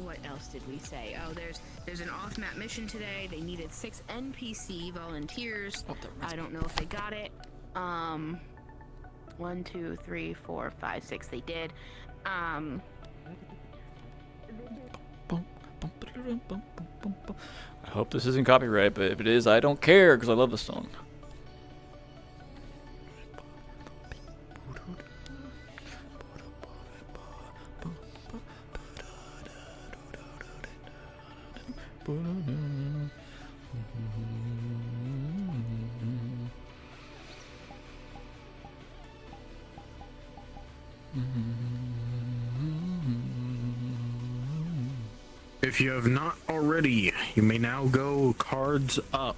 what else did we say? Oh, there's an off-map mission today. They needed 6 NPC volunteers. I don't know if they got it. 1, 2, 3, 4, 5, 6. They did. I hope this isn't copyright, but if it is, I don't care because I love the song. If you have not already, you may now go cards up.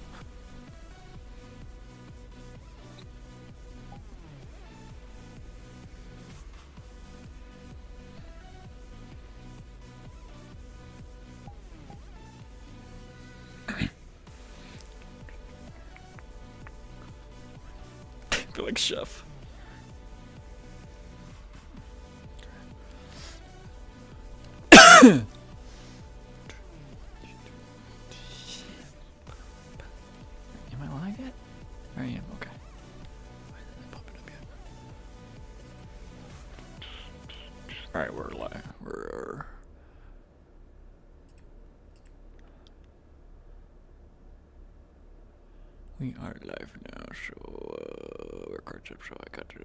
I feel like chef. Am I live yet? I am, okay. Why didn't it pop it up yet? Alright, we're live. We are live now, so we're cards up, so I got to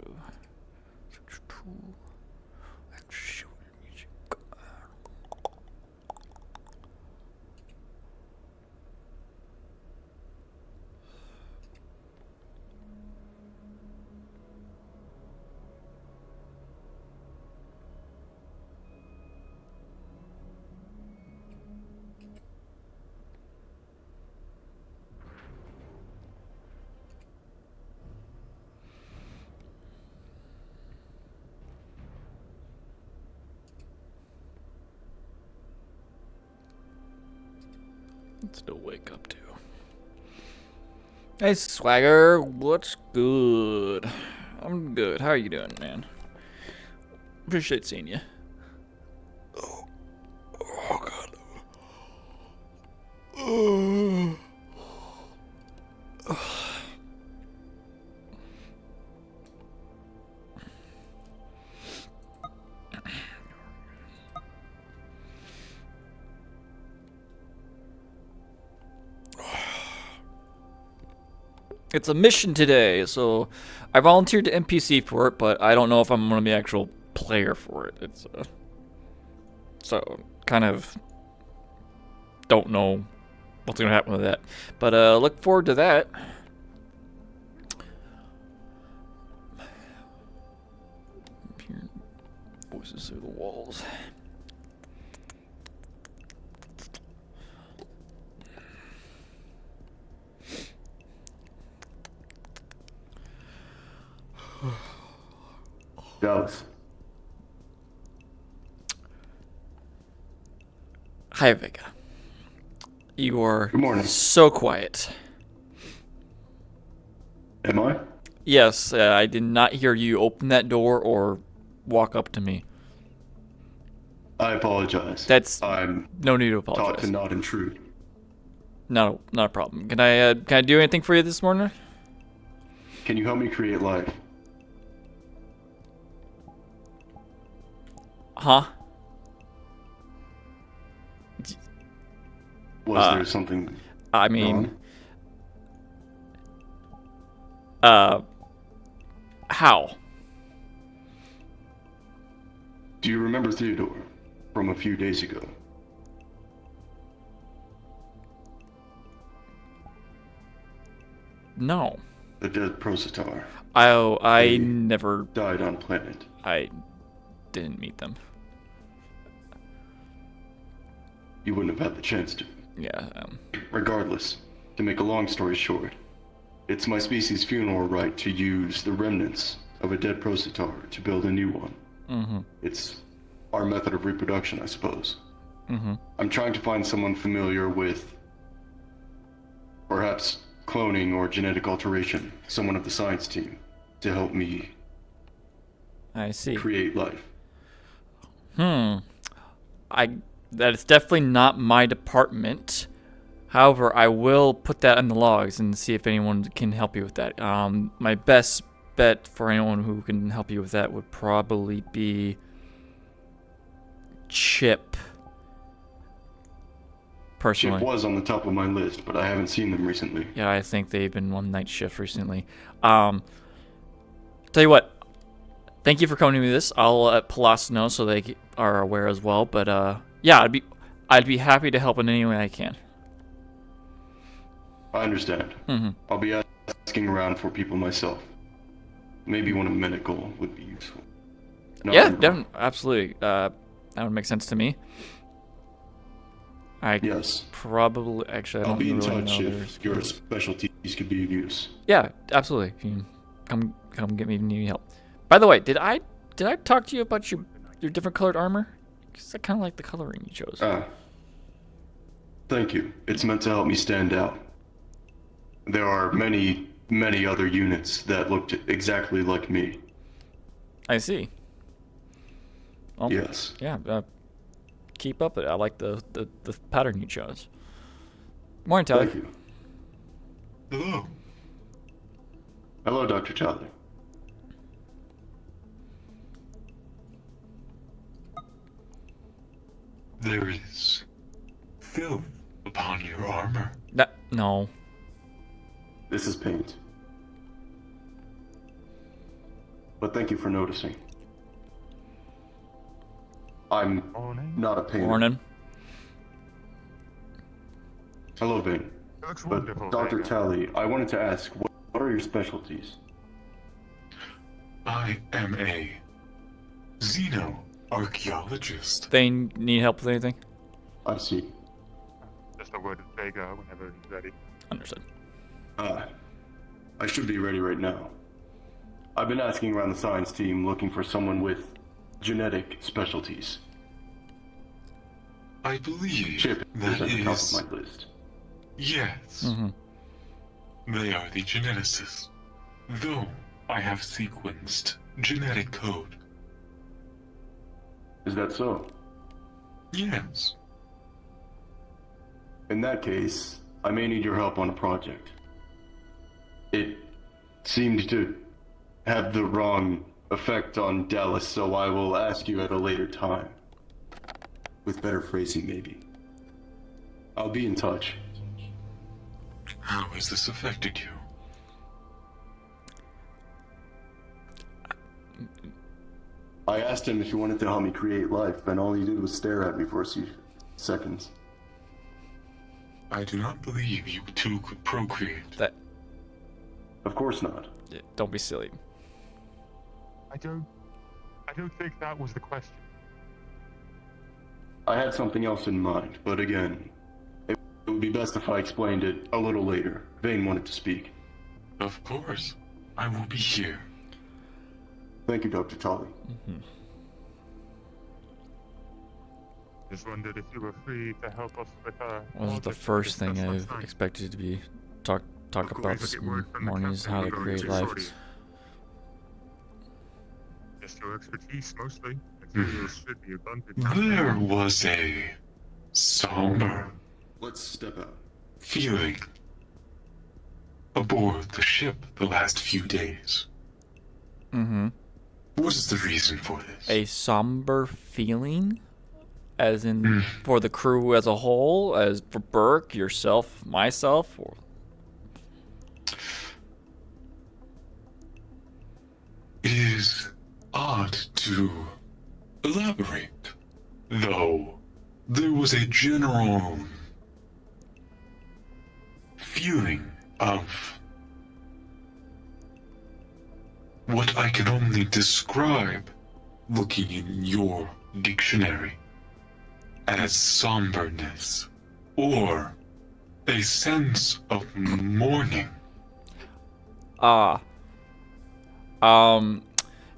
actual music. Still wake up to. Hey Swagger, what's good? I'm good. How are you doing, man? Appreciate seeing you. Oh God. It's a mission today, so I volunteered to NPC for it, but I don't know if I'm going to be an actual player for it. It's so kind of don't know what's going to happen with that, but look forward to that. I'm hearing voices through the walls. Dallas. Hi, Vega. You are Good morning. so quiet. Am I? Yes, I did not hear you open that door or walk up to me. I apologize. I'm no need to taught apologize. to not intrude. No, not a problem. Can I do anything for you this morning? Can you help me create life? Huh? Was there something I mean, wrong? How? Do you remember Theodore from a few days ago? No. The dead Prosatar. I never died on planet. I didn't meet them. You wouldn't have had the chance to. Yeah. Regardless, to make a long story short, it's my species' funeral rite to use the remnants of a dead Prosatar to build a new one. Mm-hmm. It's our method of reproduction, I suppose. Mm-hmm. I'm trying to find someone familiar with perhaps cloning or genetic alteration, someone of the science team, to help me I see. create life. I that it's definitely not my department. However, I will put that in the logs and see if anyone can help you with that. My best bet for anyone who can help you with that would probably be Chip. Personally. Chip was on the top of my list, but I haven't seen them recently. Yeah, I think they've been on night shift recently. Tell you what. Thank you for coming to me with this. I'll let Palace know so they are aware as well. But yeah, I'd be happy to help in any way I can. I understand. I'll be asking around for people myself. Maybe one of medical would be useful. Yeah, definitely, absolutely. That would make sense to me. Yes. Probably, actually, I I'll don't be in really touch know if your specialties could be of use. Yeah, absolutely. If you can come get me if you need help. By the way, did I talk to you about your different colored armor? Because I kind of like the coloring you chose. Thank you. It's meant to help me stand out. There are many, many other units that looked exactly like me. I see. Well, Yes. Yeah. Keep up it. I like the pattern you chose. Morning, Tyler. Thank you. Hello. Hello, Dr. Tyler. There is film upon your armor. No. This is paint. But thank you for noticing. I'm not a painter. Morning. Hello, Vane. Looks But wonderful. Dr. Talley, I wanted to ask, what are your specialties? I am a xenoarchaeologist. They need help with anything? I see. Just a word of Vega whenever he's ready. Understood. I should be ready right now. I've been asking around the science team looking for someone with genetic specialties. I believe Chip is that at the top is... of my list. Yes. Mm-hmm. They are the geneticists. Though I have sequenced genetic code. Is that so? Yes. In that case, I may need your help on a project. It seemed to have the wrong effect on Dallas, so I will ask you at a later time. With better phrasing, maybe. I'll be in touch. How has this affected you? I asked him if he wanted to help me create life, and all he did was stare at me for a few seconds. I do not believe you two could procreate. That. Of course not. Don't be silly. I don't think that was the question. I had something else in mind, but again, it would be best if I explained it a little later. Vane wanted to speak. Of course. I will be here. Thank you, Dr. Tully. Mm-hmm. Just wondered if you were free to help us with Wasn't the first thing I expected to be talk about this morning is how to create life. Just your expertise, mostly. Should be there was a somber Let's step out. feeling aboard the ship the last few days. Mm-hmm. What is the reason for this? A somber feeling? As in for the crew as a whole? As for Burke, yourself, myself? Or... It is odd to elaborate, though there was a general feeling of what I can only describe looking in your dictionary as somberness or a sense of mourning.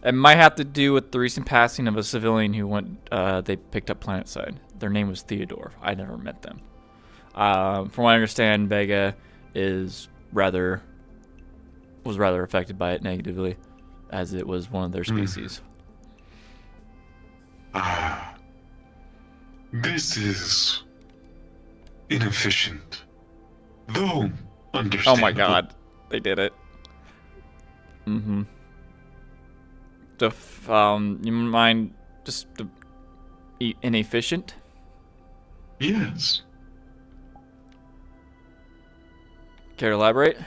It might have to do with the recent passing of a civilian who went, they picked up planetside. Their name was Theodore. I never met them. From what I understand, Vega was rather affected by it negatively, as it was one of their species. This is inefficient, though Oh understandable. my god. They did it. Mm-hmm. You mind just inefficient? Yes. Care to elaborate?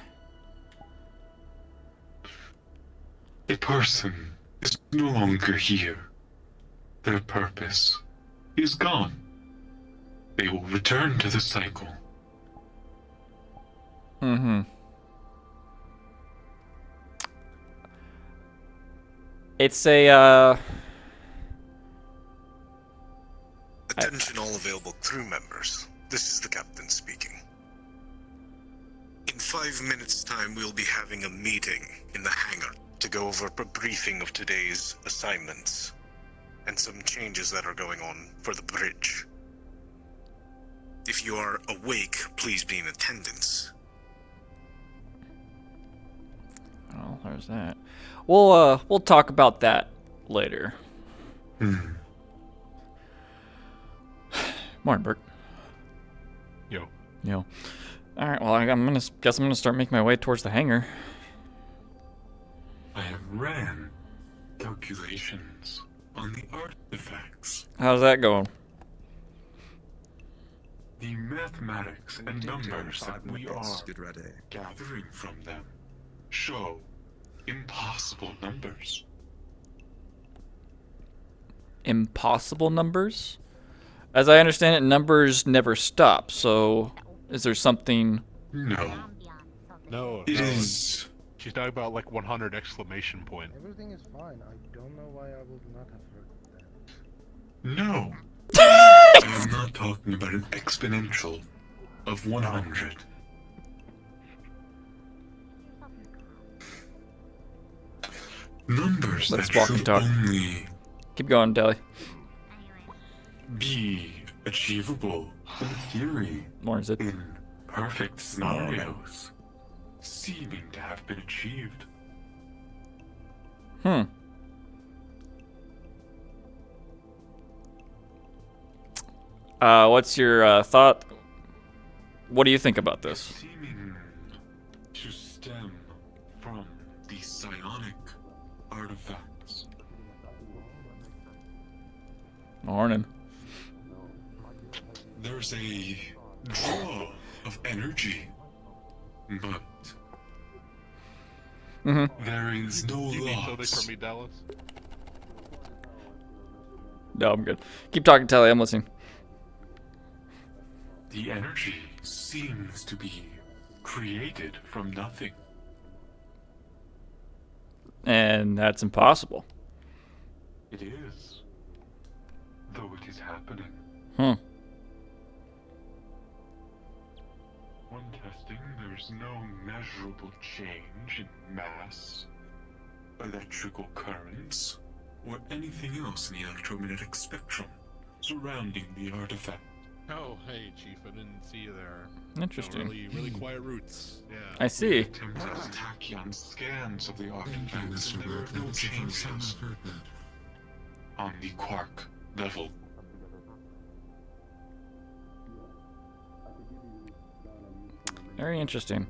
A person is no longer here. Their purpose is gone. They will return to the cycle. Mm-hmm. It's a, Attention all available crew members. This is the captain speaking. In 5 minutes' time, we'll be having a meeting in the hangar to go over a briefing of today's assignments and some changes that are going on for the bridge. If you are awake, please be in attendance. oh, there's that. We'll talk about that later. Morning, Bert. Yo. Yo. All right. Well, guess I'm gonna start making my way towards the hangar. I have ran calculations on the artifacts. How's that going? The mathematics and numbers that we are Get ready. gathering from them show impossible numbers. Impossible numbers? As I understand it, numbers never stop. So, is there something? No, No, it no. is. She's talking about like 100 exclamation point. Everything is fine. I don't know why I would not have heard that. No. I am not talking about an exponential of 100. Numbers Let's that walk and should talk. only Keep going, Deli. be achievable in theory, Morning, Zid. in perfect scenarios, seeming to have been achieved. Hmm. What's your thought? What do you think about this? Seeming to stem from the psionic artifacts. Morning. There's a draw of energy, but Mm-hmm. there is no You need something loss. for me, Dallas? No, I'm good. Keep talking, Telly. I'm listening. The energy seems to be created from nothing. And that's impossible. It is, though it is happening. Hmm. When testing, there's no measurable change in mass, electrical currents, or anything else in the electromagnetic spectrum surrounding the artifact. Oh, hey, Chief. I didn't see you there. Interesting. Really quiet roots. Yeah. I see. Attempted tachyon scans of the artifacts, and there were no changes on the quark level. Very interesting.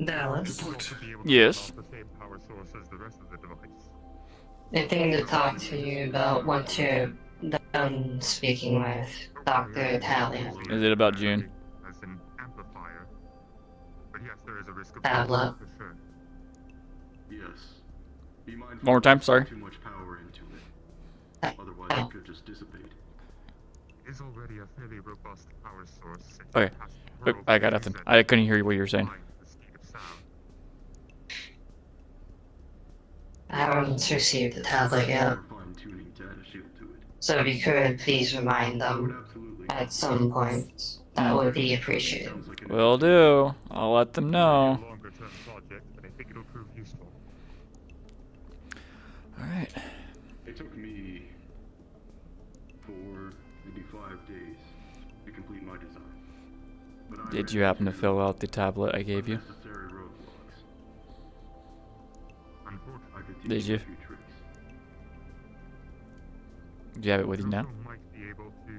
Dallas, Yes. I think to talk to you about once you're done speaking with Dr. Italian. Is it about June? Tablet. Yes. Be mindful One more time, sorry. Too much power into it. Otherwise, it could just dissipate. Is already a fairly robust power source. Okay. Wait, I got nothing. I couldn't hear what you were saying. I haven't received the tablet yet, Fine-tuning data shield to it. so if you could please remind I would them absolutely. at some point, that would be appreciated. Sounds like an Will do. I'll let them know. Longer-term project, but I think it'll prove useful. Alright. It took me 4, maybe 5 days to complete my design. But I Did ran you happen to into fill out the tablet I gave you? unnecessary roadblocks. I could teach Did you? a few tricks. Do you have it with you now? also might be able to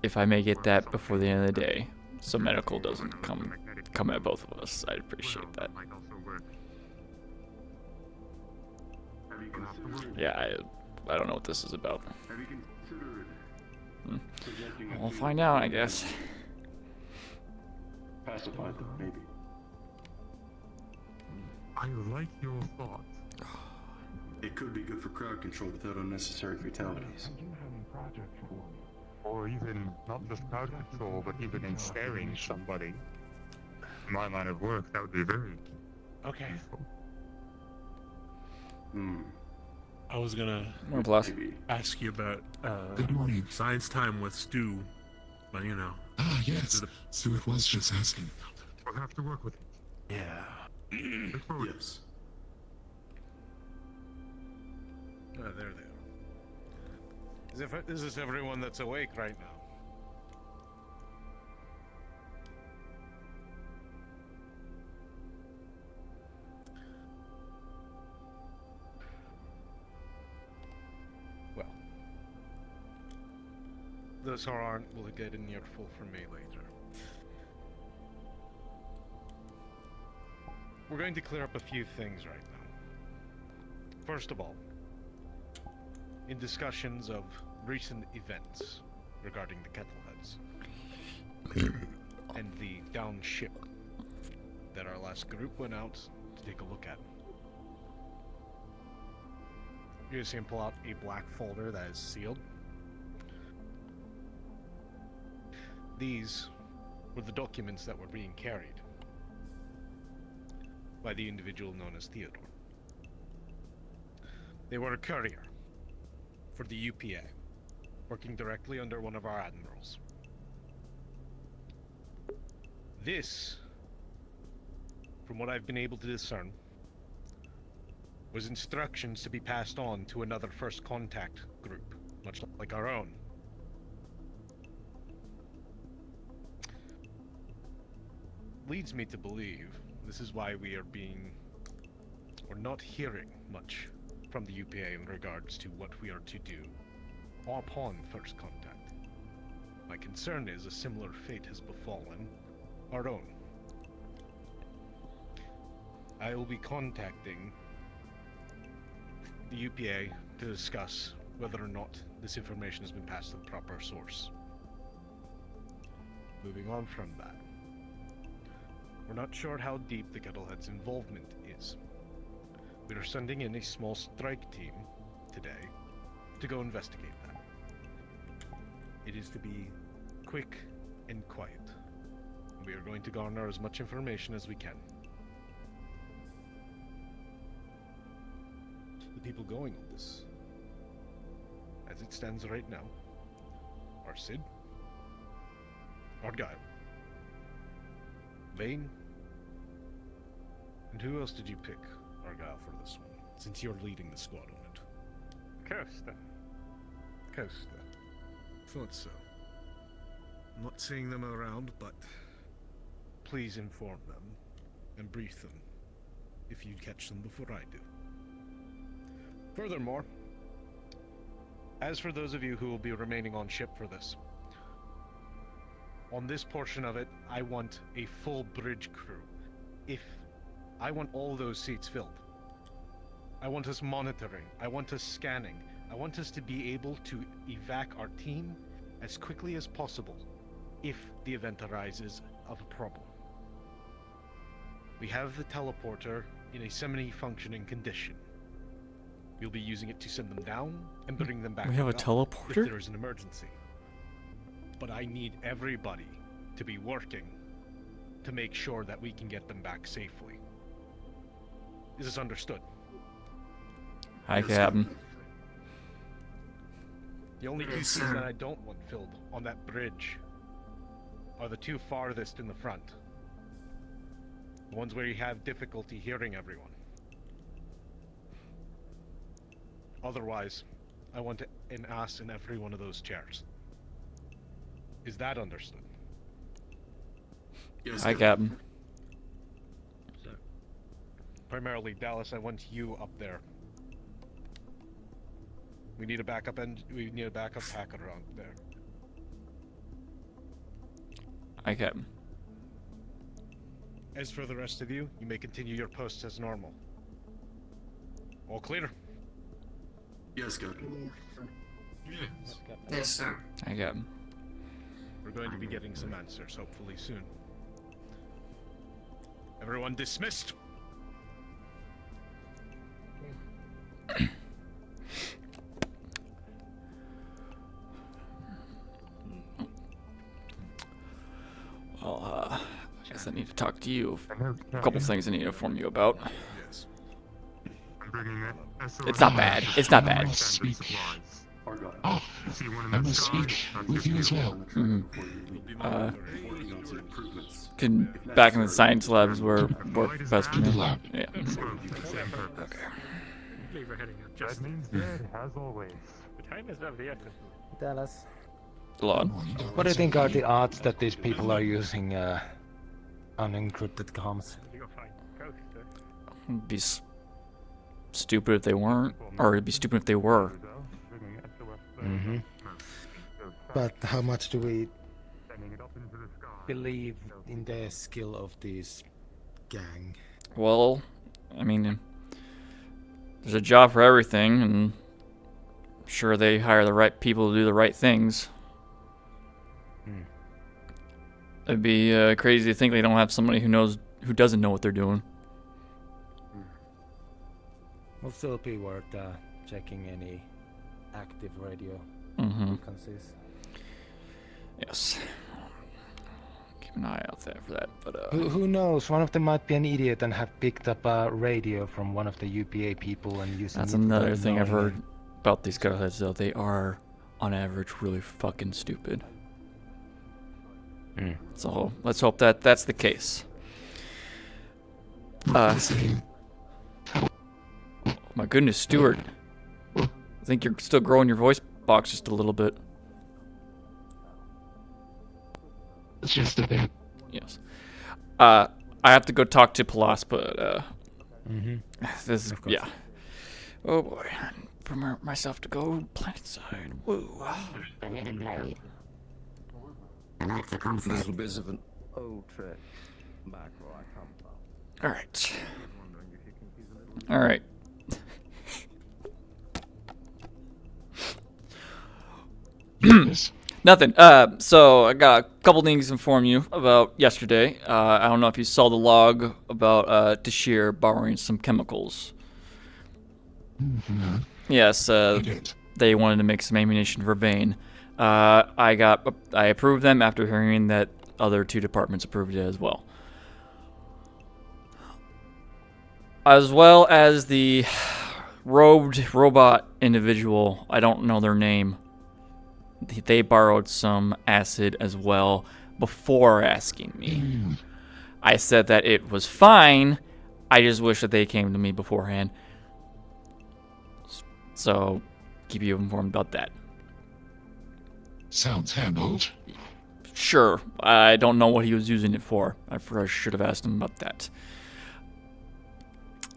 If I may get that before the end of the day, so medical doesn't come at both of us, I'd appreciate that. might also work. Have you We'll have to considered? Yeah, I don't know what this is about. Have you considered projecting a We'll few find out, I guess. Pacify them, maybe. I like your thought. It could be good for crowd control without unnecessary fatalities. Do you have any project for me? Or even not just crowd control, but even ensnaring somebody. In my line of work, that would be very Okay. useful. I was gonna More plus. Maybe. ask you about Good morning. science time with Stu, but you know. Ah, yes. So it was just asking. We'll have to work with it. Yeah. Look forward. Yes. Ah, there they are. Is this everyone that's awake right now? Well, those who aren't will get an earful from me later. We're going to clear up a few things right now. First of all, in discussions of recent events regarding the Kettleheads and the down ship that our last group went out to take a look at. You're going to pull out a black folder that is sealed. These were the documents that were being carried by the individual known as Theodore. They were a courier for the UPA, working directly under one of our admirals. This, from what I've been able to discern, was instructions to be passed on to another first contact group, much like our own. Leads me to believe this is why we're not hearing much from the UPA in regards to what we are to do upon first contact. My concern is a similar fate has befallen our own. I will be contacting the UPA to discuss whether or not this information has been passed to the proper source. Moving on from that, we're not sure how deep the Kettlehead's involvement is. We are sending in a small strike team today to go investigate that. It is to be quick and quiet. We are going to garner as much information as we can. The people going on this, as it stands right now, are Sid, Argyle, Vane, and who else did you pick, Argyle, for this one, since you're leading the squad on it? Costa. Costa. Thought so. I'm not seeing them around, but please inform them and brief them if you catch them before I do. Furthermore, as for those of you who will be remaining on ship for this, on this portion of it, I want a full bridge crew. I want all those seats filled. I want us monitoring. I want us scanning. I want us to be able to evac our team as quickly as possible if the event arises of a problem. We have the teleporter in a semi-functioning condition. We'll be using it to send them down and bring them back. We have a up teleporter? if there is an emergency. But I need everybody to be working to make sure that we can get them back safely. Is this understood? Hi, Captain. The only two seats that I don't want filled on that bridge are the two farthest in the front. The ones where you have difficulty hearing everyone. Otherwise, I want an ass in every one of those chairs. Is that understood? Yes, Hi, Captain. Primarily, Dallas, I want you up there. We need a backup pack around there. Okay. As for the rest of you, you may continue your posts as normal. All clear? Yes, Captain. Yes. Yes, sir. Okay. We're going to be getting some answers, hopefully soon. Everyone dismissed. Well, I guess I need to talk to you. A couple things I need to inform you about. Yes. I'm bringing it. It's not bad. It's not bad. Oh, I must speak with you as well. Back in the science labs where work best for me. lab. Yeah. Okay. That means dead, as always. Dallas. Lord. What do you think are the odds that these people are using unencrypted comms? It'd be stupid if they weren't, or it'd be stupid if they were. Mm-hmm. But how much do we believe in the skill of this gang? Well, I mean, there's a job for everything, and I'm sure they hire the right people to do the right things. It'd be crazy to think they don't have somebody who doesn't know what they're doing. Will still be worth checking any active radio frequencies. Yes. Keep an eye out there for that. But Who knows? One of them might be an idiot and have picked up a radio from one of the UPA people and using that's it another without thing I've knowing heard about these guys, though. They are, on average, really fucking stupid. So let's hope that that's the case. Oh my goodness, Stuart. I think you're still growing your voice box just a little bit. It's just a bit. Yes. I have to go talk to Palas, but this is yeah. Oh boy, prepare myself to go planet side. Woo. Like the comfort. Little bit of an old trick back where I come from. All right. All right. Nothing. So I got a couple things to inform you about yesterday. I don't know if you saw the log about Tashir borrowing some chemicals. Yes, they wanted to make some ammunition for Vane. I approved them after hearing that other two departments approved it as well. As well as the robed robot individual, I don't know their name. They borrowed some acid as well before asking me. I said that it was fine. I just wish that they came to me beforehand. So, keep you informed about that. Sounds handled. Sure. I don't know what he was using it for. I should have asked him about that.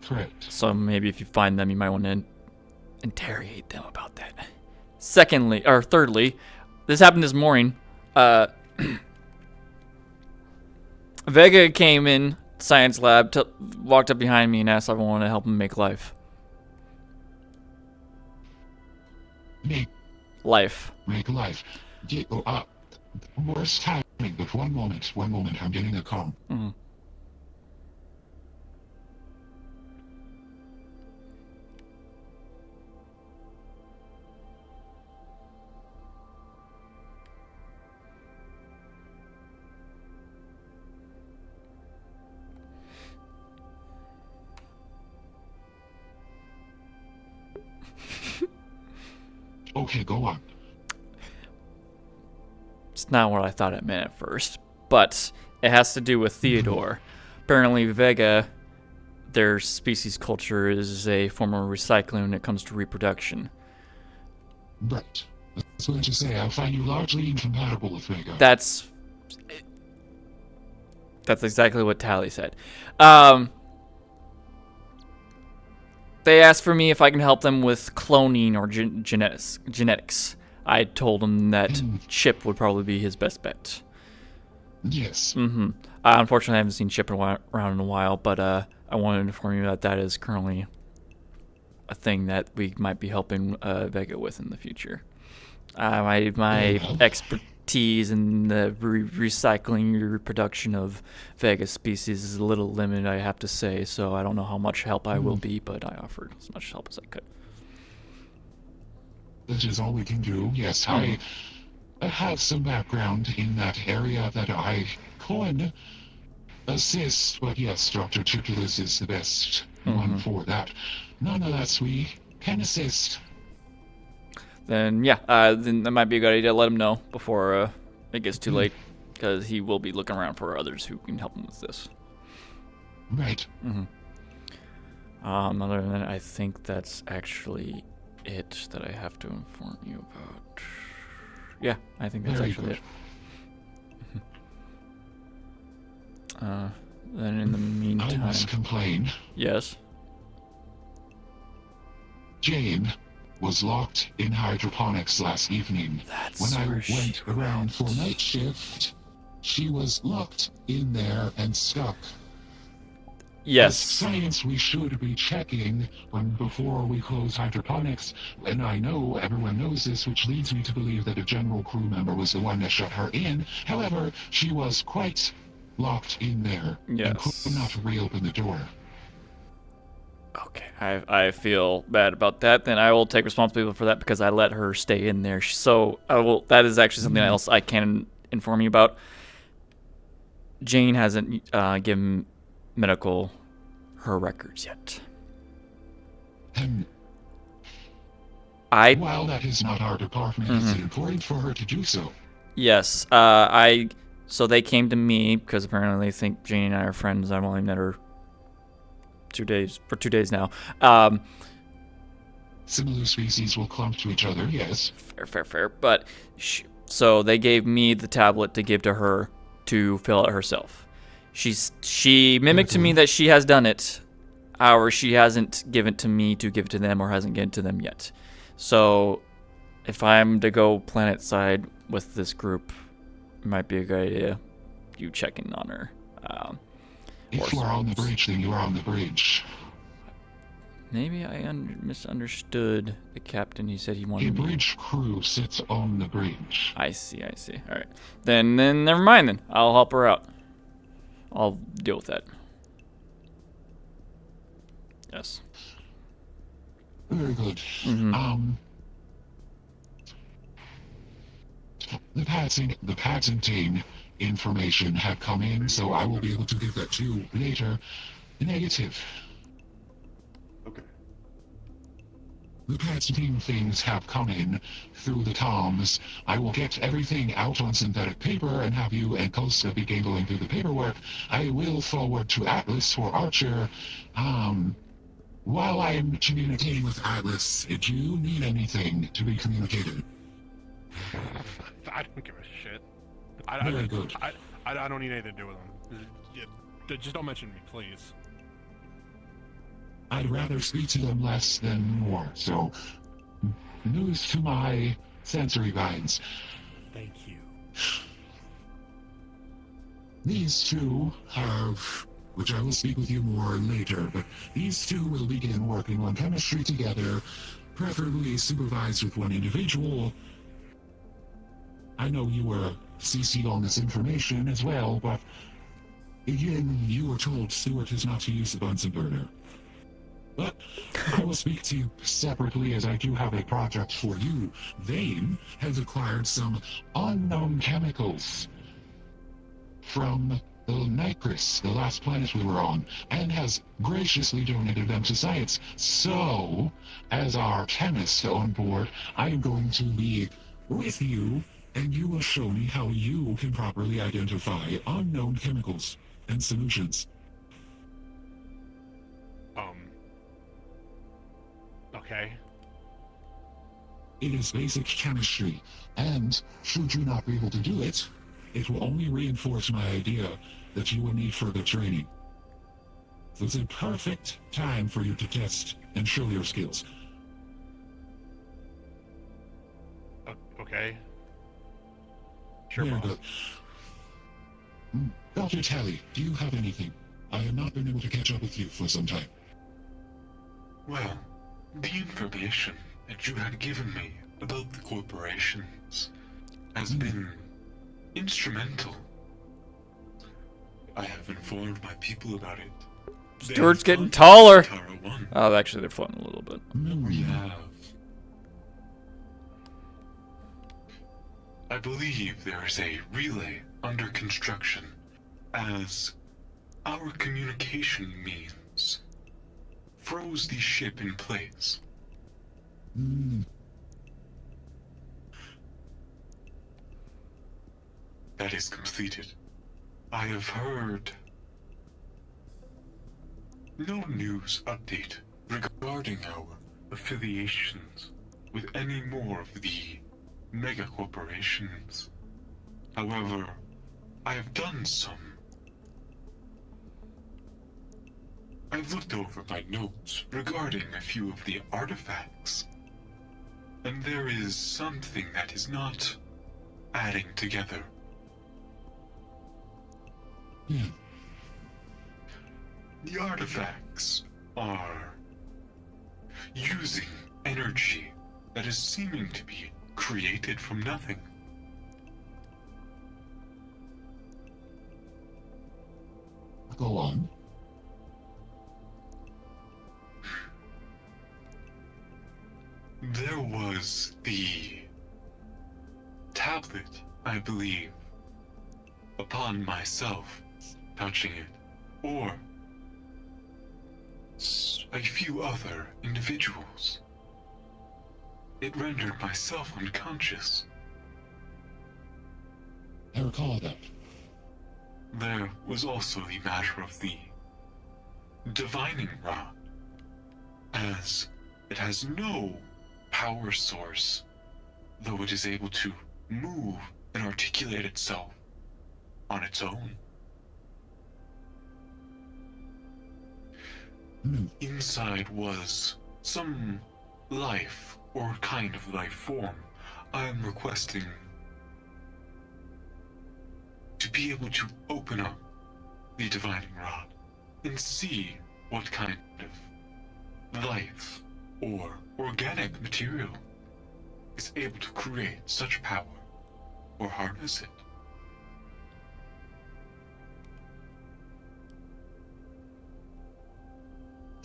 Correct. So maybe if you find them, you might want to interrogate them about that. Thirdly, this happened this morning. Vega came in science lab, walked up behind me and asked if I wanted to help him make life. Life. Make life. Worst timing, but one moment, I'm getting a call. Okay, go on. It's not what I thought it meant at first, but it has to do with Theodore. Apparently, Vega, their species culture is a form of recycling when it comes to reproduction. Right. That's what I say. I'll find you largely incompatible with Vega. That's exactly what Tally said. they asked for me if I can help them with cloning or genetics. I told him that Chip would probably be his best bet. Yes. Mm-hmm. Unfortunately, I haven't seen Chip around in a while, but I wanted to inform you that that is currently a thing that we might be helping Vega with in the future. My expertise in the recycling reproduction of Vega species is a little limited, I have to say, so I don't know how much help I will be, but I offered as much help as I could. That is all we can do. Yes, I have some background in that area that I could assist, but yes, Dr. Tuculus is the best one for that. Nonetheless, we can assist. Then yeah, then that might be a good idea to let him know before it gets too late, because he will be looking around for others who can help him with this. Right. Other than that, I think that's actually it that I have to inform you about. Yeah, I think that's actually it. Then in the meantime, I must complain. Yes. Jane was locked in hydroponics last evening. When I went around for night shift, she was locked in there and stuck. Yes. As science, we should be checking before we close hydroponics, and I know everyone knows this, which leads me to believe that a general crew member was the one that shut her in. However, she was quite locked in there and could not reopen the door. Okay, I feel bad about that. Then I will take responsibility for that because I let her stay in there. So I will. That is actually something else I can inform you about. Jane hasn't given medical her records yet. While that is not our department, it's important for her to do so. Yes, so they came to me because apparently they think Jane and I are friends. I've only met her 2 days now. Similar species will clump to each other, yes. Fair. But so they gave me the tablet to give to her to fill out herself. She mimicked to me that she has done it. However, she hasn't given it to me to give it to them, or hasn't given it to them yet. So if I'm to go planet side with this group, it might be a good idea you checking on her. If you are on the bridge, then you are on the bridge. Maybe I misunderstood the captain. He said he wanted The bridge crew sits on the bridge. I see. All right. Then never mind then. I'll help her out. I'll deal with that. Yes. Very good. The patenting information have come in, so I will be able to give that to you later. Negative. Okay. The patenting things have come in through the comms. I will get everything out on synthetic paper and have you and Costa begin going through the paperwork. I will forward to Atlas for Archer. While I'm communicating with Atlas, do you need anything to be communicated? I don't give a shit. Very good. I don't need anything to do with them. Just don't mention me, please. I'd rather speak to them less than more, so news to my sensory vines. Thank you. These two have, which I will speak with you more later, but these two will begin working on chemistry together, preferably supervised with one individual. I know you were CC'd on this information as well, but again, you were told Stuart is not to use the Bunsen burner. But I will speak to you separately, as I do have a project for you. Vane has acquired some unknown chemicals from the Nycris, the last planet we were on, and has graciously donated them to science. So, as our chemist on board, I am going to be with you, and you will show me how you can properly identify unknown chemicals and solutions. Okay. It is basic chemistry, and should you not be able to do it, it will only reinforce my idea that you will need further training. So it's a perfect time for you to test and show your skills. Okay. Sure, Very boss. good. Dr. Tally, do you have anything? I have not been able to catch up with you for some time. Well, the information that you had given me about the corporations has been instrumental. I have informed my people about it. Stuart's getting taller. Tara 1. Oh, actually, they're floating a little bit. We have. I believe there is a relay under construction as our communication means froze the ship in place. That is completed. I have heard no news update regarding our affiliations with any more of the mega corporations. However, I have done some. I've looked over my notes regarding a few of the artifacts, and there is something that is not adding together. The artifacts are using energy that is seeming to be created from nothing. Go on. There was the tablet, I believe, upon myself touching it, or a few other individuals. It rendered myself unconscious. I recall that. There was also the matter of the divining rod, as it has no power source, though it is able to move and articulate itself on its own. Inside was some life or kind of life form. I am requesting to be able to open up the divining rod and see what kind of life or organic material is able to create such power or harness it.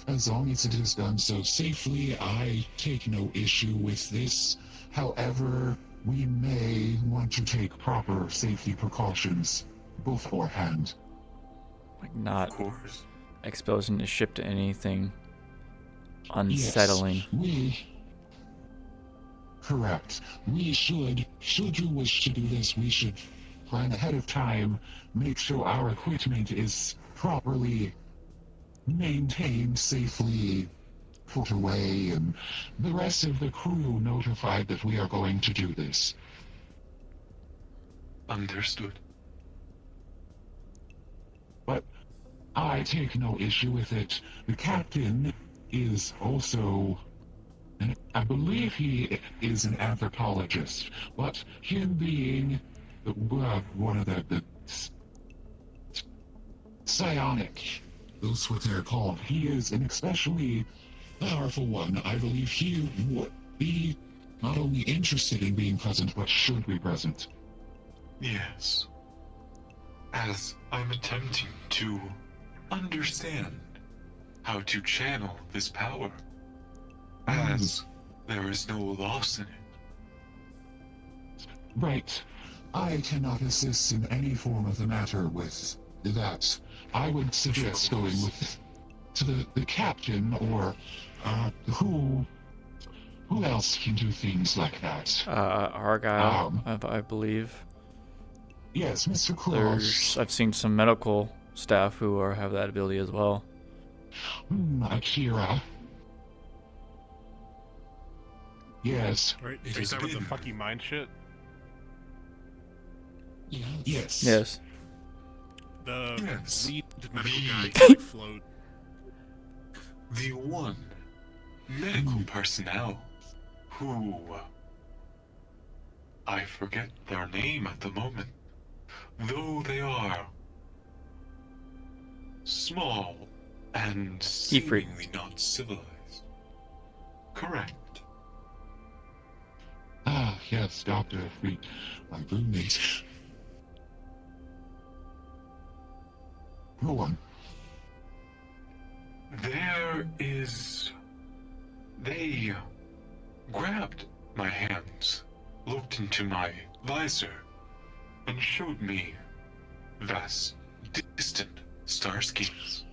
As long as it is done so safely, I take no issue with this. However, we may want to take proper safety precautions beforehand. Like not exposing the ship to anything unsettling. Yes, correct. We should you wish to do this, we should plan ahead of time, make sure our equipment is properly maintained, safely put away, and the rest of the crew notified that we are going to do this. Understood. But I take no issue with it. The captain is also, and I believe he is an anthropologist, but him being one of the psionic, that's what they're called. He is an especially powerful one. I believe he would be not only interested in being present, but should be present. Yes. As I'm attempting to understand how to channel this power, as there is no loss in it. Right. I cannot assist in any form of the matter with that. I would suggest going with to the captain or who else can do things like that? Argyle, I believe. Yes, Mr. Claus. I've seen some medical staff who have that ability as well. Akira. Yes. Right, are you talking about the fucking mind shit? Yes. Yes. The lead medical guy can float the one medical personnel who... I forget their name at the moment, though they are small and seemingly not civilized. Correct. Ah, yes, Dr. Freak, my roommate. Go on. They grabbed my hands, looked into my visor, and showed me vast, distant star schemes.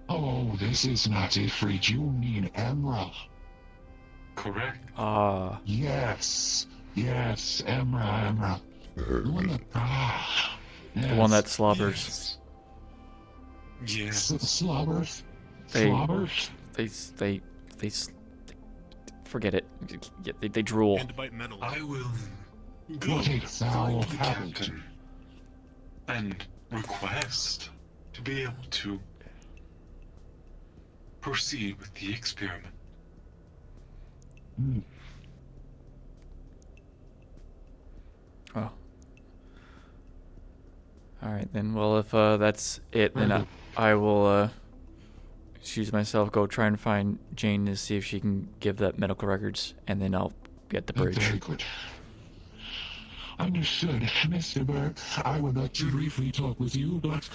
Oh, this is not a freak. You mean Emra. Correct. Yes. Yes, Emra. The one that... yes. The one that slobbers. Yes. Slobbers? They forget it. They drool. I will go What a foul find the habit. captain and request to be able to proceed with the experiment. Oh. Alright then, well if that's it, then I will excuse myself, go try and find Jane to see if she can give that medical records, and then I'll get the bridge. Very good. Understood, Mr. Burke. I would like to briefly talk with you, but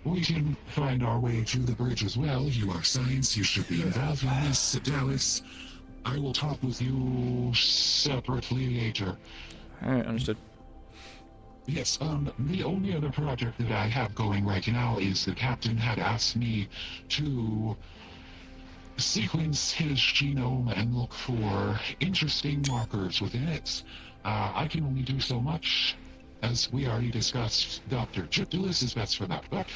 we can find our way to the bridge as well. You are science, you should be involved in this, Dallas. I will talk with you separately later. Alright, understood. Yes, the only other project that I have going right now is the captain had asked me to sequence his genome and look for interesting markers within it. I can only do so much. As we already discussed, Dr. Chiptulis is best for that, but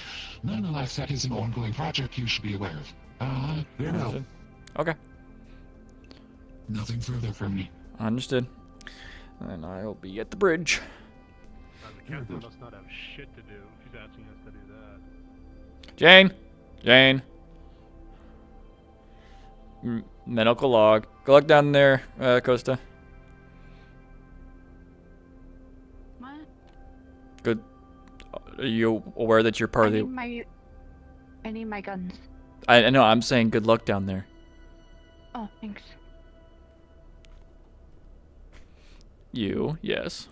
nonetheless, that is an ongoing project you should be aware of. Farewell. Okay. Nothing further from me. Understood. And I'll be at the bridge. The captain must not have shit to do if she's asking us to do that. Jane! Medical log. Go look down there, Costa. What? Good. Are you aware that you're part of the... I need my guns. I know, I'm saying good luck down there. Oh, thanks. You, yes.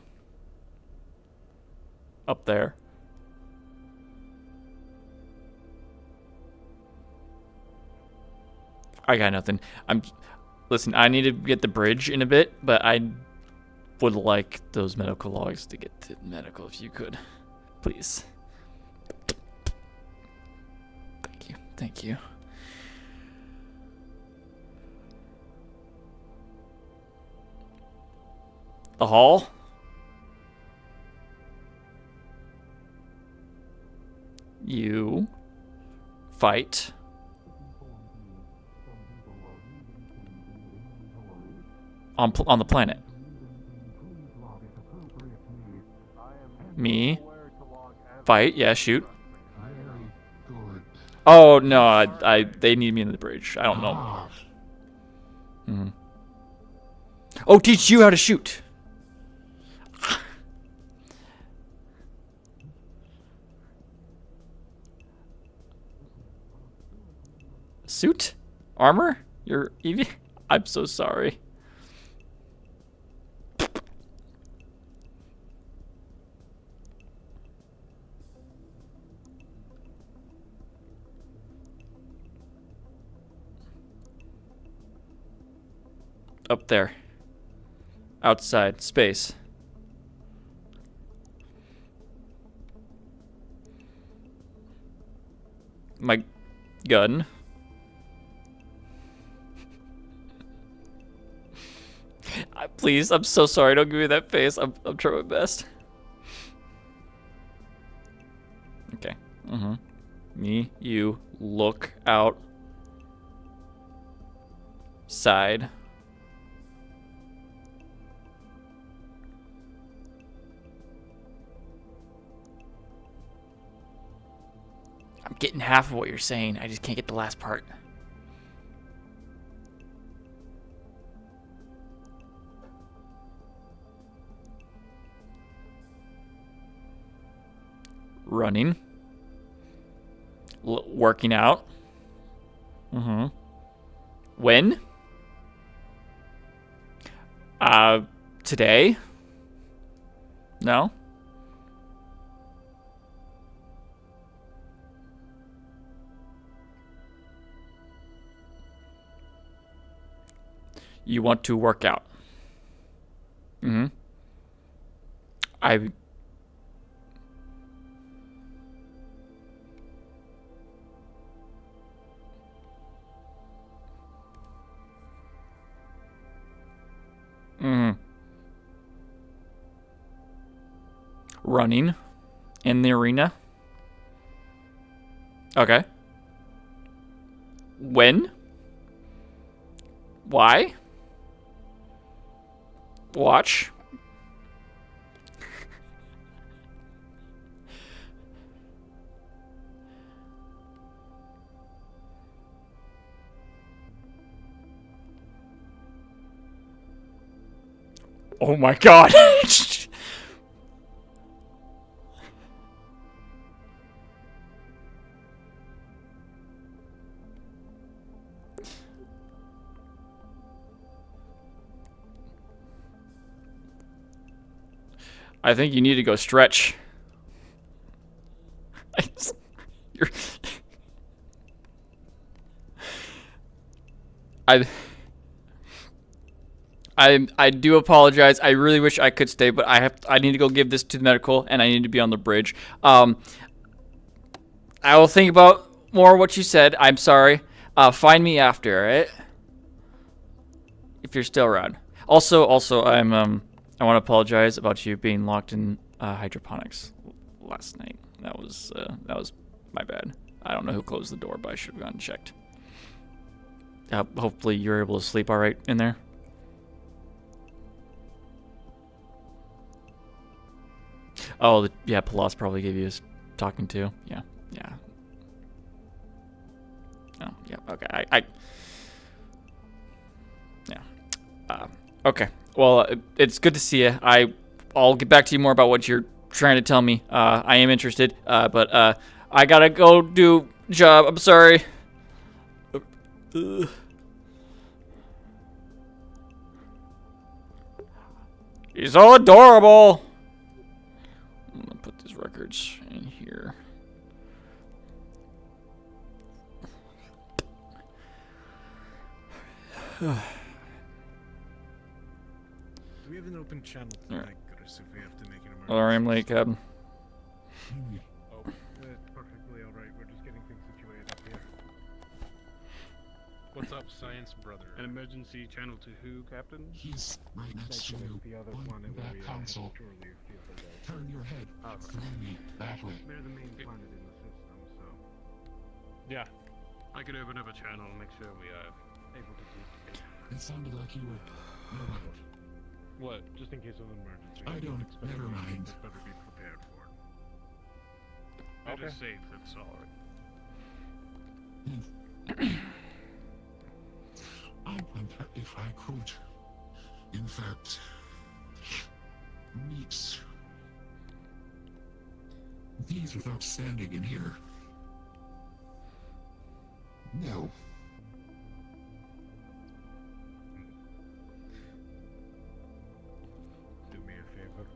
Up there. I got nothing. Listen, I need to get the bridge in a bit, but I would like those medical logs to get to medical if you could. Please. Thank you. The hall? You fight on the planet. Me fight, yeah, shoot. Oh no, they need me in the bridge. I don't know. Oh, teach you how to shoot. Suit? Armor? You're Evie? I'm so sorry. Up there. Outside. Space. My gun. Please, I'm so sorry. Don't give me that face. I'm trying my best. Okay. Me, you, look out. Side. I'm getting half of what you're saying. I just can't get the last part. Running. Working out. Mm-hmm. When? Today? No? You want to work out. Mm-hmm. Running in the arena. Okay. When? Why? Watch. Oh my god. I think you need to go stretch. I do apologize. I really wish I could stay, but I need to go give this to the medical, and I need to be on the bridge. I will think about more what you said. I'm sorry. Find me after, alright? If you're still around. Also, I want to apologize about you being locked in hydroponics last night. That was my bad. I don't know who closed the door, but I should have gone and checked. Hopefully you're able to sleep all right in there. Oh, yeah, Palas probably gave you his talking to. Yeah. Oh, yeah, okay. Yeah. Okay. Well, it's good to see you. I'll get back to you more about what you're trying to tell me. I am interested, but I gotta go do job. I'm sorry. He's so adorable. I'm gonna put these records in here. Do we have an open channel tonight, Chris, if we have to make an emergency? Sorry, I'm late, Captain. Oh, perfectly alright. We're just getting things situated up here. What's up, science brother? An emergency channel to who, Captain? He's right next to you. The other On that console. Turn your head through me that way. They're the main planet in the system, so... Yeah. I could open up a channel and make sure we are able to communicate. It sounded like you were... Never mind. What? Just in case of an emergency. I don't... Never mind. Better be prepared for it. Better safe than sorry. I wonder if I could, in fact, meet these without standing in here. No. Do me a favor.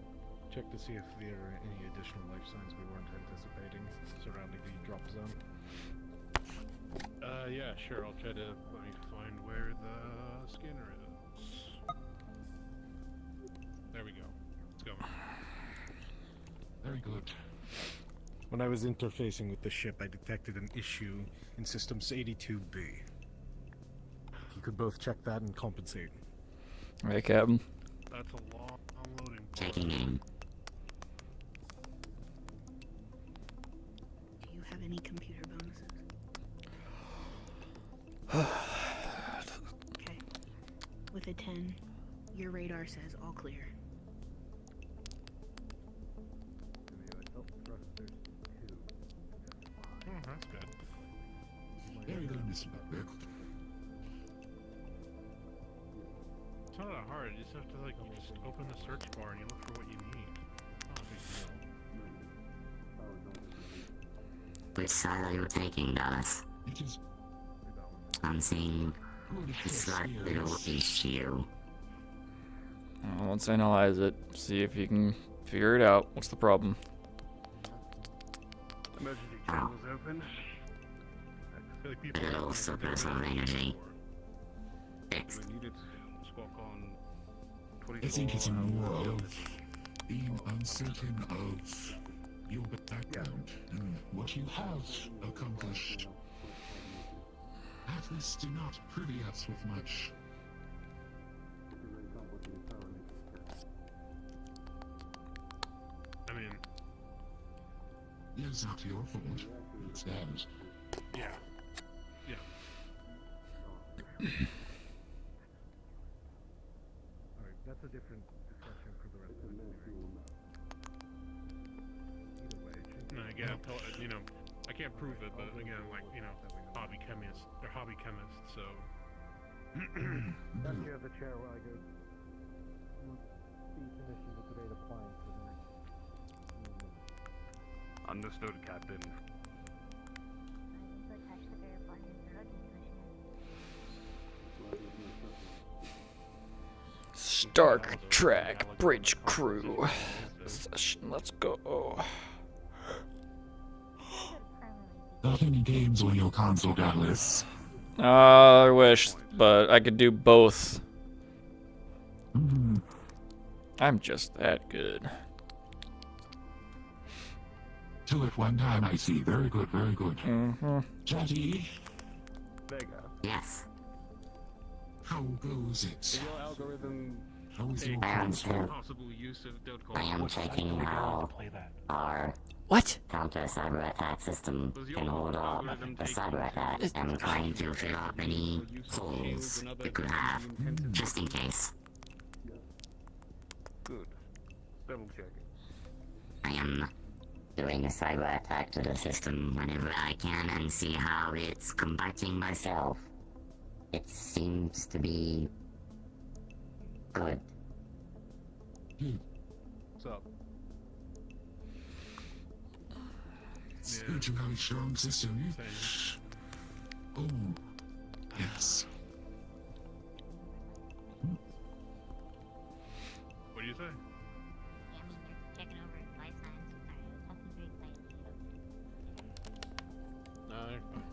Check to see if there are any additional life signs we weren't anticipating surrounding the drop zone. Yeah, sure. I'll try to let me find where the scanner is. There we go. It's going. Very good. When I was interfacing with the ship, I detected an issue in Systems 82B. You could both check that and compensate. Right, Captain. That's a long loading. Checking in. Do you have any computer bonuses? Okay. With a 10, your radar says all clear. That's good. Very good, Mr. Beck. It's not that hard. You just have to just open the search bar and you look for what you need. Not a big deal. Which side are you taking, Dallas? It is I'm seeing good a slight little issue. Let's analyze it. See if you can figure it out. What's the problem? Emergency channels open. I feel like people Little surplus of energy. Fixed. we needed squawk on I think it's more of being uncertain of your background and what you have accomplished. At least do not privy us with much. I mean, It's not your fault. It's theirs. yeah. Yeah. Alright, that's a different discussion for the rest of the engineering. Either way, it should be Again, you know, I can't prove it, but again, like, you know, hobby chemists, they're hobby chemists, so. Back here at the chair where I go. Decommission the great appliance for the next few minutes. Understood, Captain. Star Trek Bridge Crew session. Let's go. Not any games on your console, Dallas. I wish, but I could do both. I'm just that good. Two at one time, I see. Very good, very good. Chatty, Vega. Yes. how goes it? Is your algorithm How is your I am console? possible use of I am checking how our What? counter cyber attack system can hold off a cyber attack. I'm trying to fill up any holes it could have, just in case. Good. Double checking. I am doing a cyber attack to the system whenever I can and see how it's combating myself. It seems to be good. What's up? It's good to have a strong system. Oh, yes. What do you say? No, they're fine.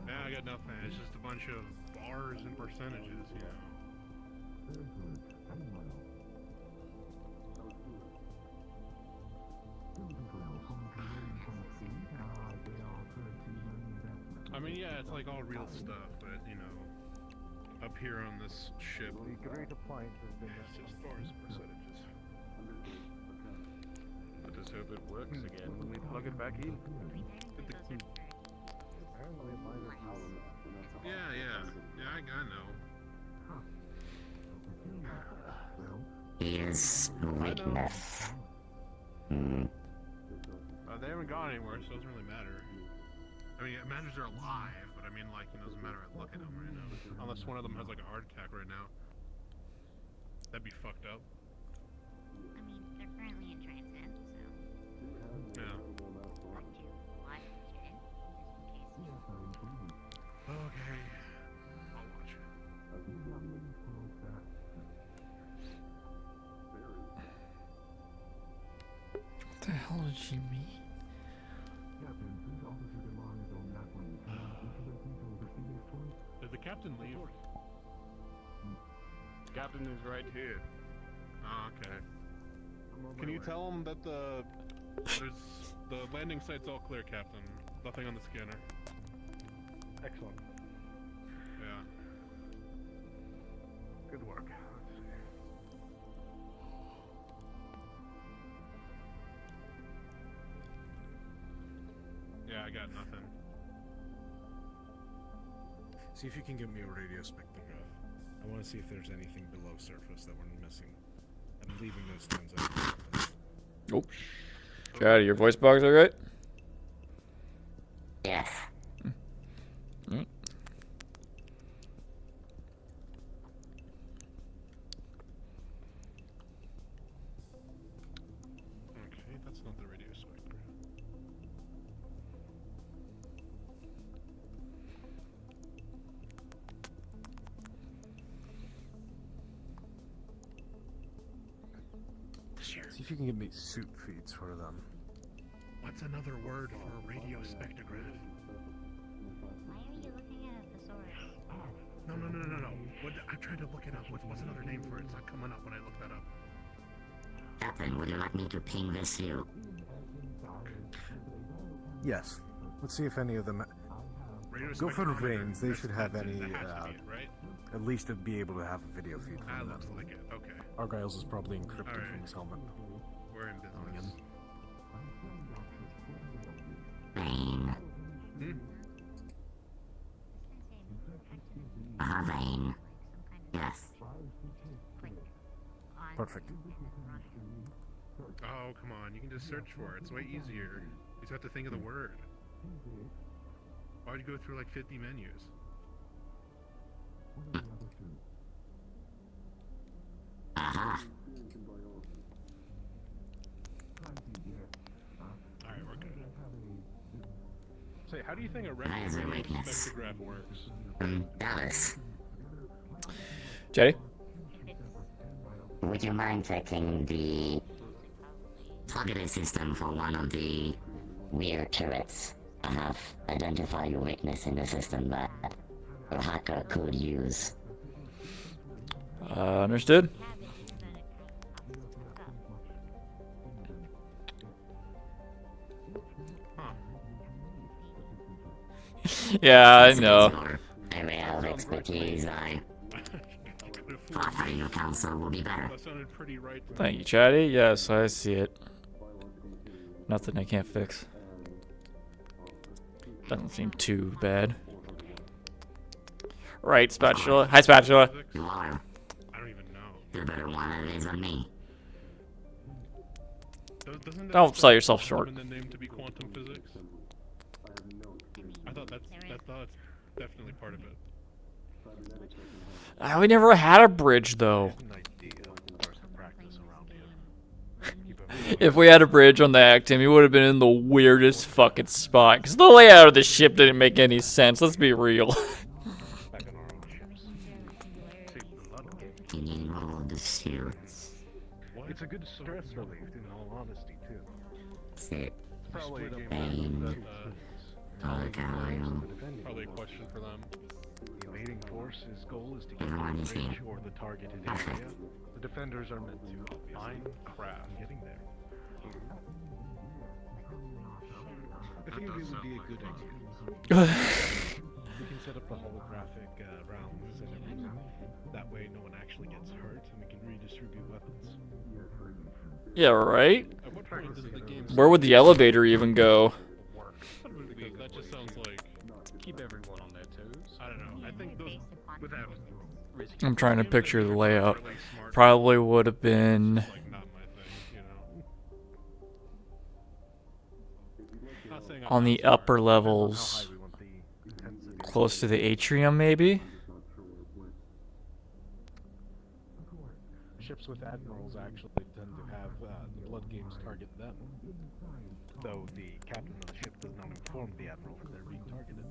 Yeah, I got nothing. It's just a bunch of bars and percentages, you know. I mean, yeah, it's like all real stuff, but you know, up here on this ship, The great appliance has been it's just bars and percentages. I just hope it works again when we plug it back in. apparently mine is power. Yeah, I know. Is weakness. They haven't gone anywhere, so it doesn't really matter. I mean, it matters they're alive, but I mean, like, it doesn't matter I look at them right now. Unless one of them has, like, a heart attack right now. That'd be fucked up. I mean, they're currently in transit, so. Yeah. Like to watch it, just in case. Okay. I'll watch it. What the hell did she mean? Did the captain leave? Captain is right here. Oh, okay. Can you tell him that the landing site's all clear, Captain? Nothing on the scanner. Excellent. Yeah. Good work. Yeah, I got nothing. See if you can get me a radio spectrograph. I want to see if there's anything below surface that we're missing. I'm leaving those tons out. Nope. Got it. Your voice box, alright? Yes. Okay, that's not the radio spectrum. easier. See if you can get me suit feeds for them. What's another word for a radio spectrograph? Why are you looking at a thesaurus? No. What, I tried to look it up. What's another name for it? It's not coming up when I look that up. Captain, would you like me to ping this to you? Yes. Let's see if any of them. Radio Go for the spectrometer, veins. They should have any. that has to be it, right? At least to be able to have a video feed from That them. looks like it. Okay. Argyle's is probably encrypted Alright. from his helmet. We're in business. Vein. Vein. Yes. Perfect. Oh, come on. You can just search for it. It's way easier. You just have to think of the word. Why'd you go through like 50 menus? Aha. Alright, we're good. Say, how do you think a That is a radio weakness. spectrograph works? Dallas. Jetty? Would you mind checking the targeting system for one of the weird turrets? I have identified a weakness in the system that a hacker could use. Understood. Yeah, I know. Your area of expertise, I thought having a council will be better. That sounded pretty right. Thank you, Chatty. Yes, I see it. Nothing I can't fix. Doesn't seem too bad. Right, Spatula. Hi, Spatula. You are. I don't even know. You're better one it is than me. Doesn't Don't sell yourself short. The name to be quantum physics? I thought that's definitely part of it. We never had a bridge, though. If we had a bridge on the Actim, he would have been in the weirdest fucking spot. Because the layout of the ship didn't make any sense. Let's be real. You need all of the suits. It's a good stress relief, in all honesty, too. Sit. Probably Vein. Argyle. Probably a question for them. The invading force's goal is to get Everyone to is the bridge here. or the targeted Perfect. area. The defenders are meant to Minecraft getting there. I think it would be a good idea. We can set up the holographic rounds and everything. That way no one actually gets hurt and we can redistribute weapons. Yeah, right? At what point does the game Where would the elevator even go? Because that just sounds like keep everyone on their toes. I don't know. I think those without I'm trying to picture the layout. Probably would have been like not my thing, you know. Not saying I'm on not the smart. upper levels, close to the atrium, maybe. Ships with admirals actually tend to have the blood games target them, though the captain of the ship does not inform the admiral that they're being targeted.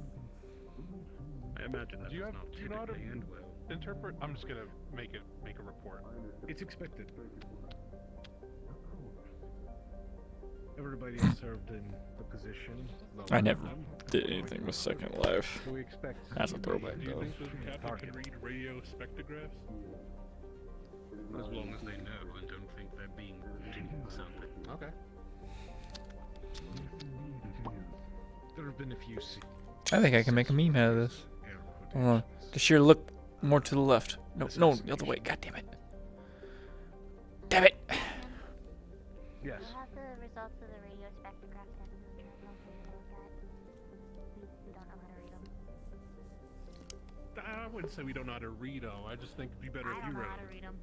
I imagine that Do you does have- not do you know how to typically end well. Interpret. I'm just gonna make a report. It's expected. Everybody has served in the position. I never did anything with Second Life. So we expect. That's a throwback, Do you though. think the captain can read radio spectrographs? As long as they know and don't think they're being doing something. Okay. There have been a few. I think I can make a meme out of this. Hold on. Just here, look more to the left. No, the other way. God damn it. Damn it. Yes. You have the results of the radio spectrograph and we don't know how to read them. I wouldn't say we don't know how to read them. I just think it'd be better I if don't you know read how to them. read them.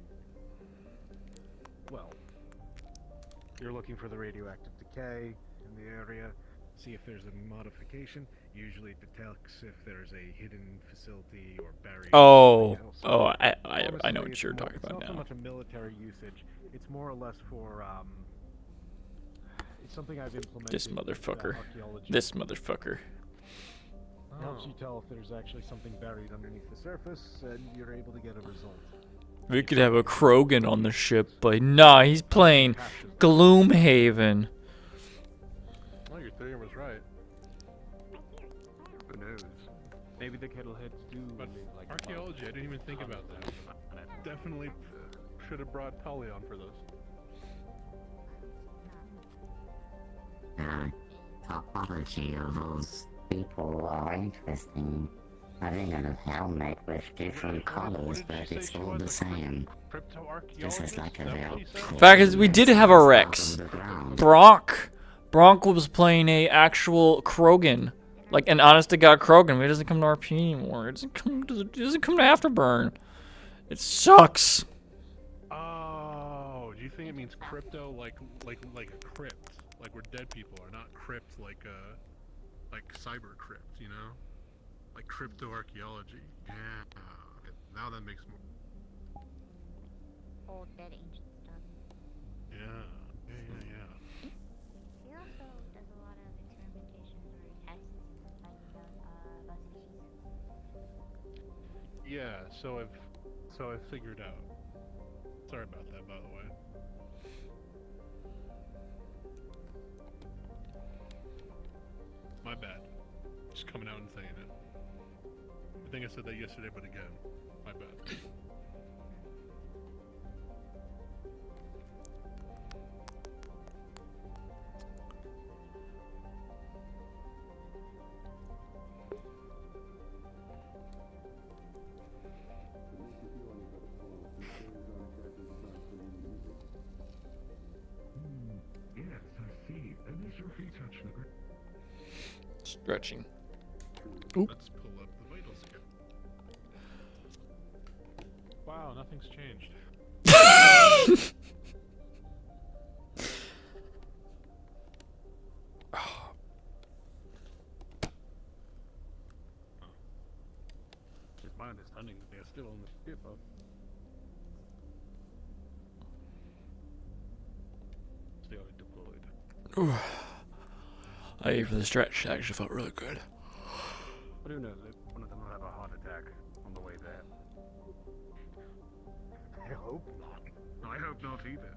Well, you're looking for the radioactive decay in the area. See if there's a modification. Usually it detects if there's a hidden facility or barrier. Oh, or something else. I know Honestly, what it's you're more- talking about It's not so now. much a military usage. It's more or less for it's something I've implemented. This with, motherfucker. archaeology. This motherfucker. Helps you tell if there's actually something buried underneath the surface, and you're able to get a result. We could have a Krogan on the ship, but nah, he's playing Gloomhaven. Well, your theory was right. Who knows? Maybe the kettleheads do. But archaeology, I didn't even think about that. Definitely should have brought Tully on for this. The topology of those people are interesting. Having a helmet with different colors, but it's all the same. This is like a very cool. Fact is, we did have a Rex. Bronk was playing a actual Krogan, like an honest-to-god Krogan. But it doesn't come to RP anymore. It doesn't come to Afterburn. It sucks. Oh, do you think it means crypto like a crypt, like where dead people are, not crypt like cyber crypt, you know? Like crypto archaeology. Yeah. Okay, now that makes more. Old dead ancient stuff. Yeah. He also does a lot of experimentations or tests, finding out about species. Yeah. So I've figured out. Sorry about that, by the way. My bad. Just coming out and saying it. I think I said that yesterday, but again, my bad. Yes, I see. Initial feature trigger. Stretching. Let's pull up the vitals again. Wow, nothing's changed. It's my understanding that they're still on the ship. Still deployed. I ate for the stretch. It actually felt really good. But who knows? One of them will have a heart attack on the way there. I hope not. I hope not either.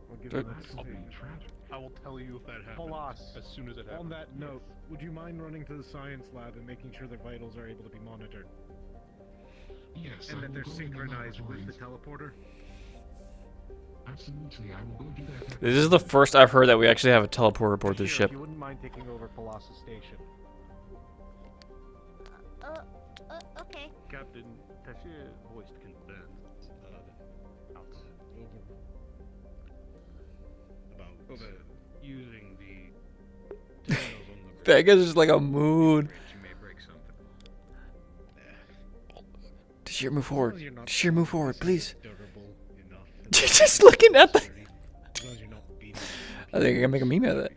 We'll give Good. them that stage. I will tell you if that happens as soon as it happens. On that note, would you mind running to the science lab and making sure their vitals are able to be monitored? Yes, And I that will they're go in synchronized the with the laboratories. teleporter? Absolutely, I will go do that. This is the first I've heard that we actually have a teleporter aboard this Tashir, ship. if you wouldn't mind taking over Colossus Station. Okay. Captain Tashir voiced concerns about using the terminals on the bridge. Vega's just like a mood. You may break something. Tashir, move forward. Tashir, move forward, please. Durable enough. You're just looking at the. As long as you're not being I think I can make a meme out of that.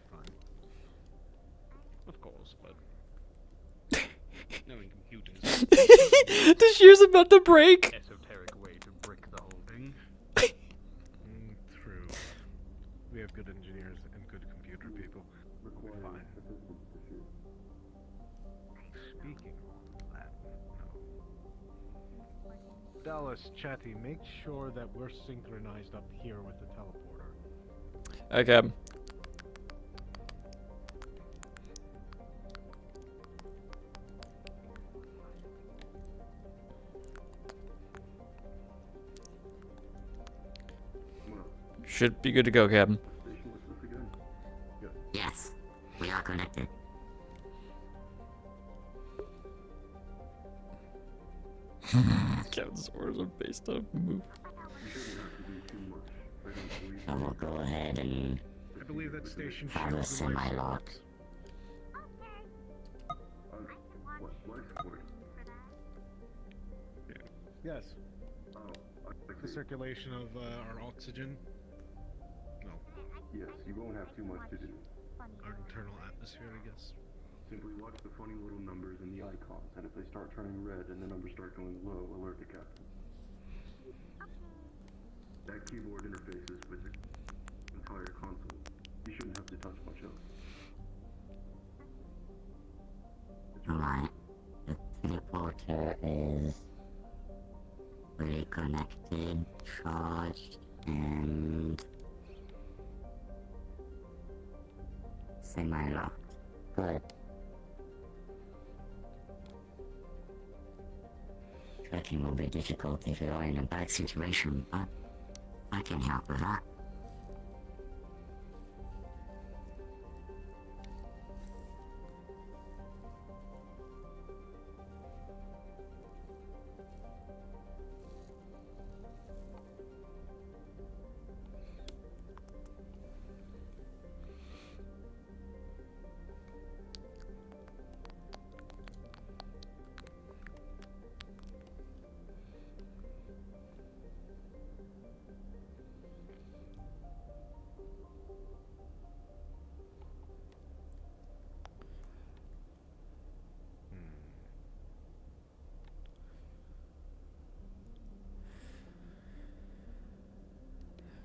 Of course, but knowing computers. Tashir's about to break. Esoteric way to brick the whole thing. True. We have good engineers and good computer people. We're fine. Speaking of that, no. Dallas, Chatty, make sure that we're synchronized up here with the teleporter. Okay. Should be good to go, Captain. Yes, we are connected. Captain's orders are based on move. I will go ahead and I believe that station have a semi-lock. Yes. The circulation of our oxygen. No. Yes, you won't have too much to do. Our internal atmosphere, I guess. Simply watch the funny little numbers in the icons, and if they start turning red and the numbers start going low, alert the captain. That keyboard interfaces with the entire console. You shouldn't have to touch much else. Alright. The teleporter is fully connected. charged and semi-locked. Good. Tracking will be difficult if you are in a bad situation, but I can help with that.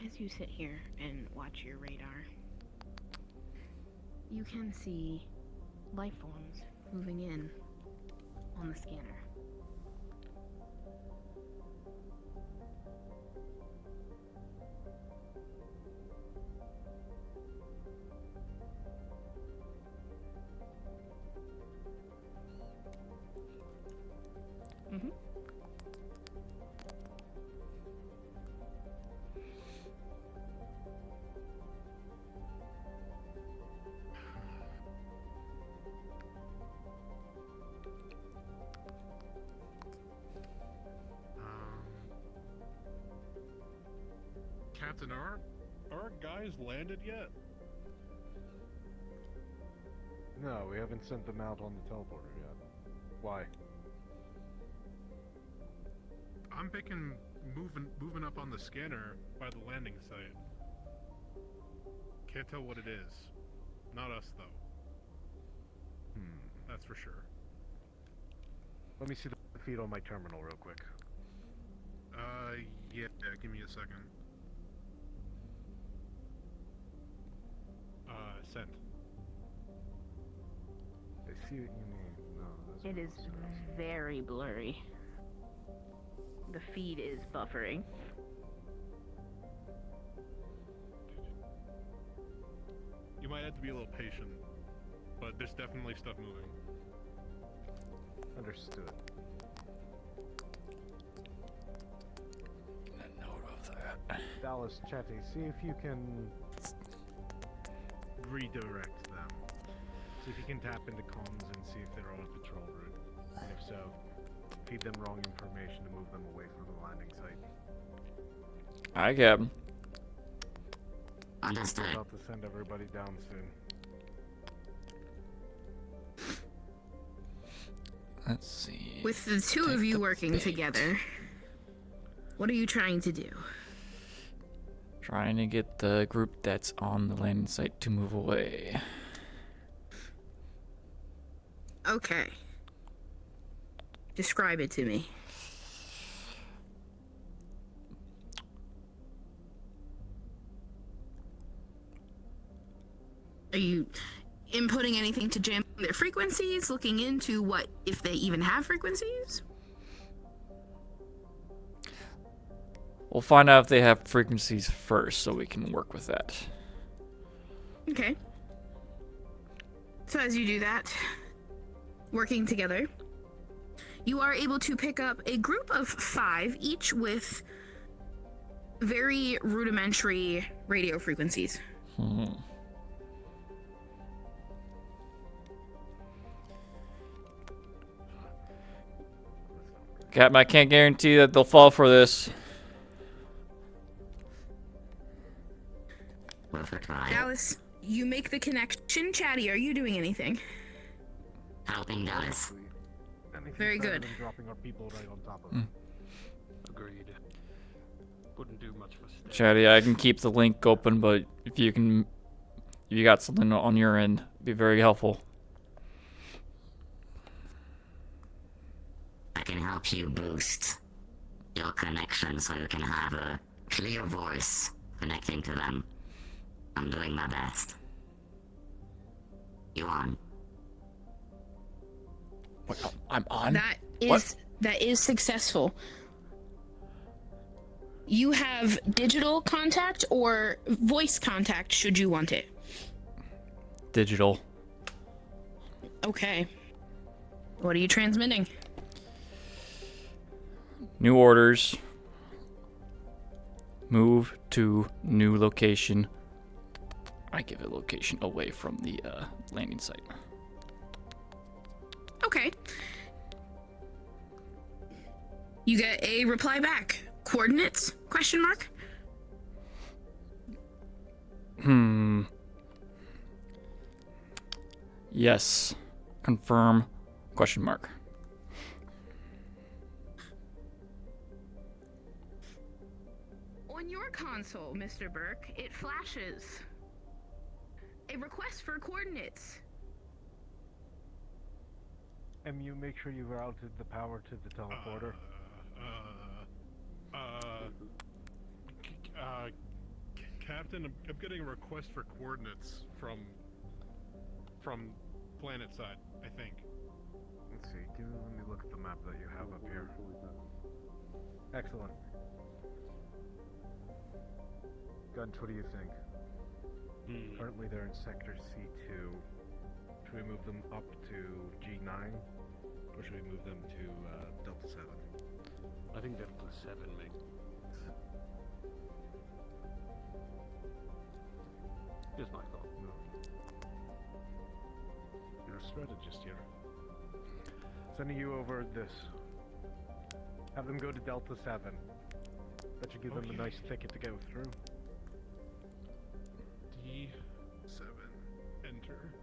As you sit here and watch your radar, you can see life forms moving in on the scanner. Mm-hmm. Captain, are our guys landed yet? No, we haven't sent them out on the teleporter yet. Why? I'm picking moving up on the scanner by the landing site. Can't tell what it is. Not us though. That's for sure. Let me see the feed on my terminal real quick. Yeah, give me a second. Sent. I see what you mean. No, that's It is very blurry. The feed is buffering. You might have to be a little patient, but there's definitely stuff moving. Understood. A note of that. Dallas, Chatty, see if you can redirect them. See if you can tap into comms and see if they're on a patrol route. And if so, feed them wrong information to move them away from the landing site. Hi, Captain. Understood. About to send everybody down soon. Let's see. With the two of you working together, what are you trying to do? Trying to get the group that's on the landing site to move away. Okay. Describe it to me. Are you inputting anything to jam their frequencies? Looking into what, if they even have frequencies? We'll find out if they have frequencies first so we can work with that. Okay. So as you do that, working together, you are able to pick up a group of 5, each with very rudimentary radio frequencies. Captain, I can't guarantee that they'll fall for this. Dallas, you make the connection. Chatty, are you doing anything? Helping Dallas. Very good. Dropping our people right on top of Hmm. it. Agreed. Wouldn't do much for stay. Chatty, I can keep the link open, but if you got something on your end, it'd be very helpful. I can help you boost your connection so you can have a clear voice connecting to them. I'm doing my best. You on? What? I'm on? That is successful. you have digital contact or voice contact should you want it. Digital. Okay. What are you transmitting? New orders. Move to new location. I give it location away from the landing site. Okay. You get a reply back. Coordinates? Question mark? Yes. Confirm. Question mark. On your console, Mr. Burke, it flashes a request for coordinates. MU, make sure you routed the power to the teleporter. Captain, I'm getting a request for coordinates from planet side, I think. Let's see, let me look at the map that you have up here. Excellent. Gunch, what do you think? Currently they're in Sector C2. Should we move them up to G9? Or should we move them to Delta 7? I think Delta 7 makes. Just my thought. You're a strategist here. Sending you over this. Have them go to Delta 7. That should give them a nice thicket to go through. D7. Enter.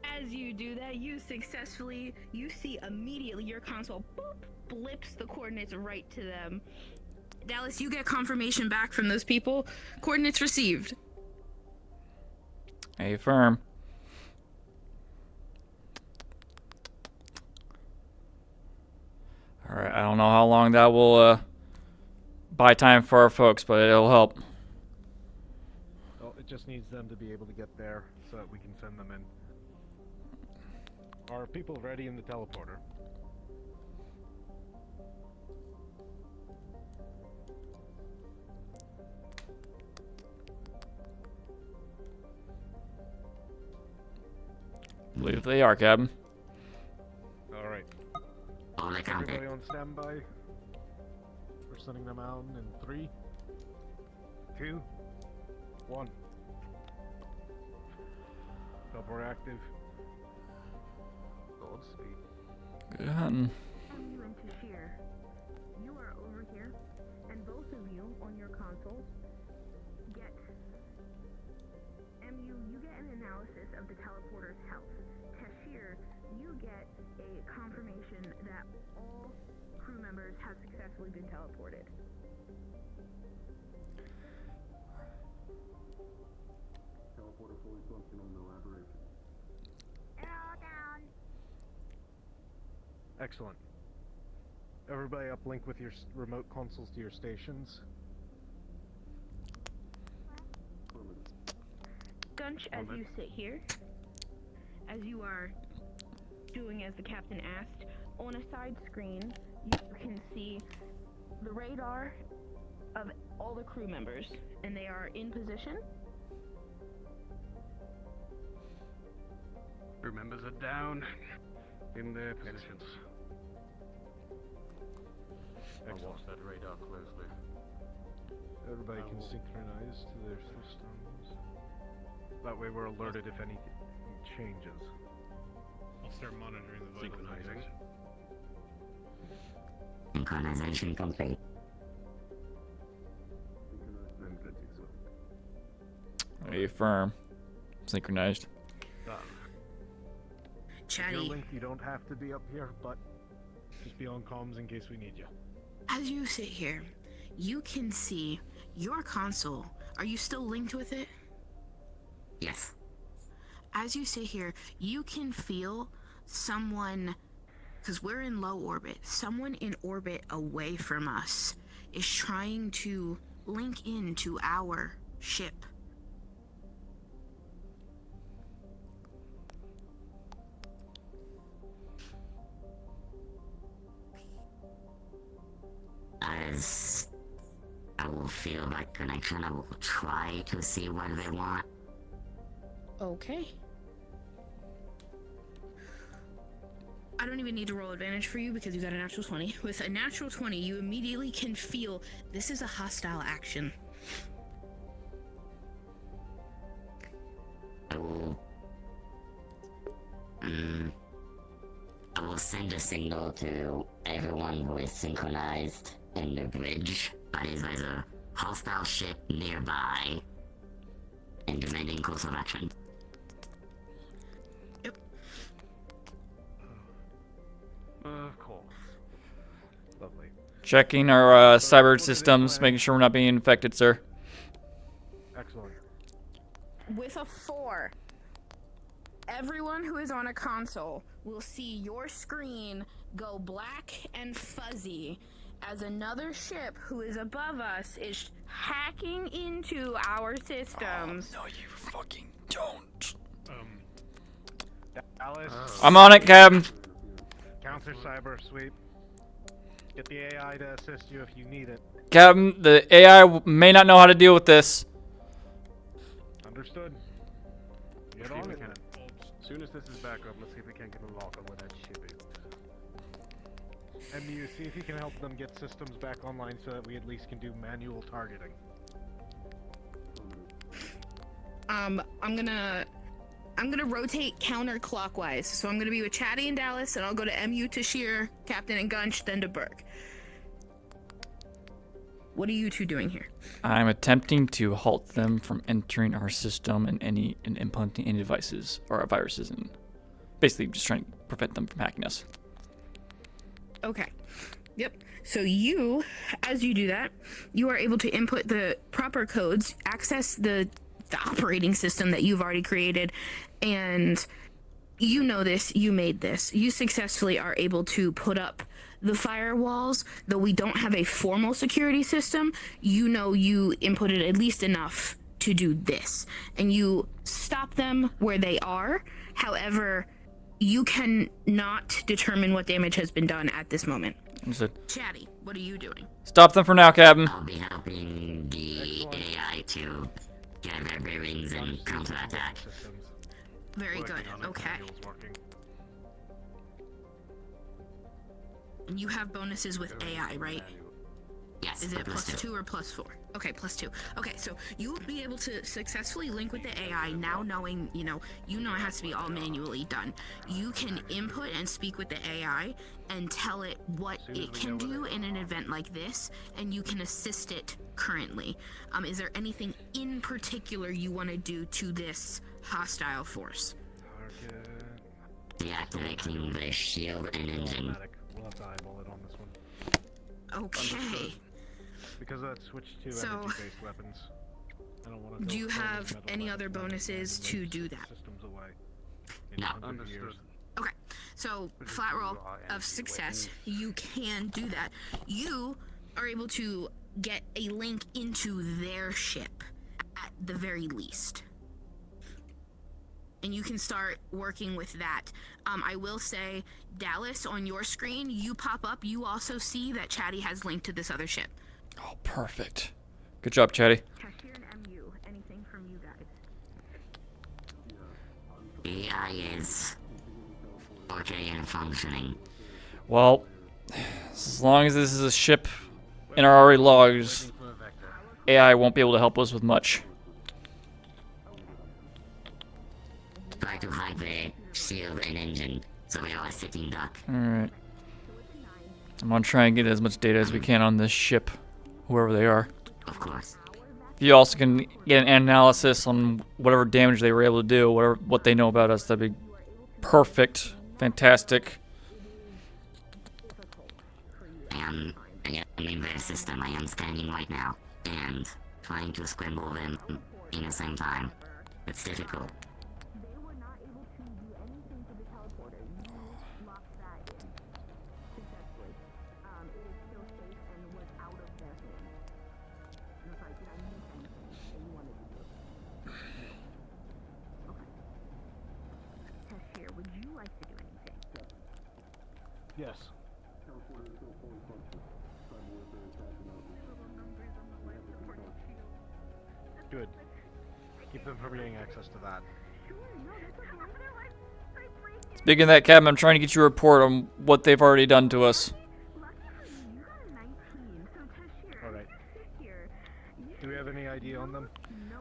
As you do that, you see immediately your console boop, blips the coordinates right to them. Dallas, you get confirmation back from those people. Coordinates received. Affirm. Alright, I don't know how long that will buy time for our folks, but it'll help. Well, it just needs them to be able to get there so that we can send them in. Are people ready in the teleporter? I believe they are, Captain. Alright. Everybody on standby? We're sending them out in 3, 2, 1. Teleport active. Godspeed. Good hunting. You and Tashir, you are over here, and both of you on your consoles get MU. You get an analysis of the teleporter's health. Tashir, you get a confirmation that all crew members have successfully been teleported. Teleporter fully functional, no aberration. All down. Excellent. Everybody uplink with your remote consoles to your stations. Gunch, as you sit here, as you are doing as the captain asked, on a side screen, you can see the radar of all the crew members, and they are in position. Crew members are down in their positions. I'll watch that radar closely. Everybody can synchronize to their systems. That way we're alerted if anything changes. I'll start monitoring the vital Synchronizing. Synchronization complete. Affirm. Synchronized. Done. Chatty. If you're linked, you don't have to be up here, but just be on comms in case we need you. As you sit here, you can see your console. Are you still linked with it? Yes. As you sit here, you can feel someone, because we're in low orbit, someone in orbit away from us is trying to link into our ship. As a will feel that connection. I will try to see what they want. Okay. I don't even need to roll advantage for you because you got a natural 20. With a natural 20, you immediately can feel this is a hostile action. I will send a signal to everyone who is synchronized in the bridge. That is, there's a hostile ship nearby and demanding course of action. Of course. Lovely. Checking our cyber systems, making sure we're not being infected, sir. Excellent. With a 4, everyone who is on a console will see your screen go black and fuzzy as another ship who is above us is hacking into our systems. No, you fucking don't. Alice. I'm on it, Captain. Counter cyber sweep. Get the AI to assist you if you need it. Captain, the AI may not know how to deal with this. Understood. Get on it. As soon as this is back up, let's see if we can't get a lock on where that ship is. MU, see if you can help them get systems back online so that we at least can do manual targeting. I'm gonna rotate counterclockwise. So I'm gonna be with Chatty and Dallas, and I'll go to MU to Sheer, Captain and Gunch, then to Burke. What are you two doing here? I'm attempting to halt them from entering our system and implanting any devices or viruses, and basically just trying to prevent them from hacking us. Okay. Yep. So you, as you do that, you are able to input the proper codes, access the operating system that you've already created, and you know this, you made this. You successfully are able to put up the firewalls, though we don't have a formal security system. You know you inputted at least enough to do this, and you stop them where they are. However, you can not determine what damage has been done at this moment. Chatty, what are you doing? Stop them for now, Captain. I'll be helping the AI to get their bearings and counterattack. Very good. Okay. And you have bonuses with AI, right? Yes. Is it +2 or +4? Okay, +2. Okay, so you will be able to successfully link with the AI now, knowing, you know it has to be all manually done. You can input and speak with the AI and tell it what it can do in an event like this, and you can assist it currently. Is there anything in particular you want to do to this hostile force? Deactivating the shield and engine. We'll have to eyeball it on this one. Okay. Because that switched to So, energy-based weapons. I don't want to do you have any other bonuses to do that? Systems away. No. Understood. Okay, so flat roll of success, you can do that. You are able to get a link into their ship at the very least. And you can start working with that. I will say, Dallas, on your screen, you pop up, you also see that Chatty has linked to this other ship. Oh, perfect. Good job, Chatty. Cashier and MU, anything from you guys? AI is okay and functioning. Well, as long as this is a ship in our already logs, AI won't be able to help us with much. Try to hide the shield and engine so we are a sitting duck. Alright. I'm gonna try and get as much data as we can on this ship, whoever they are. Of course. If you also can get an analysis on whatever damage they were able to do, what they know about us, that'd be perfect. Fantastic. I am in their system. I am scanning right now and trying to scramble them in the same time. It's difficult. Yes. Good. Keep them from getting access to that. Speaking of that, Captain, I'm trying to get you a report on what they've already done to us. Alright. Do we have any idea on them?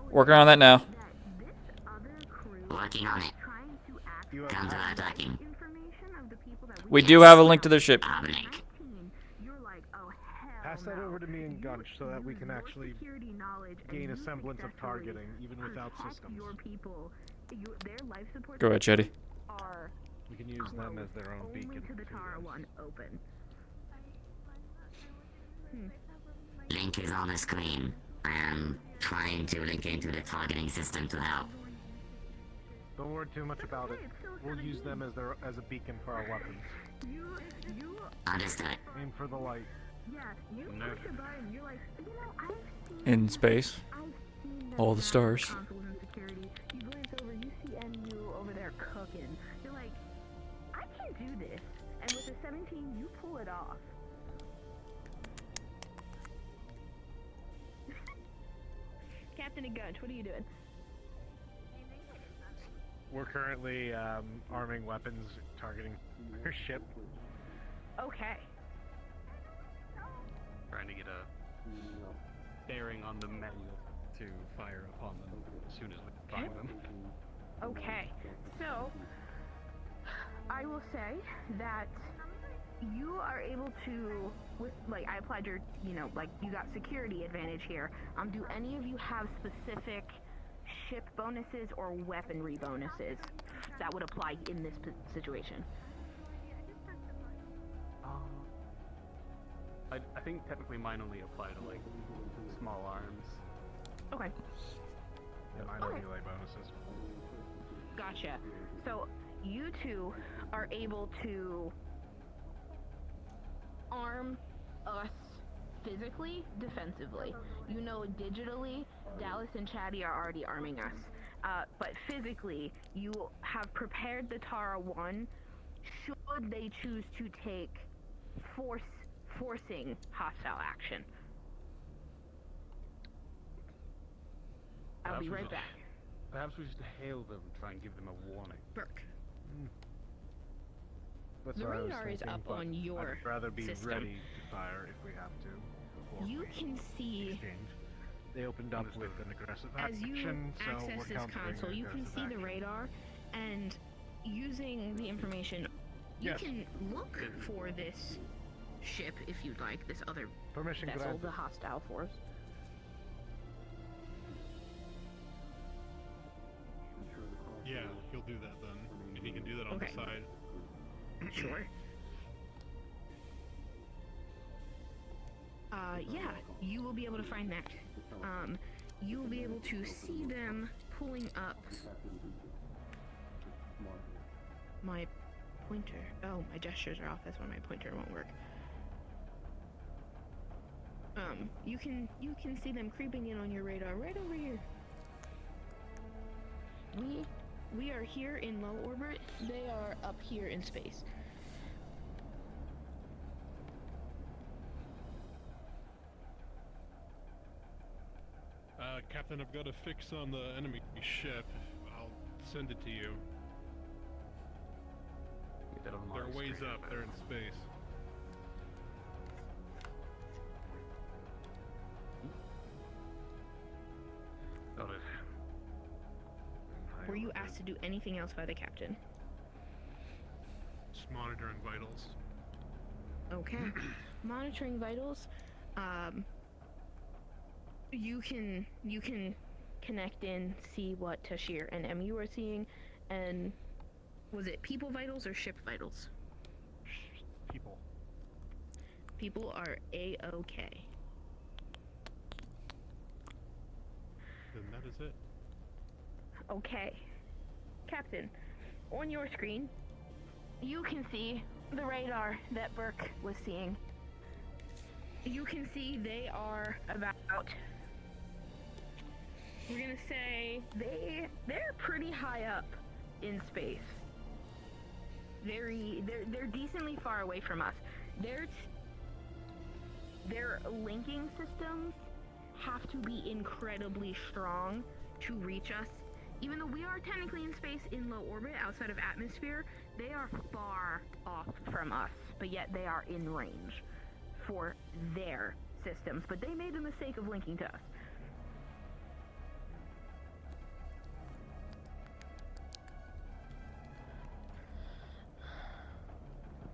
Working on that now. Working on it. Counter-attacking. We do have a link to their ship. Pass that over to me and Gunch so that we can actually gain a semblance of targeting, even without systems. Go ahead, Chetty. We can use them as their own beacon. Link is on the screen. I am trying to link into the targeting system to help. Don't worry too much about it. We'll use them as a beacon for our weapons. Understood. Aim for the light. In space. All the stars. Do this, and with a 17, you pull it off. Captain and Gunch, what are you doing? We're currently arming weapons targeting her ship. Okay. Trying to get a bearing on the menu to fire upon them as soon as we find them. Okay. So, I will say that you are able to, like, I applied your, you got security advantage here. Do any of you have specific ship bonuses or weaponry bonuses that would apply in this situation? I think technically mine only apply to, like, small arms. Okay. Yeah, mine are melee bonuses. Gotcha. So, you two are able to arm us physically, defensively. You know, digitally, Dallas and Chatty are already arming us. But physically, you have prepared the Tara 1 should they choose to take forcing hostile action. I'll be right back. Perhaps we should hail them, try and give them a warning. Burke. That's The what I was radar is thinking, up but on your I'd rather be system. ready to fire if we have to. before You we can see exchange. They opened up with an aggressive as you action, so access we're this countering console, their you can aggressive see the action. radar, and using the information, you Yes. can look for this ship if you'd like, this other Permission vessel, granted. the hostile force. Yeah, he'll do that then. If he can do that on the Okay. side. Sure. Yeah, you will be able to find that. You will be able to see them pulling up my pointer. Oh, my gestures are off. That's why my pointer won't work. You can see them creeping in on your radar right over here. We are here in low orbit. They are up here in space. Captain, I've got a fix on the enemy ship. I'll send it to you. Get that on my They're ways screen. up. They're in space. Got it. Were you asked to do anything else by the captain? Just monitoring vitals. Okay. Monitoring vitals. You can connect in, see what Tashir and MU are seeing, and was it people vitals or ship vitals? People. People are A-OK. Then that is it. Okay. Captain, on your screen, you can see the radar that Burke was seeing. You can see they are about, we're gonna say they're pretty high up in space. They're decently far away from us. Their linking systems have to be incredibly strong to reach us. Even though we are technically in space in low orbit outside of atmosphere, they are far off from us, but yet they are in range for their systems. But they made the mistake of linking to us.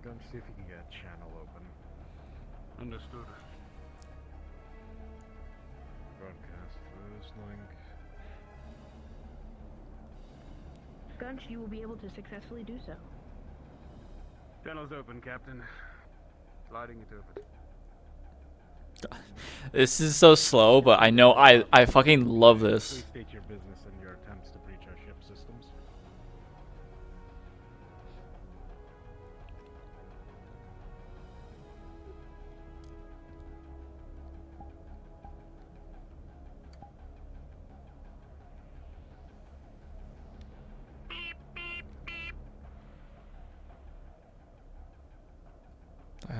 Go and see if you can get a channel open. Understood. Broadcast first link. Gunch, you will be able to successfully do so. Channel's open, Captain. Sliding it open. This is so slow, but I know I fucking love Please this. state your business and your attempts to breach our ship systems.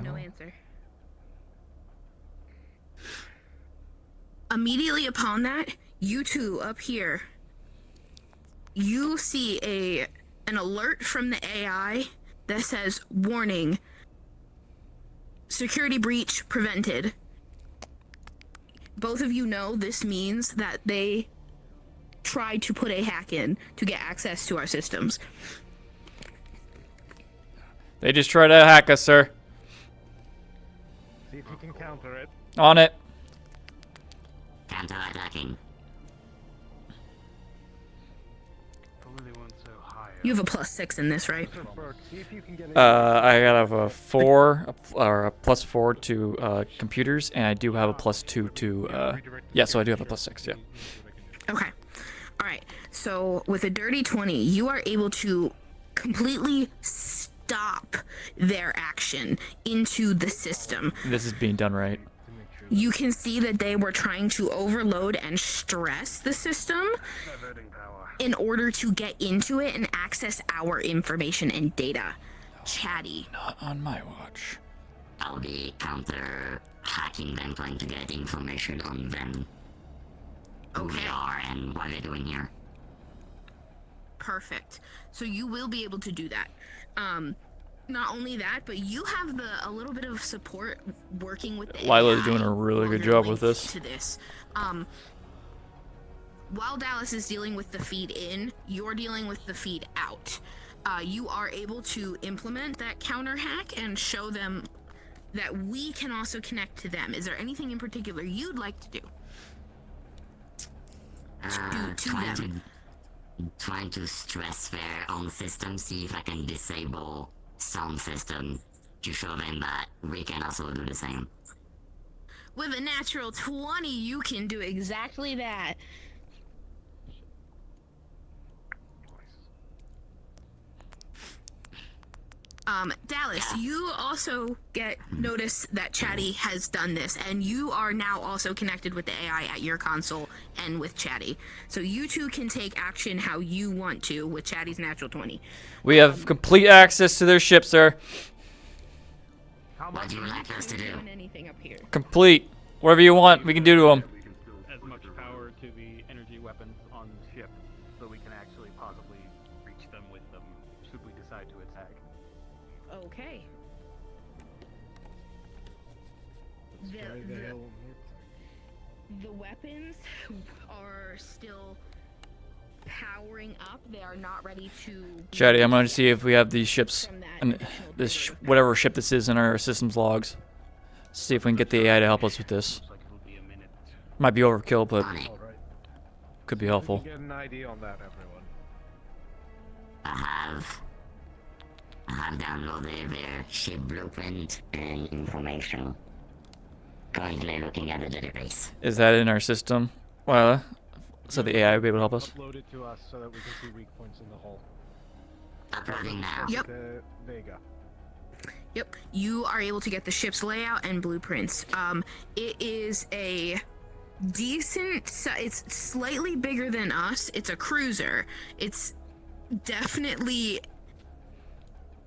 No answer. Immediately upon that, you two up here, you see an alert from the AI that says, warning, security breach prevented. Both of you know this means that they tried to put a hack in to get access to our systems. They just tried to hack us, sir. See if you can counter it. On it. Counter-attacking. You have a +6 in this, right? I have a 4 or a +4 to computers, and I do have a +2 to yeah. So I do have a +6. Yeah. Okay. All right. So with a dirty 20, you are able to completely stop their action into the system. This is being done right. You can see that they were trying to overload and stress the system in order to get into it and access our information and data. Chatty. Not on my watch. I'll be counter-hacking them, trying to get information on them. Who they are and what they're doing here. Perfect. So you will be able to do that. Not only that, but you have a little bit of support working with the Lila's AI doing a really good while job you're with linked this. to this. While Dallas is dealing with the feed in, you're dealing with the feed out. You are able to implement that counter hack and show them that we can also connect to them. Is there anything in particular you'd like to do? Trying to stress their own system, see if I can disable some system to show them that we can also do the same. With a natural 20, you can do exactly that. Dallas, you also get notice that Chatty has done this, and you are now also connected with the AI at your console and with Chatty. So you two can take action how you want to with Chatty's natural 20. We have complete access to their ship, sir. What do you like us to do? Anything up here. Complete. Whatever you want, we can do to them. As much power to the energy weapons on the ship, so we can actually possibly reach them with them should we decide to attack. Okay. The weapons are still powering up. They are not ready to. Chatty, I'm going to see if we have these ships, and this whatever ship this is in our systems logs. See if we can get the AI to help us with this. Might be overkill, but could be helpful. Get an idea on that, everyone. I have downloaded their ship blueprint and information. Currently looking at the database. Is that in our system? Well, so the AI will be able to help us. Upload it to us so that we can see weak points in the hull. Uploading now. Yep. Vega. Yep. You are able to get the ship's layout and blueprints. It is a decent. It's slightly bigger than us. It's a cruiser. It's definitely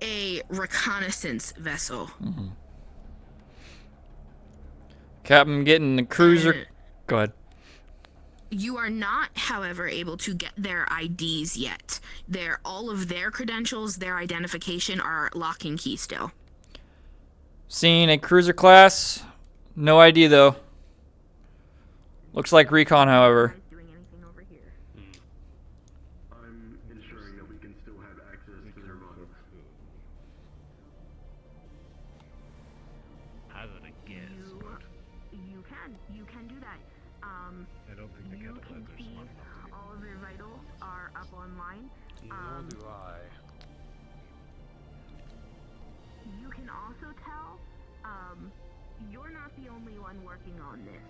a reconnaissance vessel. Captain getting the cruiser Go ahead. You are not, however, able to get their IDs yet. All of their credentials, their identification are lock and key still. Seeing a cruiser class. No ID, though. Looks like recon, however. I'm ensuring that we can still have access to their models. Hazard a guess. You can do that. I don't think the You kettle can heads are see smart enough to all of their vitals are up online. Nor do I. You can also tell, you're not the only one working on this.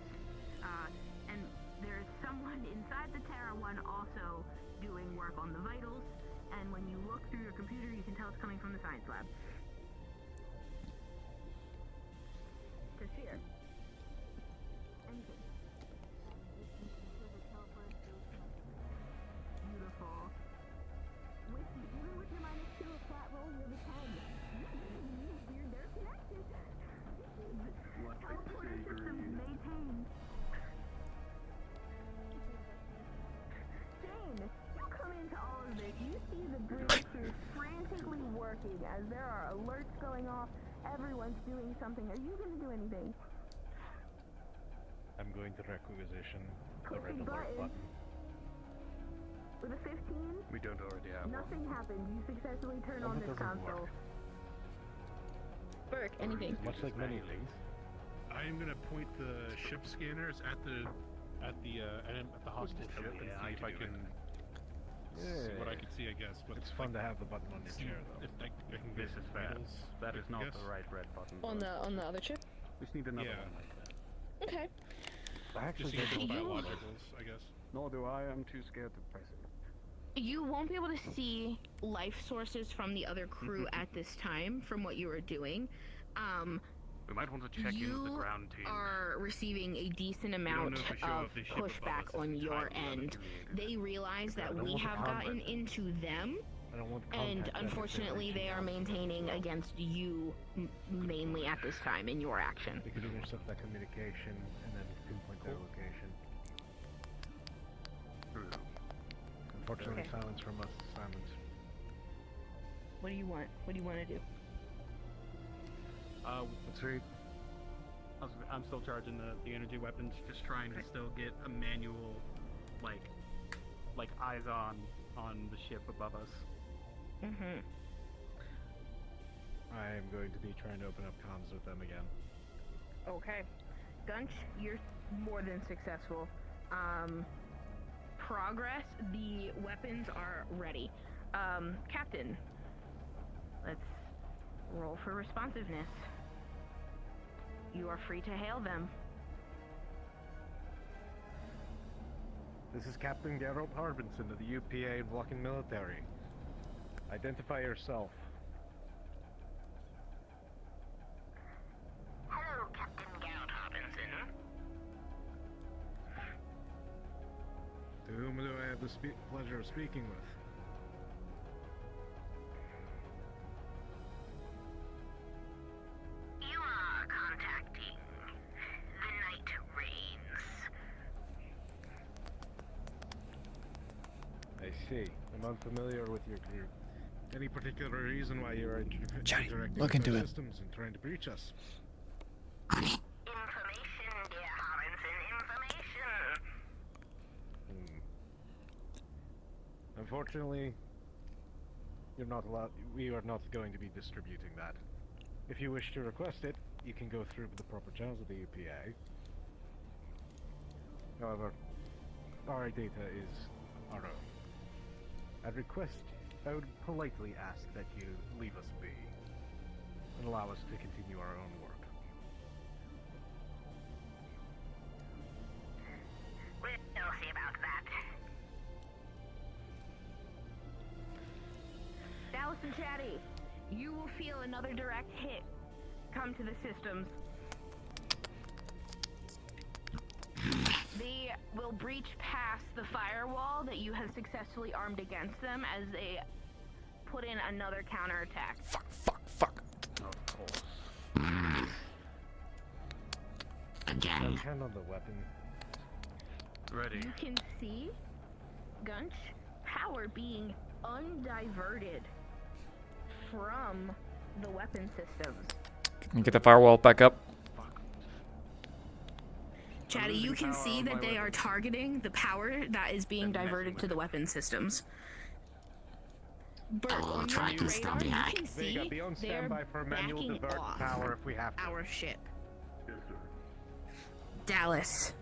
And there's someone inside the Terra One also doing work on the vitals, and when you look through your computer, you can tell it's coming from the science lab. To fear. Anything. Beautiful. Even with your -2 of flat roll, you're the 10. They're connected. Teleporter systems maintained. Jane, you come into all of this. You see the bridge crew frantically working as there are alerts going off. Everyone's doing something. Are you going to do anything? I'm going to requisition the Click red the alert button. button. With a 15, We don't already have one. nothing happened. You successfully turn Well, on that this doesn't console. work. Burke, anything? Much like many things. I am gonna point the ship scanners at the hostile ship and see if I can see what I can see. I guess, but It's fun to have the button on your chair, though. If I can This get is some bad. vitals, That is I not guess. the right red button. On the other chip? We just need another Yeah. one like that. Okay. I actually Just don't use know You- about biologicals, I guess. Nor do I. I'm too scared to press it. You won't be able to see life sources from the other crew at this time, from what you are doing. We might want to check in with the You ground team. are receiving a decent don't amount know if they show of up, they ship above pushback us, on it's your entirely end. unaffiliated. They realize that I don't we want to have combat gotten them. into them, I don't want and contact them if they're unfortunately they reaching are out. maintaining against you mainly at this time in your action. We could intercept that communication and then pinpoint their location. Unfortunately, Okay. silence from us is silence. What do you want? What do you want to do? Let's read. I'm still charging the energy weapons, just trying to still get a manual, like eyes on the ship above us. Mm-hmm. I am going to be trying to open up comms with them again. Okay. Gunch, you're more than successful. Progress, the weapons are ready. Captain, let's roll for responsiveness. You are free to hail them. This is Captain Geralt Harbinson of the UPA and Walking Military. Identify yourself. Hello, Captain Geralt Harbinson. To whom do I have the pleasure of speaking with? You are contacting the Night Reigns. I see. I'm unfamiliar with your group. Any particular reason why you're Johnny, interacting look with into our it. systems and trying to breach us? Information, dear Harbinson, information. Unfortunately, you're not allowed. We are not going to be distributing that. If you wish to request it, you can go through the proper channels of the UPA. However, our data is our own. I would politely ask that you leave us be and allow us to continue our own work. We'll see about that. Dallas and Chatty, you will feel another direct hit come to the systems. They will breach past the firewall that you have successfully armed against them as they put in another counterattack. Fuck. Of course. Again. Hand on the weapon. Ready. You can see Gunch power being undiverted from the weapon systems. Can you get the firewall back up? Chatty, you can see that they are targeting the power that is being diverted to the weapon systems. Bert, on your radar, you can see Vega, be on they're standby for manual backing divert off power if we have to. our ship. Dallas.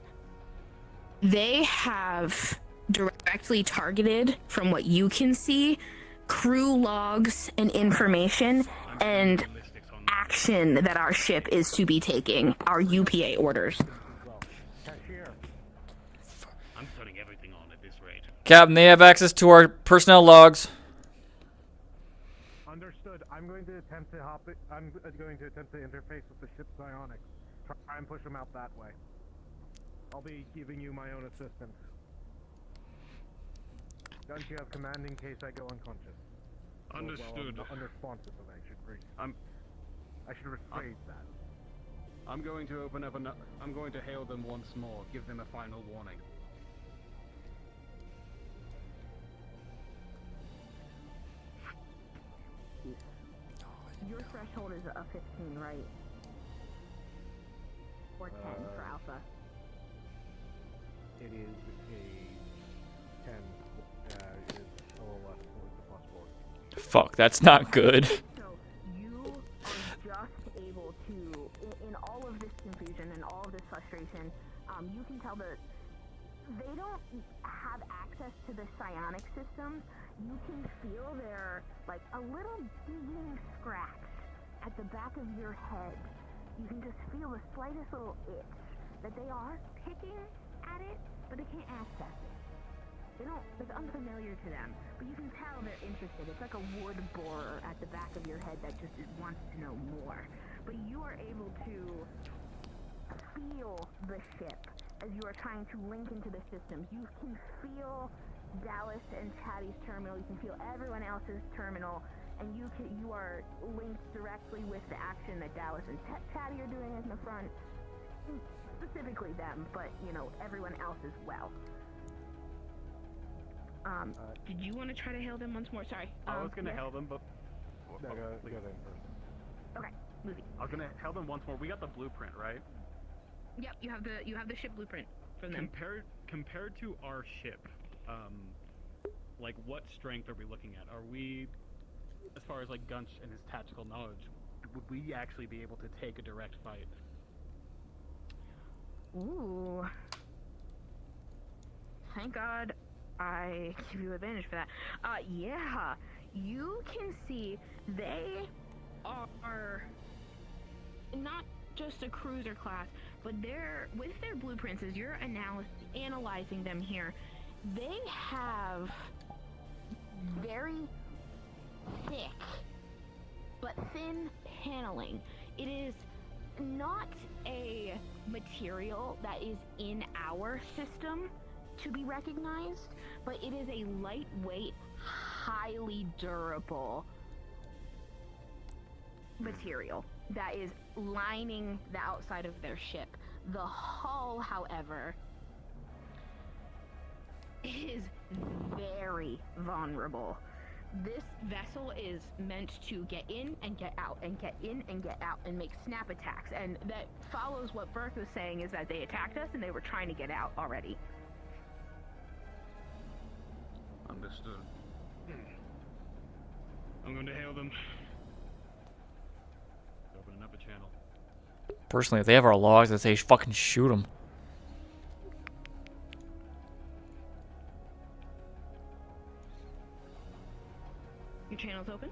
They have directly targeted, from what you can see, crew logs and information and action that our ship is to be taking, our UPA orders. I'm turning everything on at this rate. Captain, they have access to our personnel logs. Understood. I'm going to attempt to interface with the ship's psionics. Try and push them out that way. I'll be giving you my own assistance. Don't you have command in case I go unconscious? Understood. Well, unresponsive, I should rephrase that. I'm going to open up I'm going to hail them once more, give them a final warning. Your threshold is a 15, right? Or 10 for Alpha. It is a 10. It is a little less with the +4. Fuck, that's not good. So you are just able to, in all of this confusion and all of this frustration, you can tell that they don't have access to the psionic systems. You can feel their, like, a little digging scratch at the back of your head. You can just feel the slightest little itch that they are picking at it, but they can't access it. It's unfamiliar to them, but you can tell they're interested. It's like a wood borer at the back of your head that just wants to know more. But you are able to feel the ship as you are trying to link into the systems. You can feel Dallas and Chatty's terminal. You can feel everyone else's terminal, and you are linked directly with the action that Dallas and Chatty are doing in the front. Specifically them, but everyone else as well. Did you want to try to hail them once more? Sorry. I was gonna hail them, but No, go them first. Okay, movie. I was gonna hail them once more. We got the blueprint, right? Yep, you have the ship blueprint from them. Compared to our ship, like what strength are we looking at? Are we, as far as like Gunch and his tactical knowledge, would we actually be able to take a direct fight? Ooh. Thank God I give you advantage for that. Yeah. You can see they are not just a cruiser class, but with their blueprints, as you're analyzing them here, they have very thick but thin paneling. It is not a material that is in our system to be recognized, but it is a lightweight, highly durable material that is lining the outside of their ship. The hull, however, is very vulnerable. This vessel is meant to get in and get out and get in and get out and make snap attacks, and that follows what Berth was saying, is that they attacked us and they were trying to get out already. Understood. I'm going to hail them. Opening up a channel. Personally, if they have our logs, I'd say fucking shoot them. Your channel's open?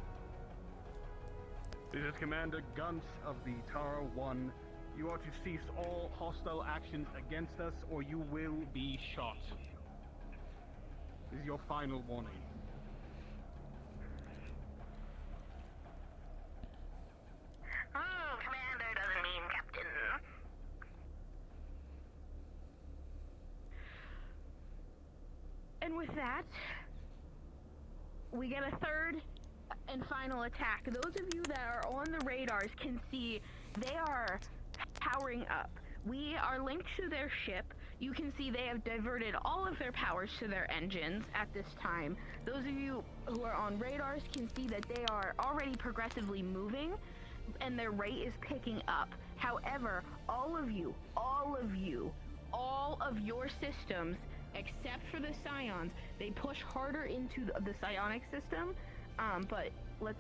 This is Commander Gunch of the Tara 1. You are to cease all hostile actions against us, or you will be shot. This is your final warning. Commander doesn't mean Captain. And with that, we get a third and final attack. Those of you that are on the radars can see they are powering up. We are linked to their ship. You can see they have diverted all of their powers to their engines at this time. Those of you who are on radars can see that they are already progressively moving, and their rate is picking up. However, all of your systems, except for the Scions, they push harder into the psionic system, but let's...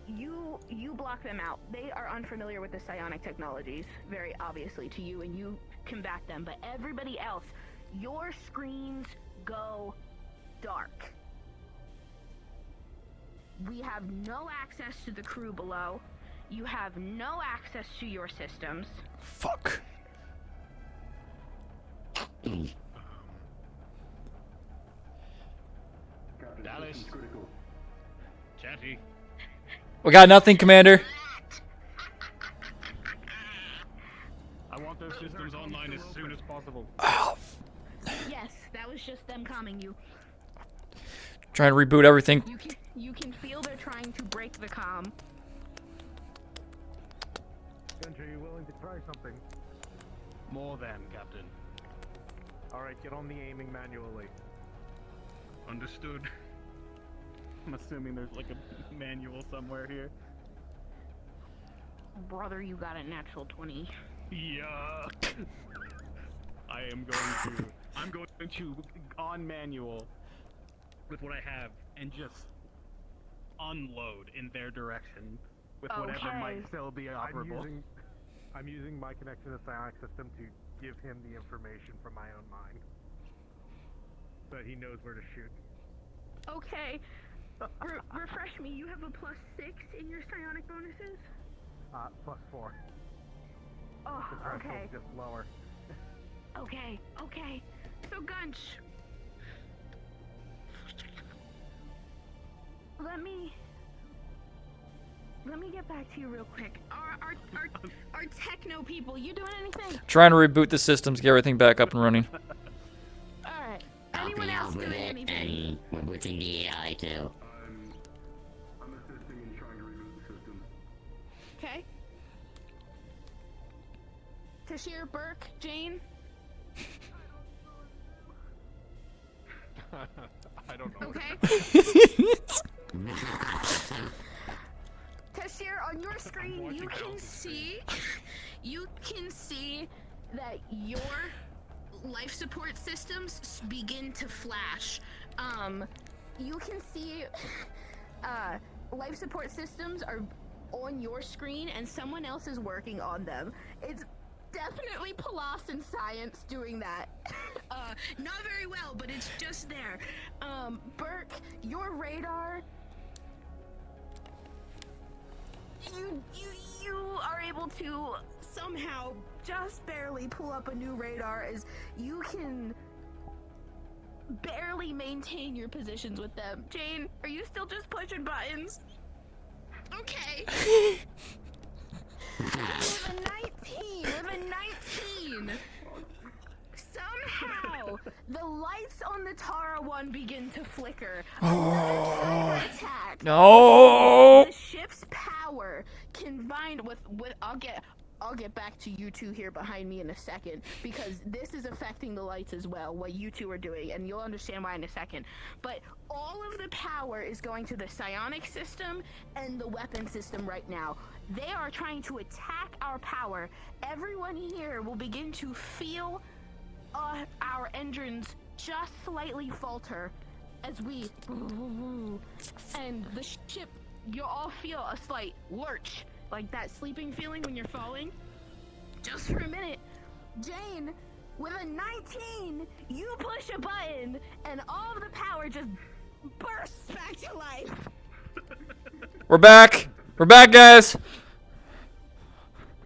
You block them out. They are unfamiliar with the psionic technologies, very obviously to you, and you combat them. But everybody else, your screens go dark. We have no access to the crew below. You have no access to your systems. Fuck. Dallas. Chatty. We got nothing, Commander. I want those systems online as soon as possible. Yes, that was just them calming you. Trying to reboot everything. You can feel they're trying to break the comm. Gunter, are you willing to try something? More than, Captain. Alright, get on the aiming manually. Understood. I'm assuming there's like a manual somewhere here. Brother, you got a natural 20. Yeah. I'm going to on manual with what I have and just unload in their direction with whatever might still be operable. I'm using my connection to the psionic system to give him the information from my own mind, so that he knows where to shoot. Okay. Refresh me, you have a +6 in your psionic bonuses? +4. Oh, The threshold's okay. just lower. Okay. So, Gunch. Let me get back to you real quick. Our techno people, you doing anything? Trying to reboot the systems, get everything back up and running. Alright. Helping Anyone else out with doing it anything? and rebooting the AI too. I'm assisting in trying to reboot the system. Okay. Tashir, Burke, Jane? I don't know. Okay. Tashir, on your screen, you can see that your life support systems begin to flash. You can see life support systems are on your screen and someone else is working on them. It's definitely Palace science doing that. Not very well, but it's just there. Burke, your radar, you are able to somehow just barely pull up a new radar as you can barely maintain your positions with them. Jane, are you still just pushing buttons? Okay. With a 19, somehow the lights on the Tara one begin to flicker. Another attack. No. The ship's power combined with I'll get back to you two here behind me in a second, because this is affecting the lights as well, what you two are doing, and you'll understand why in a second. But all of the power is going to the psionic system and the weapon system right now. They are trying to attack our power. Everyone here will begin to feel our engines just slightly falter as we... And the ship, you'll all feel a slight lurch. Like that sleeping feeling when you're falling. Just for a minute. Jane, with a 19, you push a button and all of the power just bursts back to life. We're back. We're back, guys.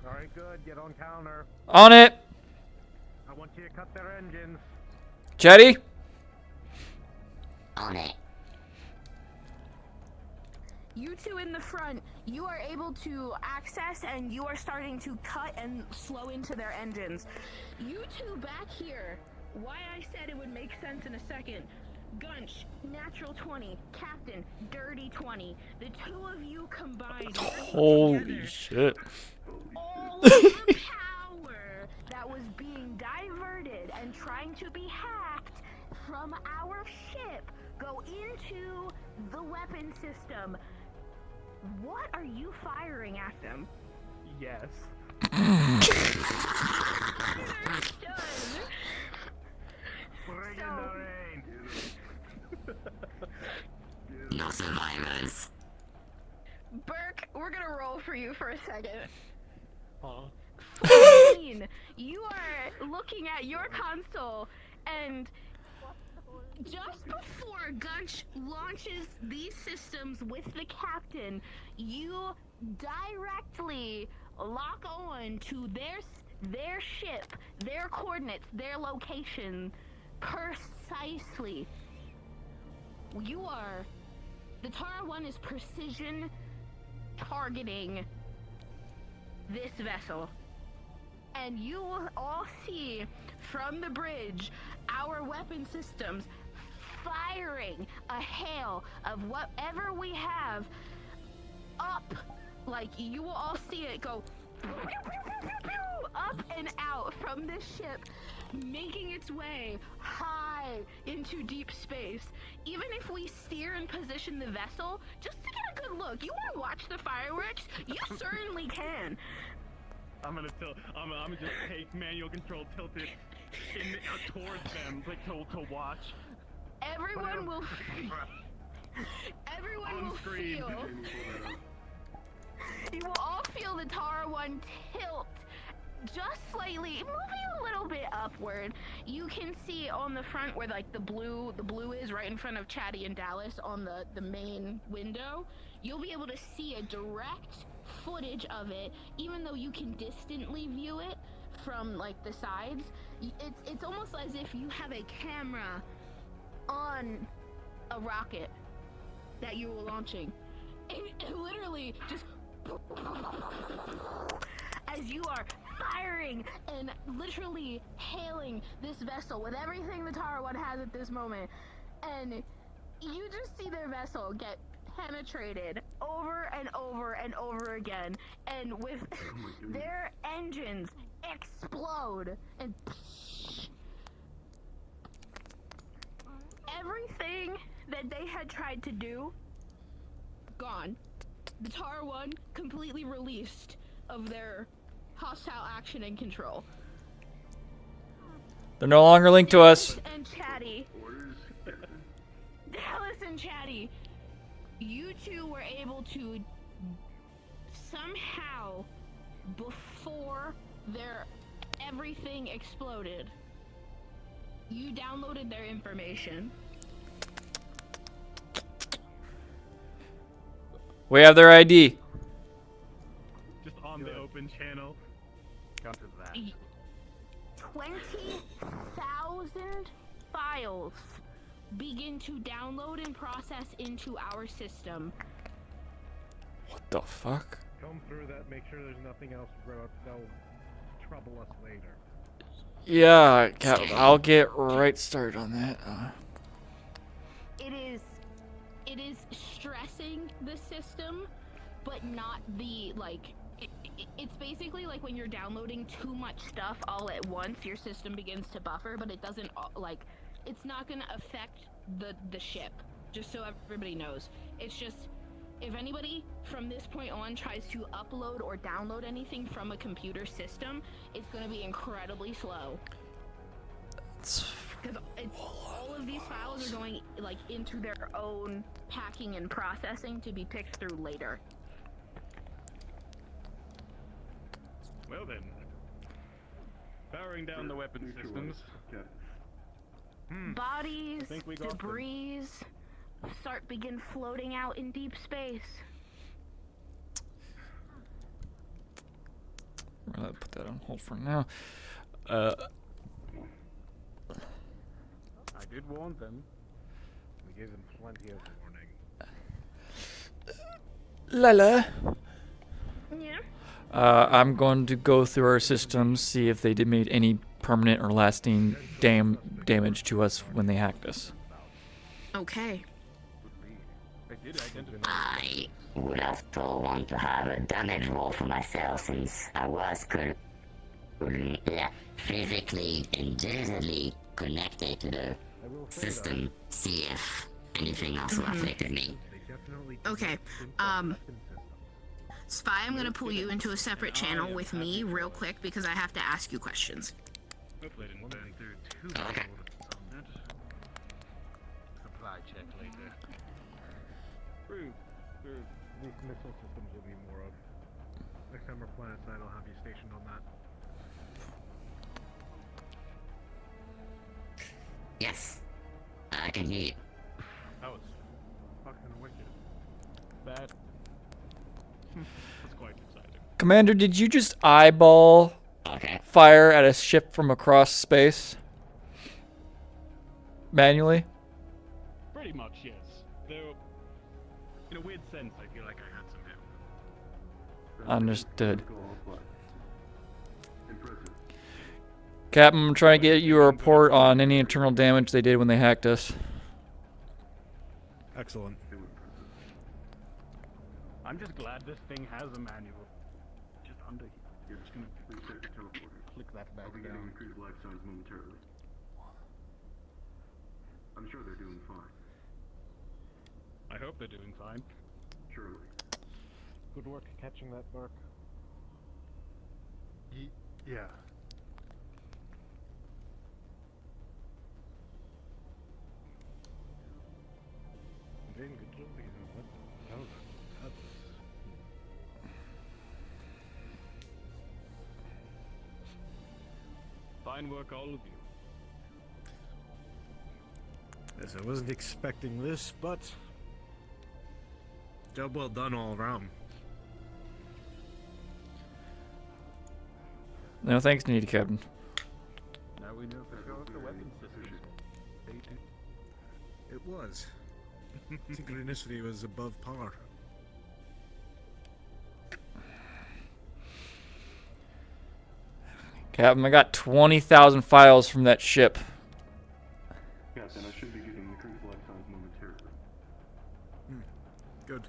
Alright, good. Get on counter. On it. I want you to cut their engines. Chetty. On it. You two in the front, you are able to access and you are starting to cut and slow into their engines. You two back here, why I said it would make sense in a second. Gunch, natural 20. Captain, dirty 20. The two of you combined. Holy shit. All of the diverted and trying to be hacked from our ship go into the weapon system. What are you firing at them? Yes. Bring in the rain. No survivors. Burke, we're gonna roll for you for a second. Huh? 14. You are looking at your console, and just before Gunch launches these systems with the captain, you directly lock on to their ship, their coordinates, their location, precisely. The Tara 1 is precision targeting this vessel. And you will all see from the bridge our weapon systems firing a hail of whatever we have up. Like, you will all see it go up and out from this ship, making its way high into deep space. Even if we steer and position the vessel, just to get a good look, you want to watch the fireworks? You certainly can. I'm gonna just take manual control, tilt it towards them, like to watch. Everyone will feel. You will all feel the Tara 1 tilt just slightly, moving a little bit upward. You can see on the front where like the blue is right in front of Chatty and Dallas on the main window. You'll be able to see a direct footage of it, even though you can distantly view it from like the sides. It's almost as if you have a camera on a rocket that you were launching, and literally just as you are firing and literally hailing this vessel with everything the Tara 1 has at this moment, and you just see their vessel get penetrated over and over and over again, and with their engines explode, and everything that they had tried to do, gone. The Tara 1 completely released of their hostile action and control. They're no longer linked to us. And Chatty, Dallas and Chatty, you two were able to somehow, before everything exploded, you downloaded their information. We have their ID. Just on the open channel. Counter that. 20,000 files begin to download and process into our system. What the fuck? Comb through that, make sure there's nothing else that'll trouble us later. Yeah, I'll get right started on that. It is stressing the system, but not the, like, it's basically like when you're downloading too much stuff all at once, your system begins to buffer, but it doesn't, like, it's not gonna affect the ship, just so everybody knows. It's just, if anybody from this point on tries to upload or download anything from a computer system, it's gonna be incredibly slow. Because all of these files are going like into their own packing and processing to be picked through later. Well then, powering down the weapon systems. Bodies, think we got them. debris, begin floating out in deep space. I'm gonna put that on hold for now. I did warn them. We gave them plenty of warning. Lala. Yeah. I'm going to go through our systems, see if they made any permanent or lasting damage to us when they hacked us. Okay. I would have to want to have a damage roll for myself since I was physically and digitally connected to the system, see if anything else will affect me. Okay. Spy, I'm gonna pull you into a separate channel with me real quick because I have to ask you questions. Hopefully I didn't burn through too Okay. much. Supply check later. Through. These missile systems will be more of. Next time we're planet side, I'll have you stationed on that. Yes, I can hear you. That was fucking wicked. That. That's quite exciting. Commander, did you just eyeball fire at a ship from across space? Manually? Pretty much, yes. Though, in a weird sense, I feel like I had some help. Understood. Captain, I'm trying to get you a report on any internal damage they did when they hacked us. Excellent. I'm just glad this thing has a manual. Just under here. You're just gonna reset the teleporter. Click that back I'll be down. getting increased life signs momentarily. I'm sure they're doing fine. I hope they're doing fine. Surely. Good work catching that bark. Yeah. Doing good job. What? How was Fine work, all of you. Yes, I wasn't expecting this, but job well done all around. No thanks needed, Captain. Now we know for sure if the weapon systems. They do. It was. Synchronicity was above par. Captain, I got 20,000 files from that ship. Captain, I should be getting increased life signs momentarily. Good.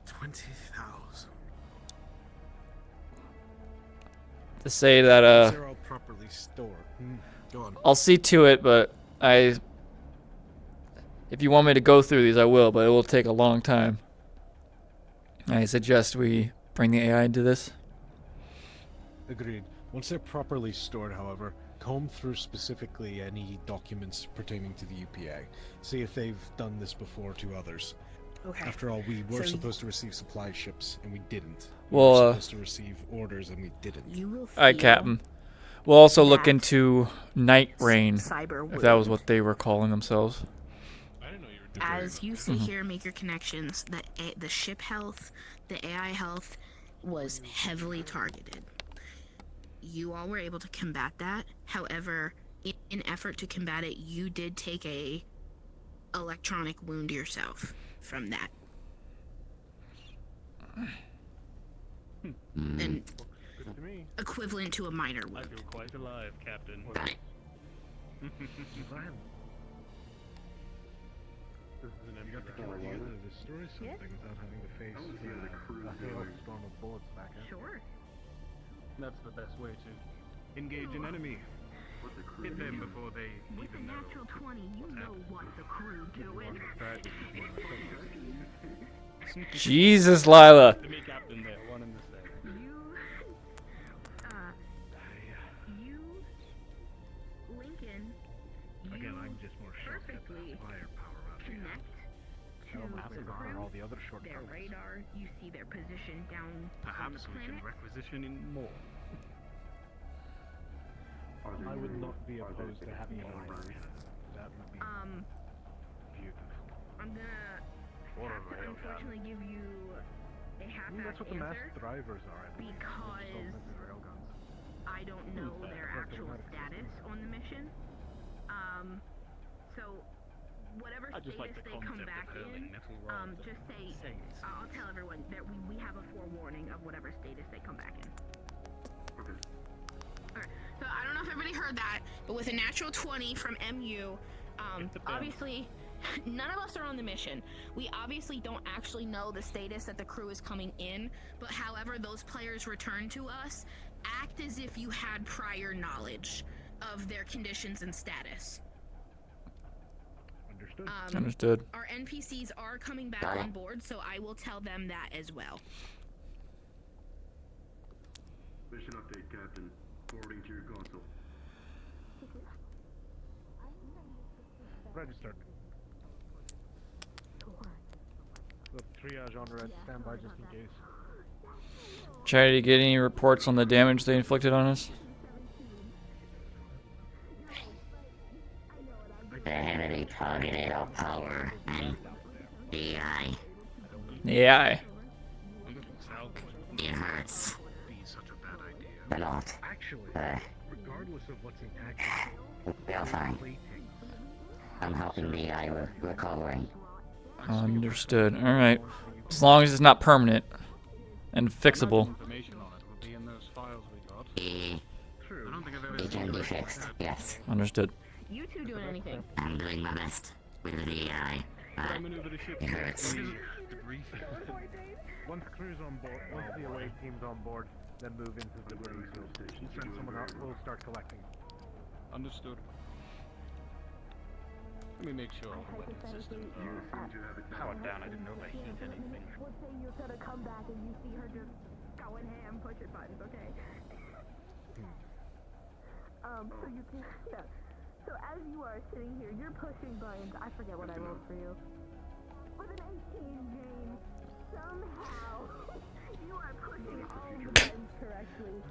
20,000. To say that, They're all properly stored. Go on. I'll see to it, but if you want me to go through these, I will, but it will take a long time. I suggest we bring the AI into this. Agreed. Once they're properly stored, however, comb through specifically any documents pertaining to the UPA. See if they've done this before to others. Okay. After all, we were So supposed to receive supply ships, and we didn't. Well, we were supposed to receive orders, and we didn't. You will Alright, Captain. We'll also look into Night Rain, if that was what they were calling themselves. As you see here, make your connections. The ship health, the AI health was heavily targeted. You all were able to combat that. However, in effort to combat it, you did take a electronic wound yourself from that. And Good to me. equivalent to a minor I wound. feel quite alive, Captain. This is an empty You got the round. captain to destroy something without having to face the hailstorm of bullets back at you. Sure. That's the best way to engage an enemy. Hit them before they With a even know. natural 20, you know what the crew doing. Jesus, Lila. To me, Captain, there, one in the same. You, Lincoln, Again, I'm just more shocked at the firepower out here. I almost forgot all the other their shortcomings. radar, you see their position down on the Perhaps we should planet. requisition in more. I would not be opposed to having an island. That would be beautiful. I'm gonna Or a have to railgun. unfortunately give you a I half-assed mean, that's what the mass answer drivers are, I believe. because Augmented railguns. I don't know their actual status on the mission. So whatever I just like status the they come concept back of hurling in, metal rods just say, saints. I'll tell everyone that we have a forewarning of whatever status they come back in. Alright, so I don't know if everybody heard that, but with a natural 20 from MU, obviously, none of us are on the mission. We obviously don't actually know the status that the crew is coming in, but however those players return to us, act as if you had prior knowledge of their conditions and status. Understood. Understood. Our NPCs are coming back on board, so I will tell them that as well. Mission update, Captain. Forwarding to your console. Registered. The triage on red, standby just in case. Try to get any reports on the damage they inflicted on us? The heavily targeted our power and the AI. The AI. It hurts. A lot. Regardless of what's in action, We're fine. I'm helping the AI recovering. Understood. Alright. As long as it's not permanent and fixable. It can be fixed, yes. Understood. You two doing anything? I'm doing my best with the AI, but it hurts. Once crew's on board, once the away team's on board, then move into the debris. So send someone out. We'll start collecting. Understood. Let me make sure all the weapon systems are powered down. I didn't know they heat anything. We'll say you're gonna come back and you see her just going ham, pushing buttons, okay? So you can, yeah. So as you are sitting here, you're pushing buttons. I forget what I rolled for you. With an 18, Jane, somehow you are pushing all the buttons correctly.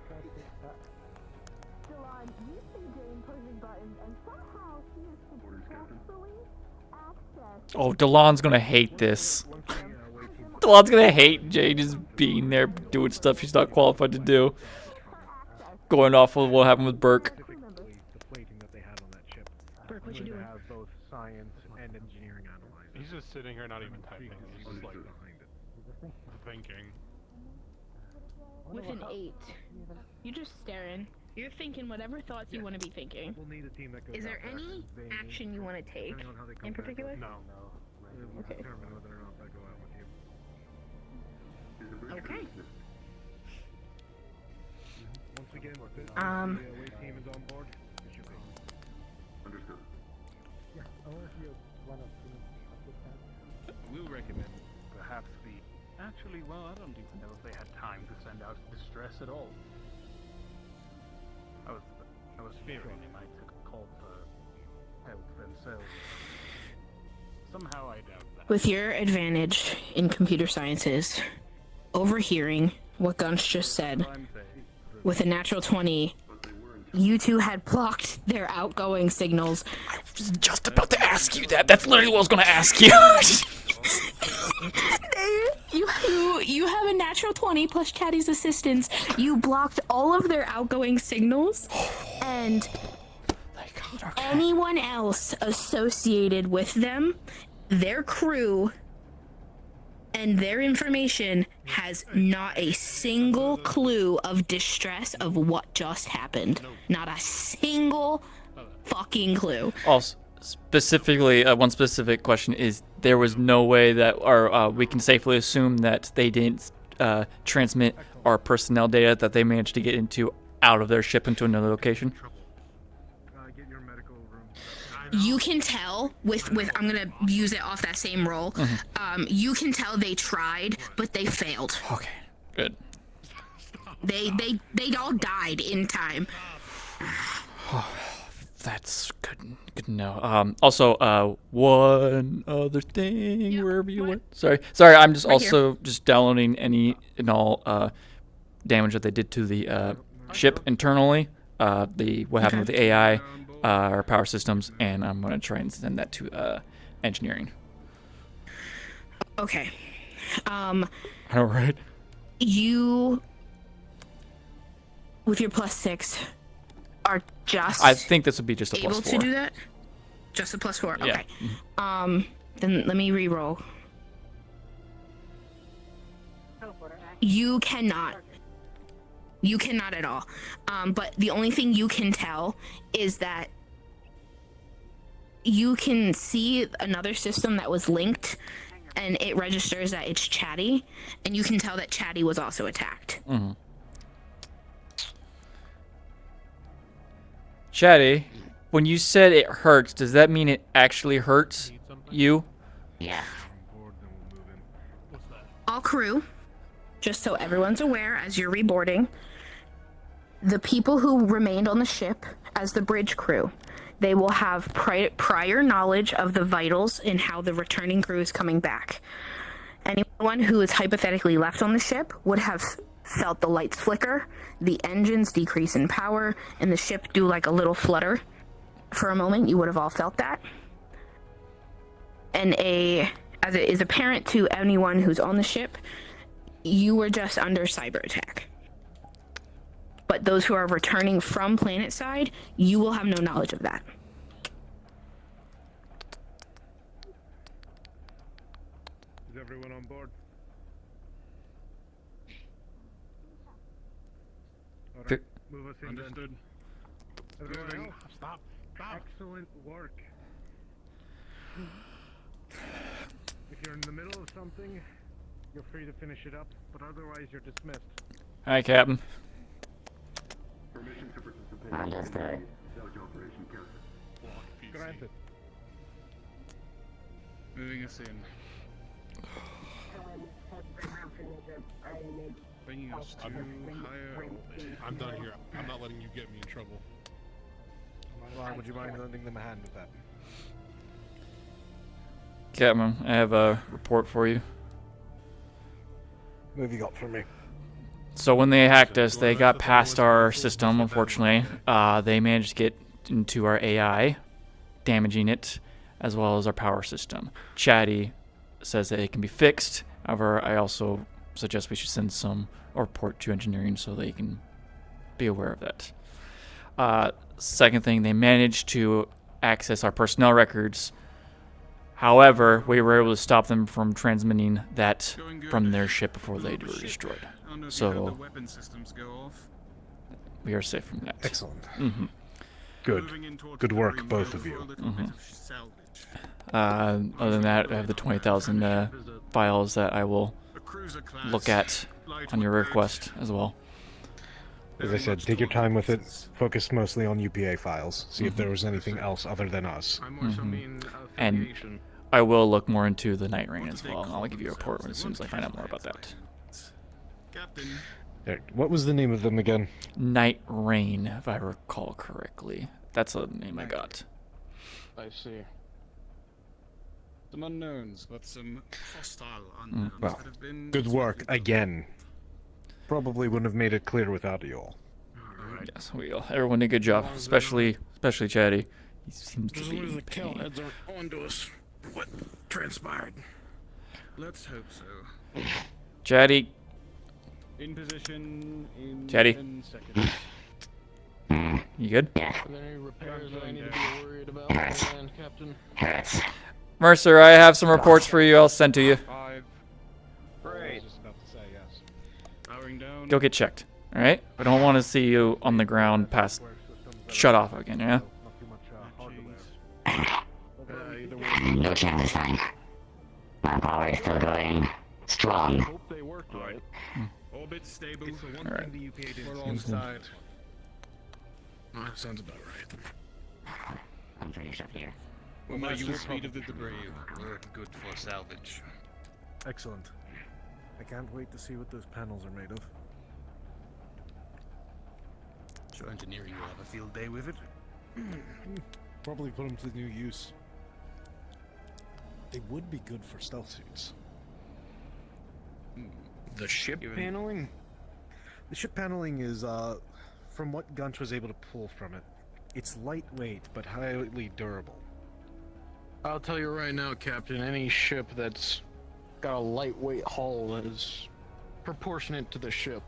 Delon, you see Jane pushing buttons, and somehow she is successfully accessed. Oh, Delon's gonna hate this. Delon's gonna hate Jay just being there doing stuff she's not qualified to do. Going off of what happened with Burke. Burke, what you doing? Have both science and engineering analyzed. He's just sitting here, not even typing. He's just like thinking. With an 8, you're just staring. You're thinking whatever thoughts you want to be thinking. We'll need a team that goes Is there out any they action you want to take depending on how they come in back. particular? No. We'll Okay. determine whether or not they go out with you. Okay. Once again, the away team is on board. It should be. Understood. Yeah, I want to hear one of We'll recommend perhaps the. Actually, well, I don't even know if they had time to send out distress at all. I was fearing they might take a call for help themselves. Somehow I doubt that. With your advantage in computer sciences, overhearing what Gunch just said, with a natural 20, you two had blocked their outgoing signals. I was just about to ask you that. That's literally what I was gonna ask you. You have a natural 20 plus Chatty's assistance. You blocked all of their outgoing signals, and anyone else associated with them, their crew, and their information has not a single clue of distress of what just happened. Not a single fucking clue. Also, specifically, one specific question is: there was no way that, or we can safely assume that they didn't transmit our personnel data that they managed to get into out of their ship into another location. You can tell with I'm gonna use it off that same roll. You can tell they tried, but they failed. Okay, good. They all died in time. That's good to know. Also, one other thing, wherever you went. Sorry. I'm just Right also just downloading any and all damage that they did to the ship internally. What happened with the AI, our power systems, and I'm gonna try and send that to engineering. Okay. All right. You, with your +6, are just. I think this would be just a able +4. to do that. Just a +4. Yeah. Okay. Then let me re-roll. You cannot. You cannot at all. But the only thing you can tell is that you can see another system that was linked, and it registers that it's Chatty, and you can tell that Chatty was also attacked. Chatty, when you said it hurts, does that mean it actually hurts you? Yeah. All crew, just so everyone's aware as you're reboarding, the people who remained on the ship as the bridge crew, they will have prior knowledge of the vitals and how the returning crew is coming back. Anyone who is hypothetically left on the ship would have felt the lights flicker, the engines decrease in power, and the ship do like a little flutter for a moment. You would have all felt that. And as it is apparent to anyone who's on the ship, you were just under cyber attack. But those who are returning from planet side, you will have no knowledge of that. Is everyone on board? Alright, move us in. Understood. Everyone else? Stop. Excellent work. If you're in the middle of something, you're free to finish it up, but otherwise you're dismissed. Hi, Captain. Understood. Granted. Moving us in. Bringing us to higher orbit. I'm done here. I'm not letting you get me in trouble. Ron, would you mind lending them a hand with that? Captain, I have a report for you. What have you got for me? So when they hacked us, they got past our system, unfortunately. They managed to get into our AI, damaging it, as well as our power system. Chatty says that it can be fixed. However, I also suggest we should send some report to engineering so they can be aware of that. Second thing, they managed to access our personnel records. However, we were able to stop them from transmitting that from their ship before they were destroyed. So we are safe from that. Excellent. Mm-hmm. Good. Good work, both of you. Mm-hmm. Other than that, I have the 20,000 files that I will look at on your request as well. As I said, take your time with it. Focus mostly on UPA files. See if there was anything else other than us. Mm-hmm. And I will look more into the Night Rain as well, and I'll give you a report as soon as I find out more about that. There. What was the name of them again? Night Rain, if I recall correctly. That's the name I got. I see. Some unknowns, but some hostile unknowns Well, that have been... good work again. Probably wouldn't have made it clear without you all. Yes, everyone did a good job, especially Chatty. He seems to As be long as in the pain. Cowheads aren't onto us. What transpired? Let's hope so. Chatty. In position in Chatty. 10 seconds. You good? Yeah. Are there any repairs that I need to be worried about, Captain? Hurts. Mercer, I have some reports for you. I'll send to you. 5. Great. Just about to say yes. Powering down. Go get checked. All right? I don't want to see you on the ground past shut off again. Yeah. No chance, fine. My power is still going strong. Hope they worked right. Orbit stable. All right. We're on side. That sounds about right. I'm pretty sure here. Well, my you speed of the debris. We're good for salvage. Excellent. I can't wait to see what those panels are made of. Sure, engineering will have a field day with it. Probably put them to new use. They would be good for stealth suits. The ship paneling? The ship paneling is, from what Gunch was able to pull from it, it's lightweight but highly durable. I'll tell you right now, Captain, any ship that's got a lightweight hull that is proportionate to the ship,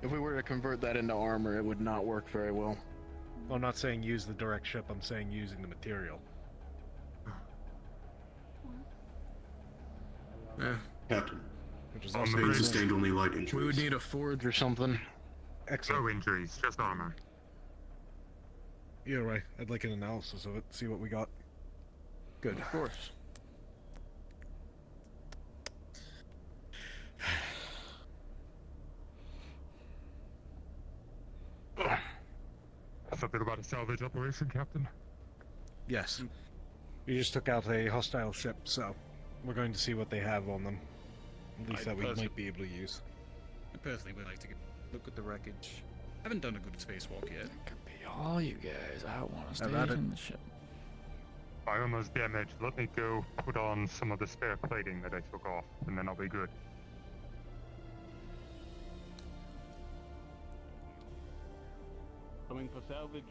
if we were to convert that into armor, it would not work very well. I'm not saying use the direct ship, I'm saying using the material. Yeah. Captain. Which is On also the They bridge. sustained only light injuries. We would need a forge or something. Excellent. No injuries, just armor. Yeah, right. I'd like an analysis of it, see what we got. Good. Of course. Something about a salvage operation, Captain? Yes. We just took out a hostile ship, so we're going to see what they have on them. At least that we might be able to use. I personally would like to look at the wreckage. I haven't done a good spacewalk yet. All you guys, I want to stay about it. in the ship. My armor's damaged. Let me go put on some of the spare plating that I took off, and then I'll be good. Coming for salvage.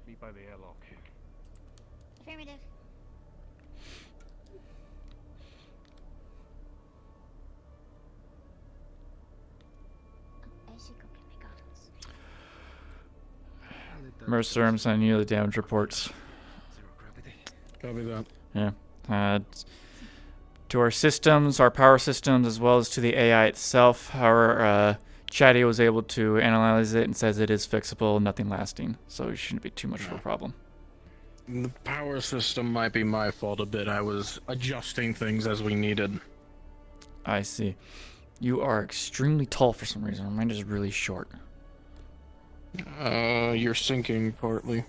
Meet by the airlock. Affirmative. I should go get my goggles. Mercer, I'm sending you the damage reports. Copy that. Yeah. To our systems, our power systems, as well as to the AI itself. Our Chatty was able to analyze it and says it is fixable, nothing lasting. So it shouldn't be too much of a problem. The power system might be my fault a bit. I was adjusting things as we needed. I see. You are extremely tall for some reason. Mine is really short. You're sinking partly.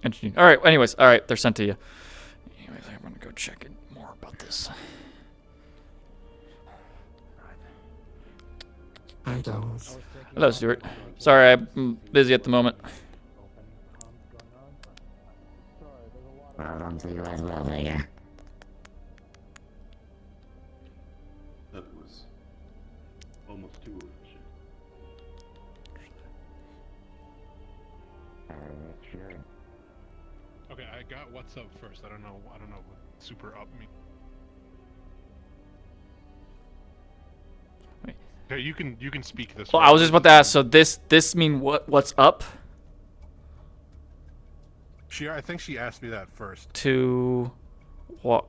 Interesting. All right. Anyways, all right. They're sent to you. Anyways, I'm gonna go check it more about this. Hi, Dallas. Hello, Stuart. Sorry, I'm busy at the moment. Well done to you as well, Vega. That was almost too efficient. Sure. Okay, I got what's up first. I don't know what super up means. Wait. Okay, you can speak this. Well, I was just about to ask. So this mean what's up? I think she asked me that first. To what?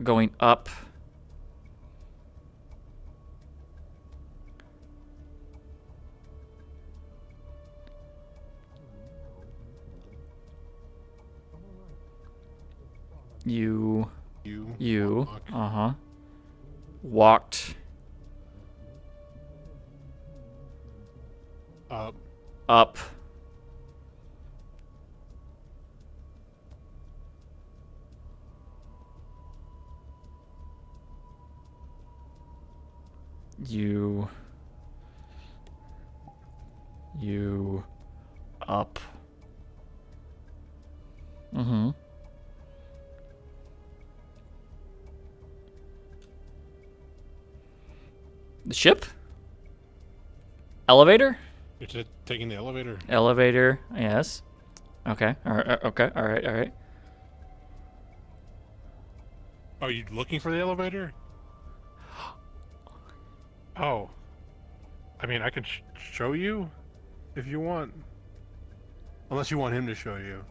Going up. You walked up you up The ship? Elevator? You're taking the elevator? Elevator, yes. Okay, alright, okay, alright. Are you looking for the elevator? Oh. I mean, I can show you if you want. Unless you want him to show you.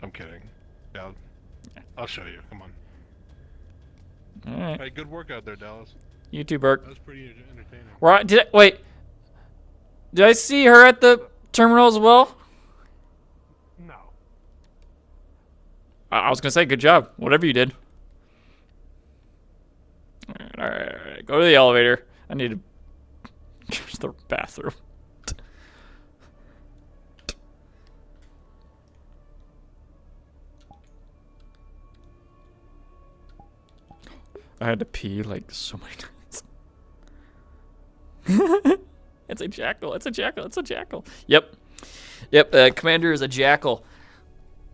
I'm kidding. Yeah, I'll show you. Come on. Alright. Hey, good work out there, Dallas. You too, Bert. That was pretty entertaining. Right, did I see her at the terminal as well? No. I was gonna say, good job. Whatever you did. Alright. Go to the elevator. I need to use the bathroom. I had to pee like so many times. It's a jackal. It's a jackal. It's a jackal. Yep. Commander is a jackal.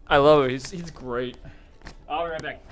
I love him. He's great. I'll be right back.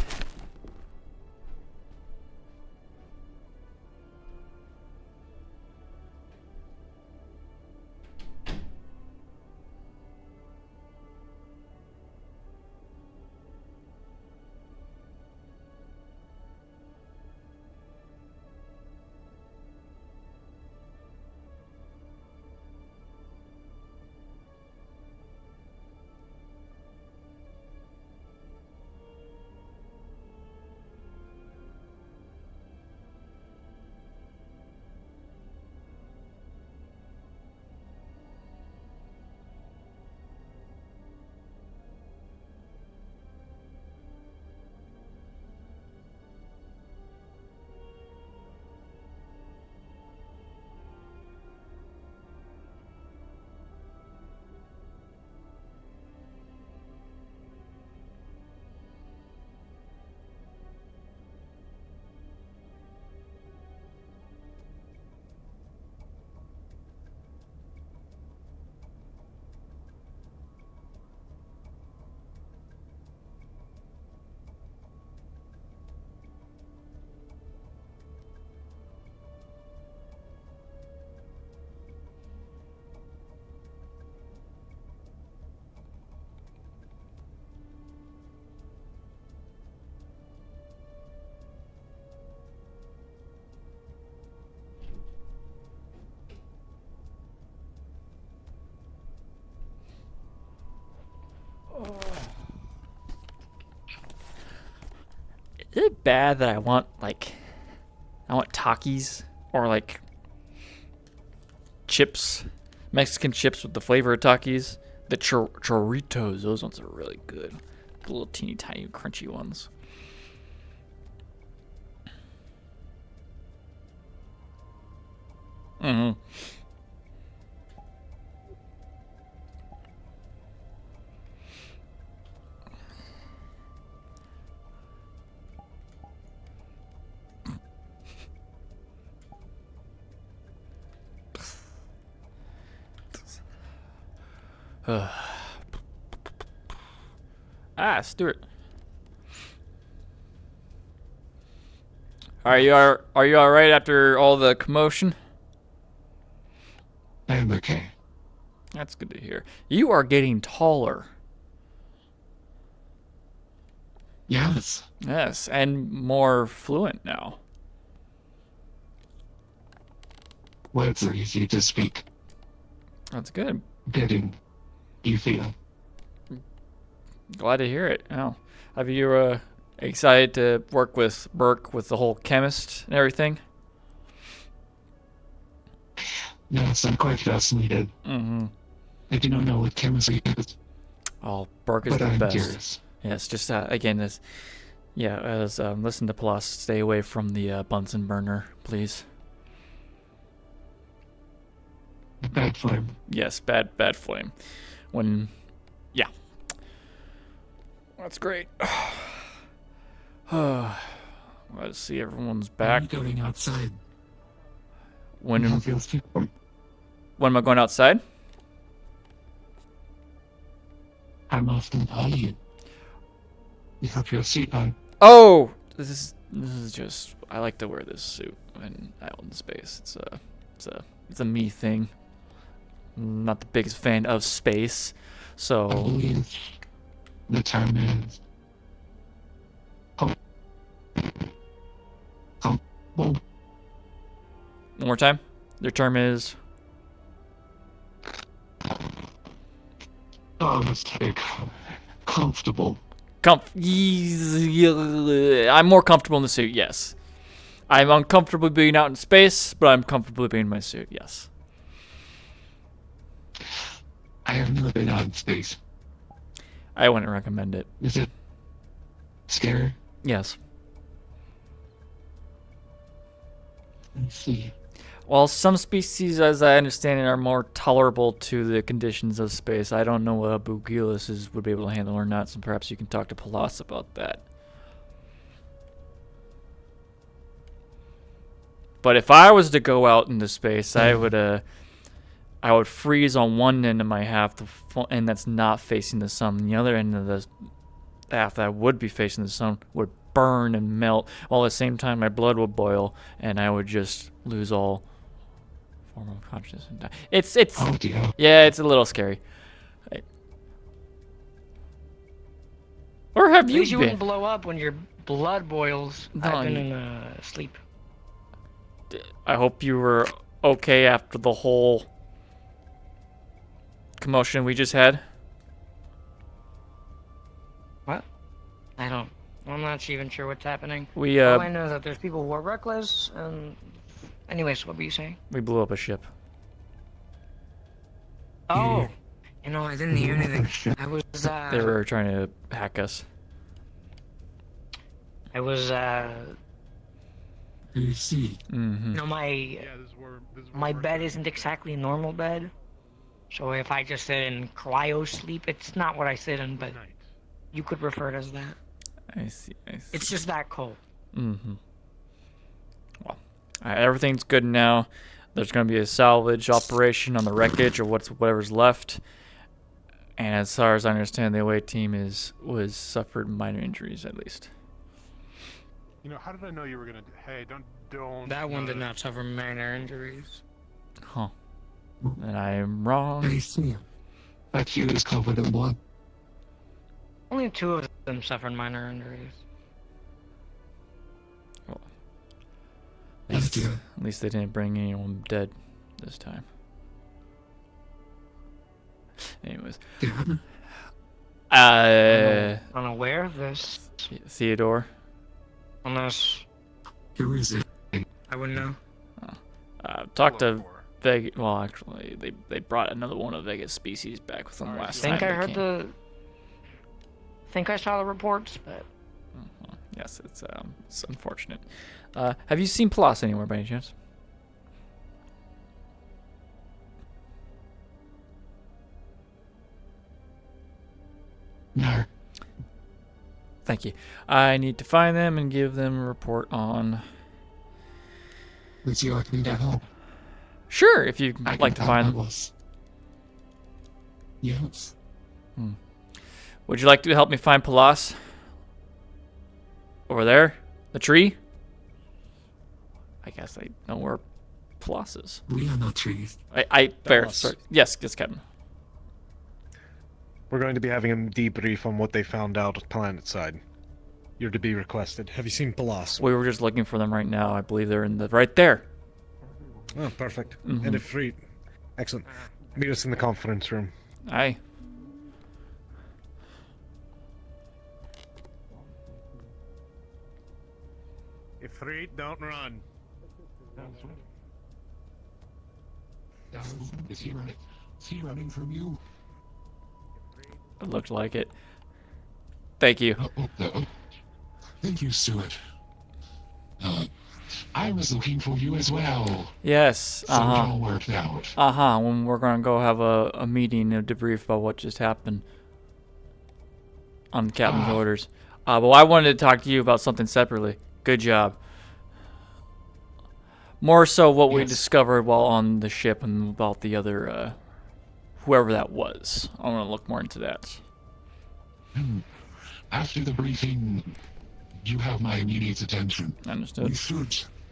bad that I want Takis or like chips, Mexican chips with the flavor of Takis. The chorritos, those ones are really good. The little teeny tiny crunchy ones. Mm-hmm. Stuart. Are you all right after all the commotion? I'm okay. That's good to hear. You are getting taller. Yes. Yes, and more fluent now. Words are easy to speak. That's good. Getting you feel. Glad to hear it. Oh, have you excited to work with Burke with the whole chemist and everything? Yes, I'm quite fascinated. Mm-hmm. I do not know what chemistry is. Oh, Burke is but the I'm best. Curious. Yes, just again, this. Yeah, as listen to Plus. Stay away from the Bunsen burner, please. Bad flame. Yes, bad flame. When, yeah. That's great. Let's see, everyone's back. I'm going outside. When am I going outside? I'm often you. You have your seat on. Oh, this is just. I like to wear this suit when out in space. It's a me thing. I'm not the biggest fan of space, so. I believe the term is. One more time. Their term is. Oh, mistake. Comfortable. I'm more comfortable in the suit, yes. I'm uncomfortable being out in space, but I'm comfortable being in my suit, yes. I have never been out in space. I wouldn't recommend it. Is it scary? Yes. I see. While some species, as I understand it, are more tolerable to the conditions of space, I don't know what Bugilis would be able to handle or not, so perhaps you can talk to Palas about that. But if I was to go out into space, I would freeze on one end of my half, and that's not facing the sun. And the other end of the half that would be facing the sun would burn and melt, while at the same time my blood would boil, and I would just lose all form of consciousness and die. It's oh dear. Yeah, it's a little scary. Where have At you least you been? wouldn't blow up when your blood boils. No, I've been in sleep. I hope you were okay after the whole commotion we just had. What? I'm not even sure what's happening. All I know is that there's people who are reckless, and... Anyways, what were you saying? We blew up a ship. Oh! You know, I didn't hear anything. I was, They were trying to hack us. I was, You see. Mm-hmm. You know, my bed isn't exactly a normal bed. So if I just sit in cryo sleep, it's not what I sit in, but you could refer it as that. I see. It's just that cold. Mm-hmm. Well, everything's good now. There's going to be a salvage operation on the wreckage or whatever's left. And as far as I understand, the away team was suffered minor injuries at least. You know, how did I know you were gonna? Hey, don't. That one did not suffer minor injuries. Huh. And I am wrong. I see. That hue is covered in blood. Only 2 of them suffered minor injuries. Well, at least they didn't bring anyone dead this time. Anyways. I'm unaware of this. Theodore. Unless Who is it? I wouldn't know. Talked to Vegas. Well, actually, they brought another one of Vegas species back with them last time. I heard came. the. Think I saw the reports, but. Yes, it's unfortunate. Have you seen Plus anywhere by any chance? No. Thank you. I need to find them and give them a report on. Would you like me to help? Sure, if you'd like to find them. Yes. Would you like to help me find Palas? Over there? The tree? I guess I know where Palas is. We are not trees. Fair. Sorry. Yes, Captain. We're going to be having a debrief on what they found out planet side. You're to be requested. Have you seen Palas? We were just looking for them right now. I believe they're in the right there. Oh, perfect. Mhm. And if free, excellent. Meet us in the conference room. Aye. If free, don't run. Is he running? Is he running from you? It looked like it. Thank you. Thank you, Stuart. I was looking for you as well. Yes. So it all worked out. When we're gonna go have a meeting, a debrief about what just happened on Captain's orders. But I wanted to talk to you about something separately. Good job. More so what we discovered while on the ship and about the other, whoever that was. I want to look more into that. After the briefing, you have my immediate attention. Understood.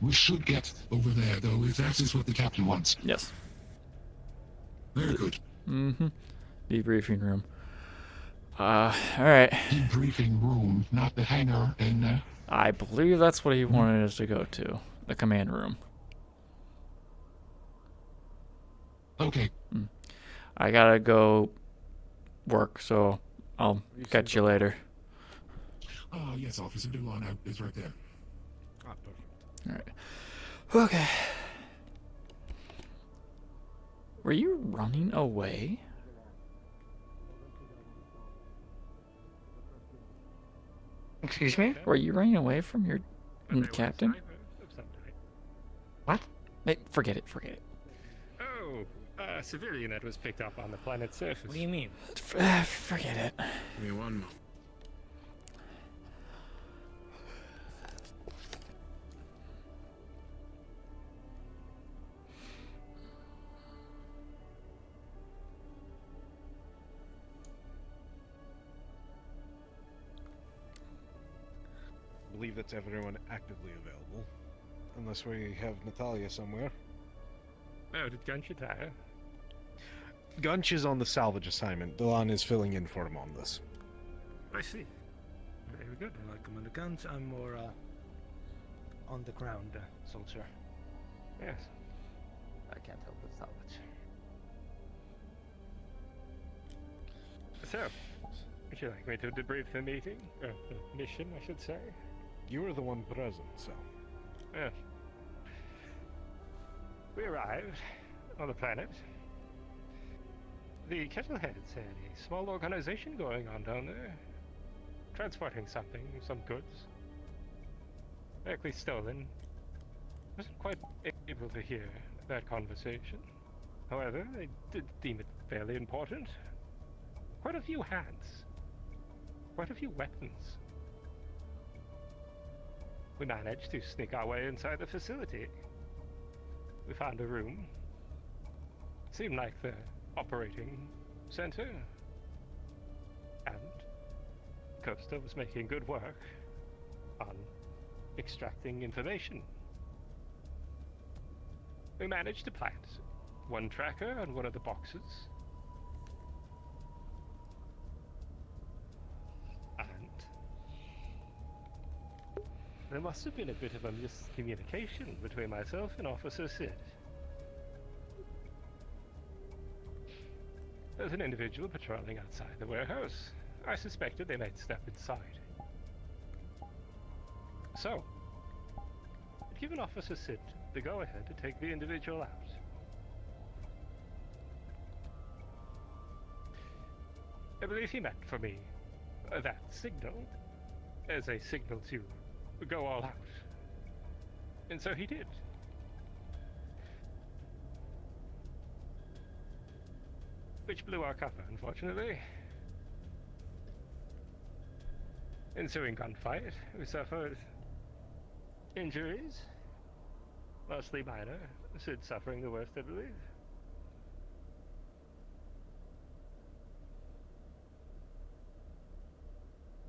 We should get over there, though, if that is what the captain wants. Yes. Very good. Mm-hmm. Debriefing room. All right. Debriefing room, not the hangar, and I believe that's what he wanted us to go to. The command room. Okay. I gotta go work, so I'll catch you later. Oh, yes, Officer Dillon is right there. Ah, perfect. All right. Okay. Were you running away? Excuse me? Were you running away from your captain? What? Hey, forget it. Oh, a civilian that was picked up on the planet's surface. What do you mean? Forget it. Give me one moment. I believe that's everyone actively available. Unless we have Natalia somewhere. Oh, did Gunch retire? Gunch is on the salvage assignment. Dillon is filling in for him on this. I see. Very good. Welcome on the guns. I'm more on the ground, soldier. Yes. I can't help with salvage. So, would you like me to debrief the meeting? Or the mission, I should say? You were the one present, so. Yes. We arrived on the planet. The Kettleheads had a small organization going on down there. Transporting something, some goods. Likely stolen. Wasn't quite able to hear that conversation. However, I did deem it fairly important. Quite a few hands. Quite a few weapons. We managed to sneak our way inside the facility. We found a room. Seemed like the operating center. And Costa was making good work on extracting information. We managed to plant one tracker on one of the boxes. And there must have been a bit of a miscommunication between myself and Officer Sid. There's an individual patrolling outside the warehouse. I suspected they might step inside. So, I've given Officer Sid the go-ahead to take the individual out. I believe he meant for me that signal as a signal to go all out. And so he did. Which blew our cover, unfortunately. Ensuing gunfight, we suffered injuries, mostly minor, Sid suffering the worst, I believe.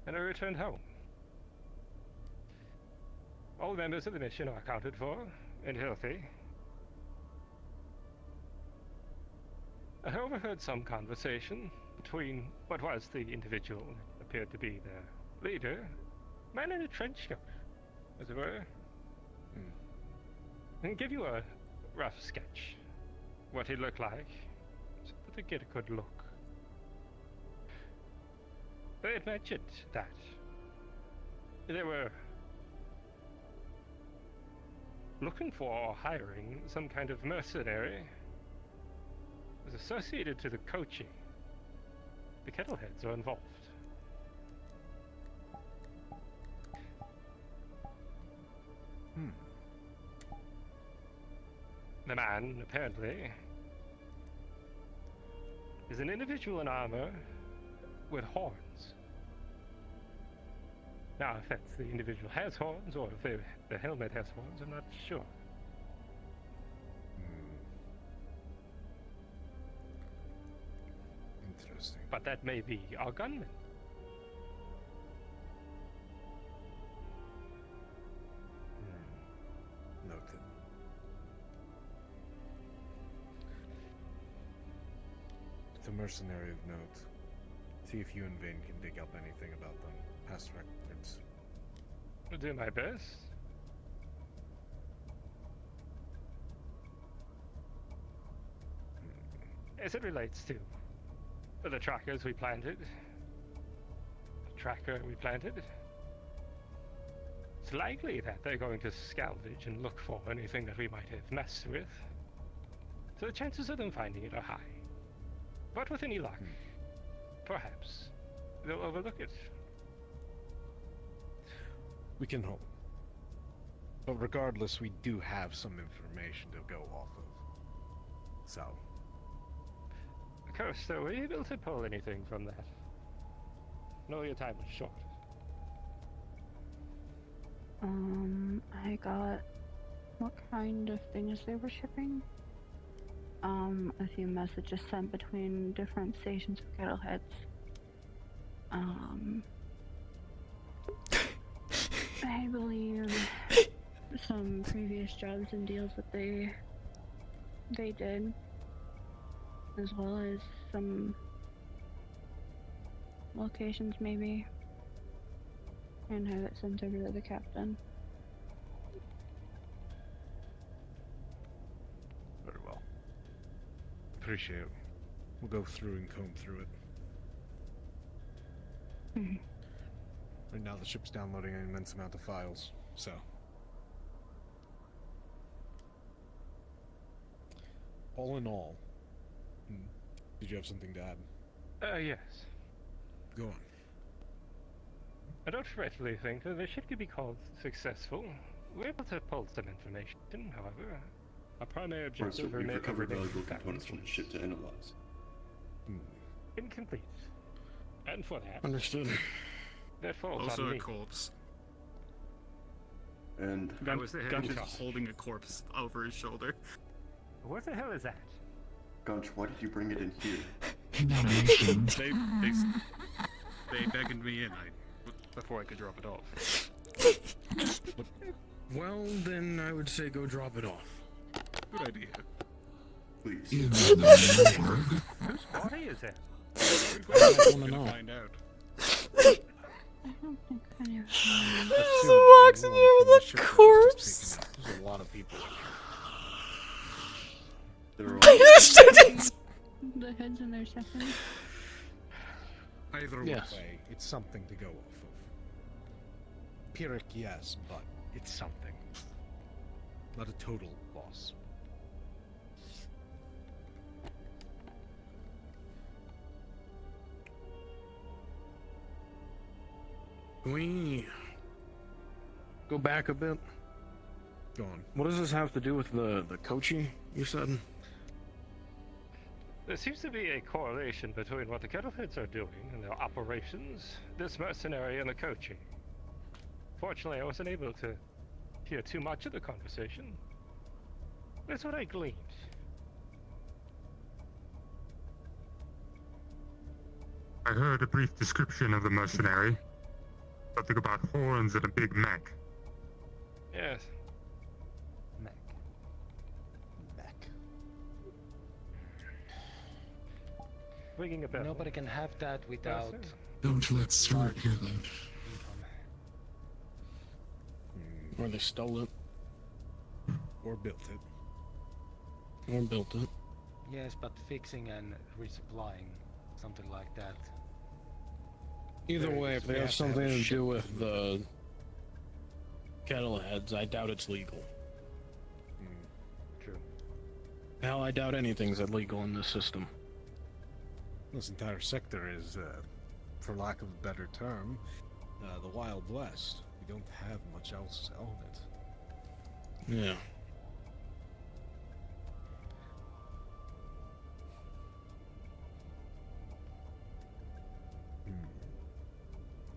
And I returned home. All members of the mission are accounted for and healthy. I overheard some conversation between what was the individual that appeared to be their leader, man in a trench coat, as it were. I can give you a rough sketch, what he looked like, so that they get a good look. They had mentioned that they were looking for or hiring some kind of mercenary. It was associated to the coaching. The Kettleheads are involved. The man, apparently, is an individual in armor with horns. Now, if that's the individual has horns, or if the helmet has horns, I'm not sure. Interesting. But that may be our gunman. Noted. It's a mercenary of note. See if you and Vane can dig up anything about them. Past records. I'll do my best. As it relates to the trackers we planted, the tracker we planted, it's likely that they're going to salvage and look for anything that we might have messed with. So the chances of them finding it are high. But with any luck, perhaps they'll overlook it. We can hope. But regardless, we do have some information to go off of. So. Of course, so were you able to pull anything from that? No, your time was short. I got what kind of things they were shipping. A few messages sent between different stations of Kettleheads. I believe some previous jobs and deals that they did, as well as some locations maybe, and have it sent over to the captain. Very well. Appreciate it. We'll go through and comb through it. Right now the ship's downloading an immense amount of files, so. All in all, did you have something to add? Yes. Go on. I don't rightfully think that the ship could be called successful. We're able to pull some information, however. Our primary objective we've remains recovered valuable components from the ship to analyze. incomplete. And for that, Understood. That falls Also on a me. corpse. And Gunch is holding a corpse over his shoulder. What the hell is that? Gunch, why did you bring it in here? They beckoned me in before I could drop it off. Well, then I would say go drop it off. Good idea. Please. Whose body is it? I want to know. Find out. I don't think any of Just walks in here with a corpse. There's a lot of people. I understood. the heads in their seconds. Either way, it's something to go off Pyrrhic, yes, but it's something. Not a total loss. Can we go back a bit? Go on. What does this have to do with the Kochi, you said? There seems to be a correlation between what the Kettleheads are doing and their operations, this mercenary and the Kochi. Fortunately, I wasn't able to hear too much of the conversation. That's what I gleaned. I heard a brief description of the mercenary. Something about horns and a big mech. Yes. Mech. Ringing a bell. Nobody can have that without. Don't let Stuart hear that. Or they stole it. Or built it. Or built it. Yes, but fixing and resupplying, something like that. Either way, if they have something to do with ship. the Kettleheads, I doubt it's legal. True. Hell, I doubt anything's illegal in this system. This entire sector is, for lack of a better term, the Wild West. We don't have much else on it. Yeah.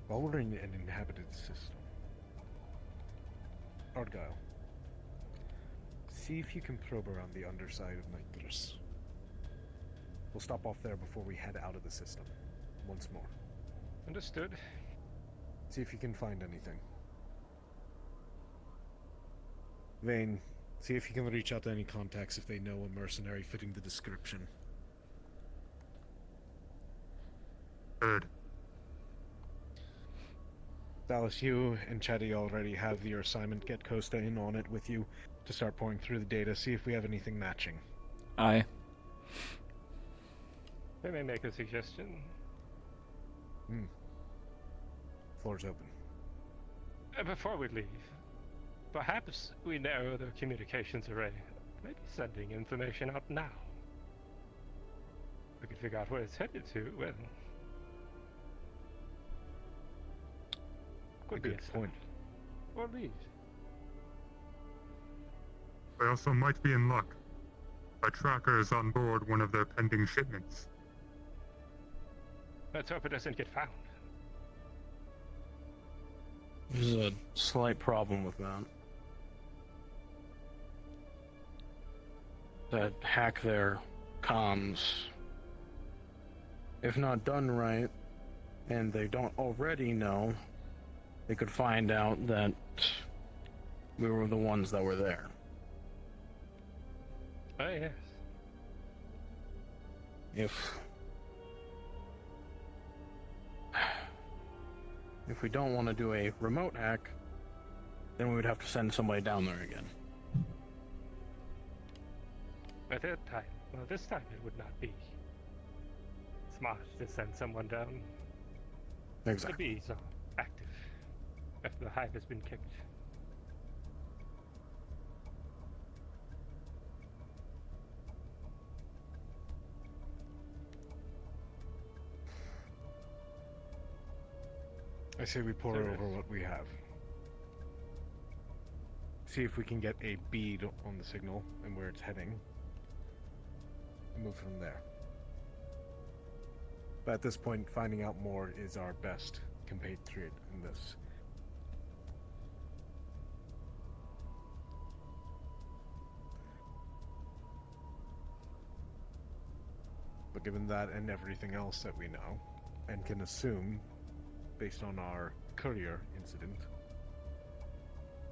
While we're in an inhabited system, Argyle, see if you can probe around the underside of Nitrous. We'll stop off there before we head out of the system. Once more. Understood. See if you can find anything. Vane, see if you can reach out to any contacts if they know a mercenary fitting the description. Good. Dallas, you and Chetty already have your assignment. Get Costa in on it with you to start pouring through the data, see if we have anything matching. Aye. They may make a suggestion. Floor's open. Before we leave, perhaps we narrow the communications array. Maybe sending information out now. We can figure out where it's headed to, well... Could be a point. Or leave. We also might be in luck. A tracker is on board one of their pending shipments. Let's hope it doesn't get found. There's a slight problem with that. That hack their comms. If not done right, and they don't already know, they could find out that we were the ones that were there. Oh, yes. If we don't want to do a remote hack, then we would have to send somebody down there again. At that time, well, this time it would not be smart to send someone down. Exactly. The bees are active after the hive has been kicked. I say we pour over what we have. See if we can get a bead on the signal and where it's heading. And move from there. But at this point, finding out more is our best compatriot in this. But given that and everything else that we know, and can assume, based on our courier incident,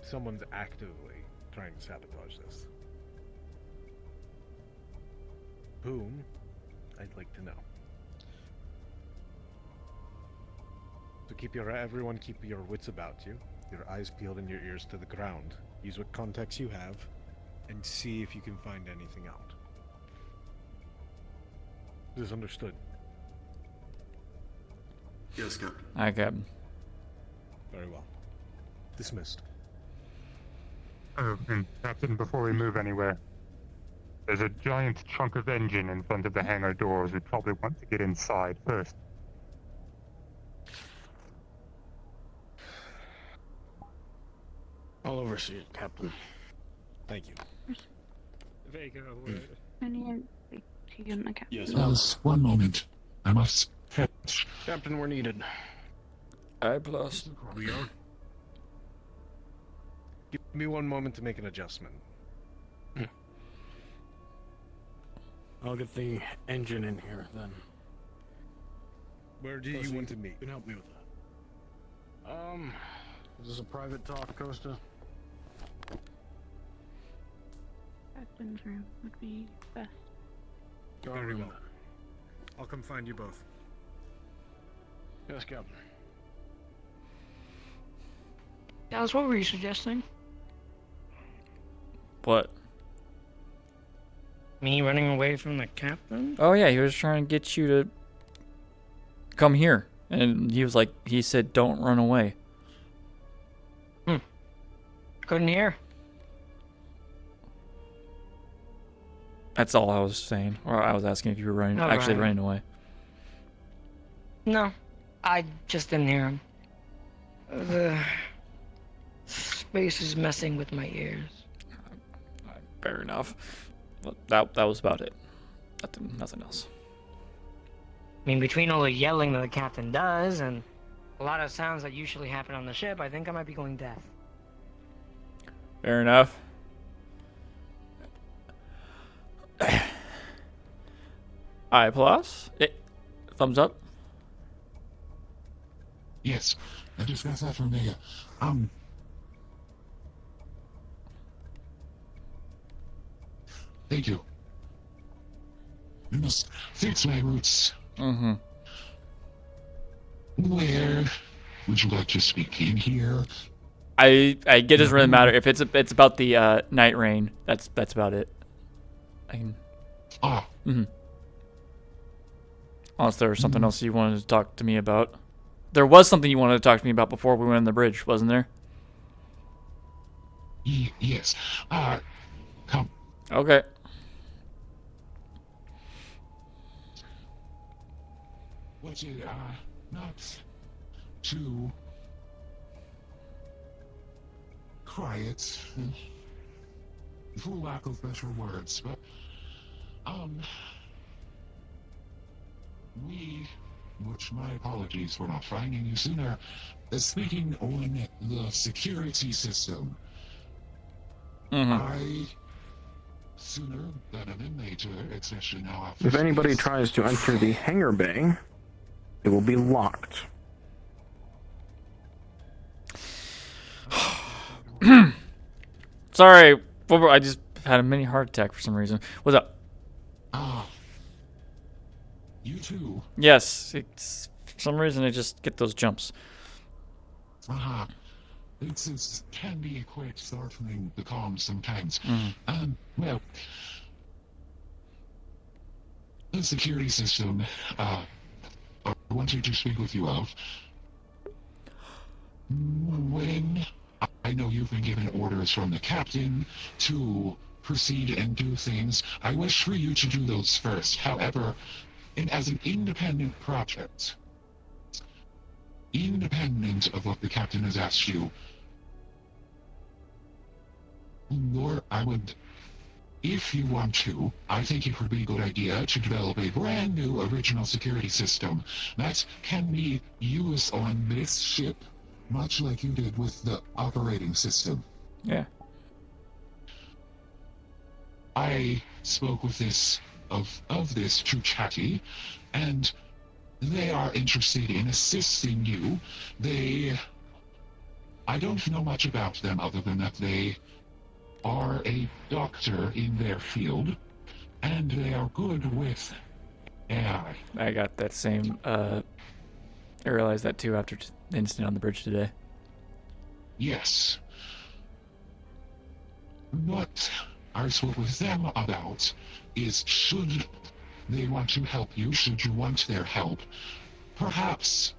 someone's actively trying to sabotage this. Whom? I'd like to know. So everyone keep your wits about you, your eyes peeled and your ears to the ground. Use what contacts you have, and see if you can find anything out. Is this understood? Yes, Captain. Aye, Captain. Very well. Dismissed. Oh, and Captain, before we move anywhere, there's a giant chunk of engine in front of the hangar doors. We'd probably want to get inside first. I'll oversee it, Captain. Thank you. Vega, I need to speak to you and the captain. Yes. Just one moment. I must fetch. Captain, we're needed. I plus. We are. Give me one moment to make an adjustment. I'll get the engine in here then. Where do you want to meet? You can help me with that. Is this a private talk, Costa? Captain's room would be best. Very well. I'll come find you both. Yes, Captain. Dallas, what were you suggesting? What? Me running away from the captain? Oh yeah, he was trying to get you to come here, and he said, "Don't run away." Couldn't hear. That's all I was saying, or I was asking if you were actually running away. No, I just didn't hear him. The space is messing with my ears. Fair enough. But that was about it. Nothing else. I mean, between all the yelling that the captain does and a lot of sounds that usually happen on the ship, I think I might be going deaf. Fair enough. I plus. Thumbs up. Yes, I just got that from Vega. Thank you. We must fix my roots. Mm-hmm. Where would you like to speak? In here? I get it doesn't really matter if it's about the night rain. That's about it. I can. Ah. Mm-hmm. Unless there was something else you wanted to talk to me about. There was something you wanted to talk to me about before we went on the bridge, wasn't there? Yes. Come. Okay. Was it, not too quiet, for lack of better words, but, which my apologies for not finding you sooner, speaking on the security system, I, sooner than an inmate, especially now after... If anybody tries to enter the hangar bay, it will be locked. Sorry, I just had a mini heart attack for some reason. What's up? You too? Yes, for some reason I just get those jumps. It can be quite startling, the comms sometimes. Well, the security system, I wanted to speak with you of. When I know you've been given orders from the captain to proceed and do things, I wish for you to do those first. However, and as an independent project, independent of what the captain has asked you, I would, if you want to, I think it would be a good idea to develop a brand new original security system that can be used on this ship, much like you did with the operating system. Yeah. I spoke with this of this to Chatty, and they are interested in assisting you. I don't know much about them other than that they are a doctor in their field, and they are good with AI. I got that same, I realized that too after the incident on the bridge today. Yes. What I spoke with them about is, should they want to help you, should you want their help, perhaps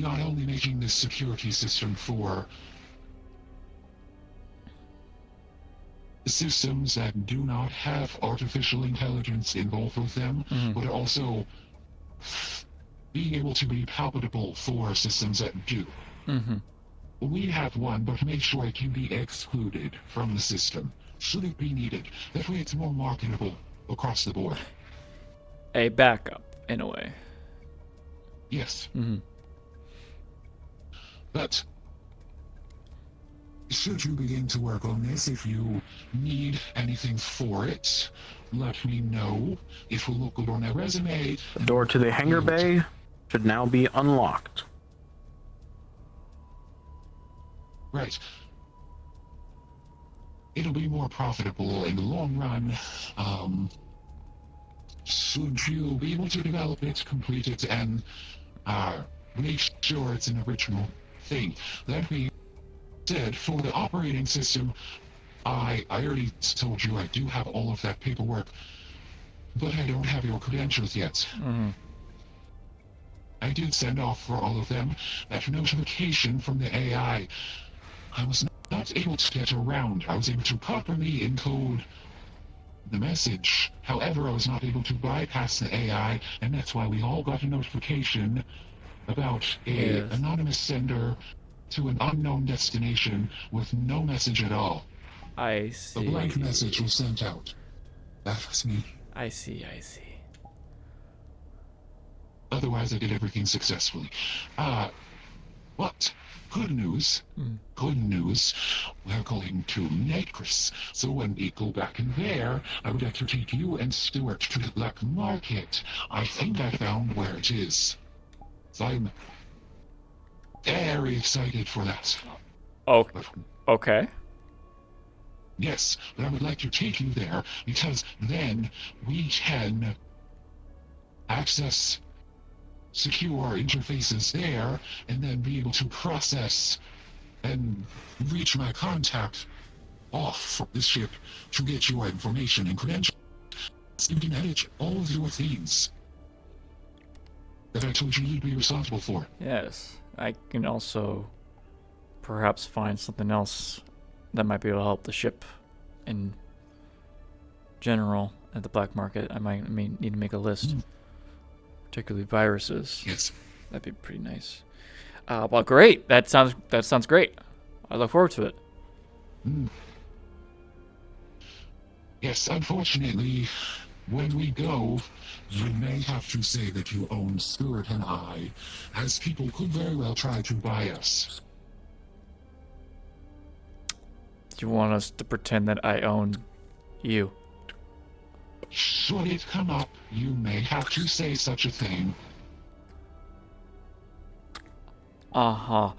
not only making this security system for systems that do not have artificial intelligence involved with them, but also being able to be palatable for systems that do. We have one, but make sure it can be excluded from the system, should it be needed. That way it's more marketable across the board. A backup, in a way. Yes. But should you begin to work on this, if you need anything for it, let me know. If we look good on a resume... The door to the hangar bay should now be unlocked. Right. It'll be more profitable in the long run. Should you be able to develop it, complete it, and make sure it's an original thing. That being said, for the operating system, I already told you I do have all of that paperwork, but I don't have your credentials yet. I did send off for all of them. That notification from the AI, I was not able to get around. I was able to properly encode the message. However, I was not able to bypass the AI, and that's why we all got a notification about a anonymous sender to an unknown destination with no message at all. I see. A blank message was sent out. That was me. I see. Otherwise, I did everything successfully. But good news. Good news. We're going to Nacris. So when we go back in there, I would like to take you and Stuart to the black market. I think I found where it is. So I'm very excited for that. Oh, okay. Yes, but I would like to take you there because then we can access secure interfaces there and then be able to process and reach my contact off this ship to get your information and credentials. You can edit all of your things that I told you you'd be responsible for. Yes, I can also perhaps find something else that might be able to help the ship in general at the black market. I may need to make a list, particularly viruses. Yes, that'd be pretty nice. Well, great. That sounds great. I look forward to it. Yes, unfortunately, when we go, you may have to say that you own Stuart and I, as people could very well try to buy us. Do you want us to pretend that I own you? Should it come up, you may have to say such a thing. Well,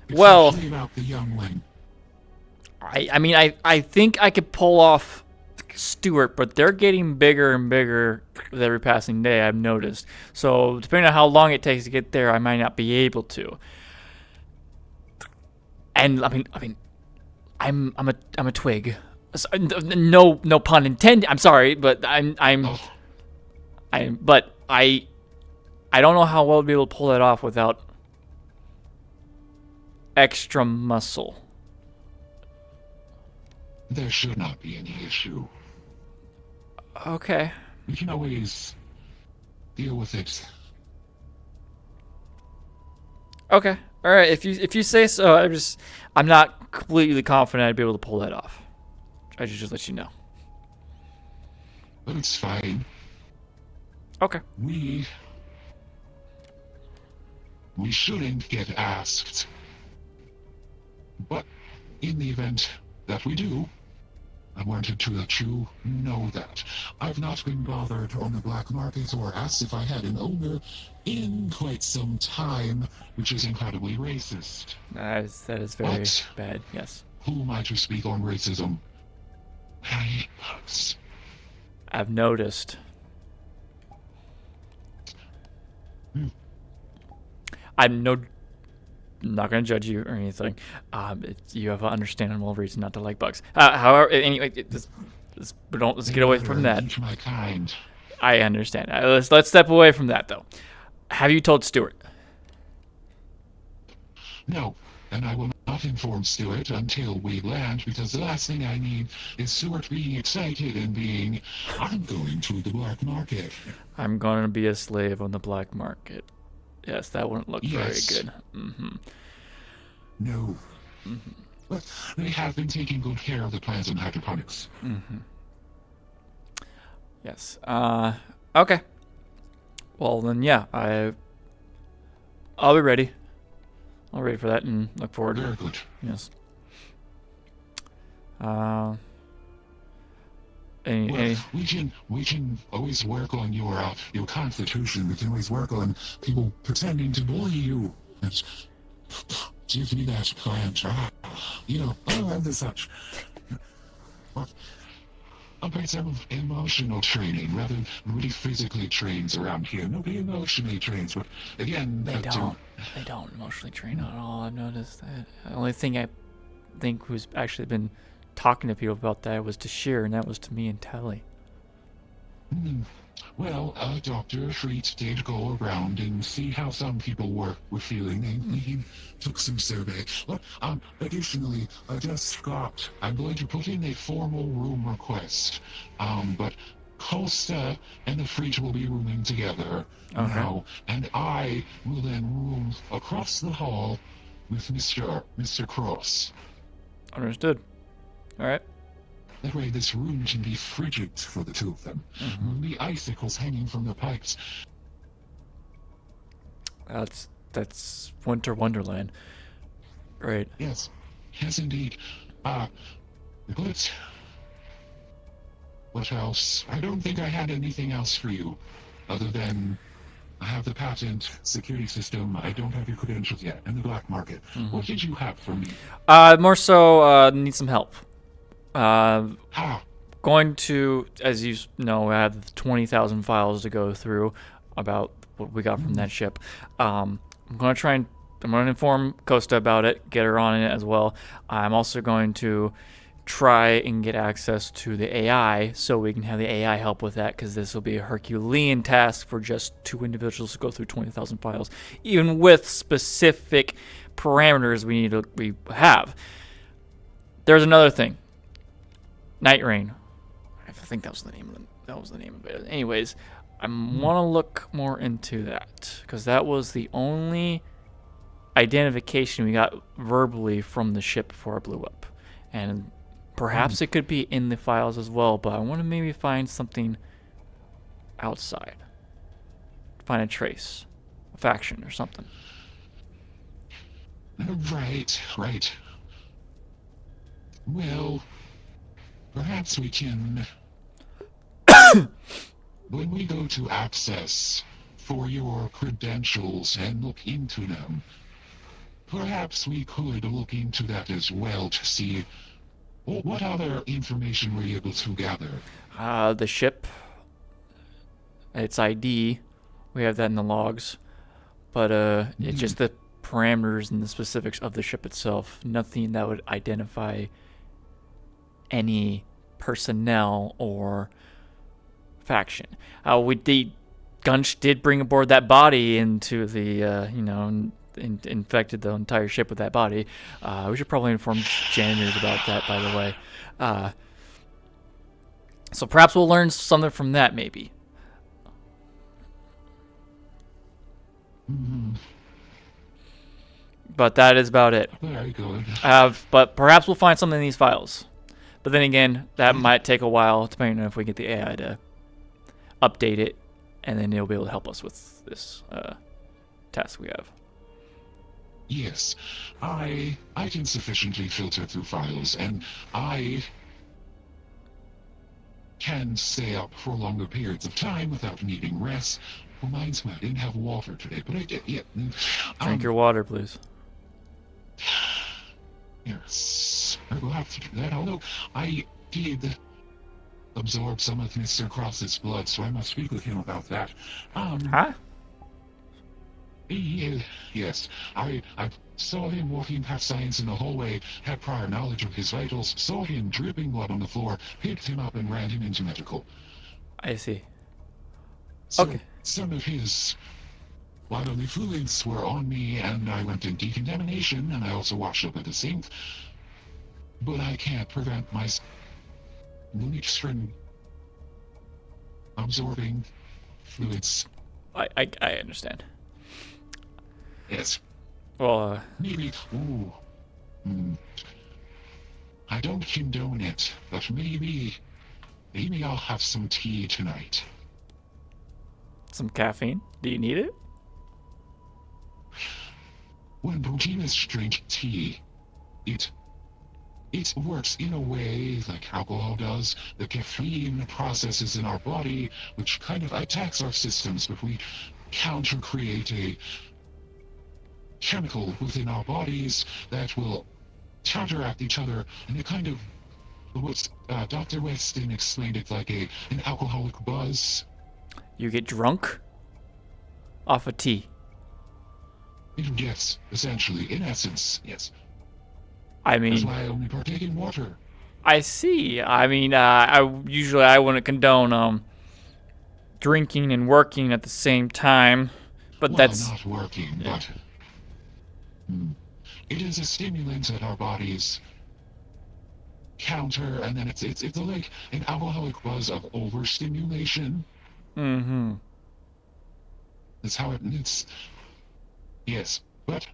Especially about the youngling. I think I could pull off Stuart, but they're getting bigger and bigger with every passing day, I've noticed. So depending on how long it takes to get there, I might not be able to. And I'm a twig. No pun intended. I'm sorry, but I don't know how well I'll be able to pull that off without extra muscle. There should not be any issue. Okay. We can always deal with it. Okay. All right. If you say so, I'm not completely confident I'd be able to pull that off. I should just let you know. But it's fine. Okay. We shouldn't get asked. But in the event that we do, I wanted to let you know that. I've not been bothered on the black market or asked if I had an owner in quite some time, which is incredibly racist. That is very bad, yes. Who am I to speak on racism? I hate bugs. I've noticed. I'm not going to judge you or anything. You have an understandable reason not to like bugs. However, anyway, let's get away from that. My kind. I understand. Let's step away from that, though. Have you told Stuart? No, and I will not inform Stuart until we land, because the last thing I need is Stuart being excited and being, I'm going to the black market. I'm going to be a slave on the black market. Yes, that wouldn't look Yes. very good. Mm-hmm. No. Mm-hmm. But they have been taking good care of the plants and hydroponics. Mm-hmm. Yes. Okay. Well, then, yeah, I'll be ready. I'll be ready for that and look forward. Very good. Yes. We can always work on your constitution. We can always work on people pretending to bully you. Give me that plant. And such. I'm doing some emotional training rather than really physically trains around here. Nobody emotionally trains, but again, They don't emotionally train at all. I've noticed that. The only thing I think who's actually been talking to people about that was to Sheer, and that was to me and Tally. Well, Dr. Freet did go around and see how some people were feeling. He took some survey. But, additionally, I'm going to put in a formal room request. But Costa and the Freet will be rooming together now, and I will then room across the hall with Mr. Cross. Understood. All right. That way this room can be frigid for the two of them. There will be icicles hanging from the pipes. That's Winter Wonderland. Great. Yes. Yes, indeed. But what else? I don't think I had anything else for you, other than I have the patent security system. I don't have your credentials yet, and the black market. What did you have for me? More so, need some help. Going to, as you know, I have 20,000 files to go through about what we got from that ship. I'm going to inform Costa about it, get her on it as well. I'm also going to try and get access to the AI so we can have the AI help with that, because this will be a Herculean task for just 2 individuals to go through 20,000 files, even with specific parameters we have. There's another thing. Night Rain. I think that was the name of it. Anyways, I want to look more into that, because that was the only identification we got verbally from the ship before it blew up. And perhaps it could be in the files as well, but I want to maybe find something outside. Find a trace, a faction or something. Right. Well, perhaps we can, when we go to access for your credentials and look into them, perhaps we could look into that as well to see what other information were you able to gather. The ship, its ID, we have that in the logs, but it's just the parameters and the specifics of the ship itself. Nothing that would identify any personnel or faction. Gunch did bring aboard that body into the, infected the entire ship with that body. We should probably inform janitors about that, by the way. So perhaps we'll learn something from that, maybe. But that is about it. Very good. But perhaps we'll find something in these files. But then again, that might take a while, depending on if we get the AI to update it, and then it'll be able to help us with this task we have. Yes, I can sufficiently filter through files, and I can stay up for longer periods of time without needing rest. Reminds me, I didn't have water today, but I did. Yeah. Drink your water, please. Yes, I will have to do that. Although I did absorb some of Mr. Cross's blood, so I must speak with him about that. Yes, I saw him walking past Science in the hallway, had prior knowledge of his vitals, saw him dripping blood on the floor, picked him up and ran him into medical. I see. So, some of his bodily fluids were on me, and I went in decontamination, and I also washed up at the sink. But I can't prevent my lunix from absorbing fluids. I understand. Yes. Well, maybe. Ooh. I don't condone it, but maybe I'll have some tea tonight. Some caffeine? Do you need it? When protenists drink tea, it works in a way like alcohol does. The caffeine processes in our body, which kind of attacks our systems, but we counter-create a chemical within our bodies that will counteract each other, and it kind of, what Dr. Weston explained it like an alcoholic buzz. You get drunk off of tea. Yes, essentially, in essence, yes. I mean, that's why I only partake in water. I see. I mean, I wouldn't condone drinking and working at the same time, but well, that's not working, but it is a stimulant that our bodies counter, and then it's like an alcoholic buzz of overstimulation. Mm-hmm. That's how it's. Yes, but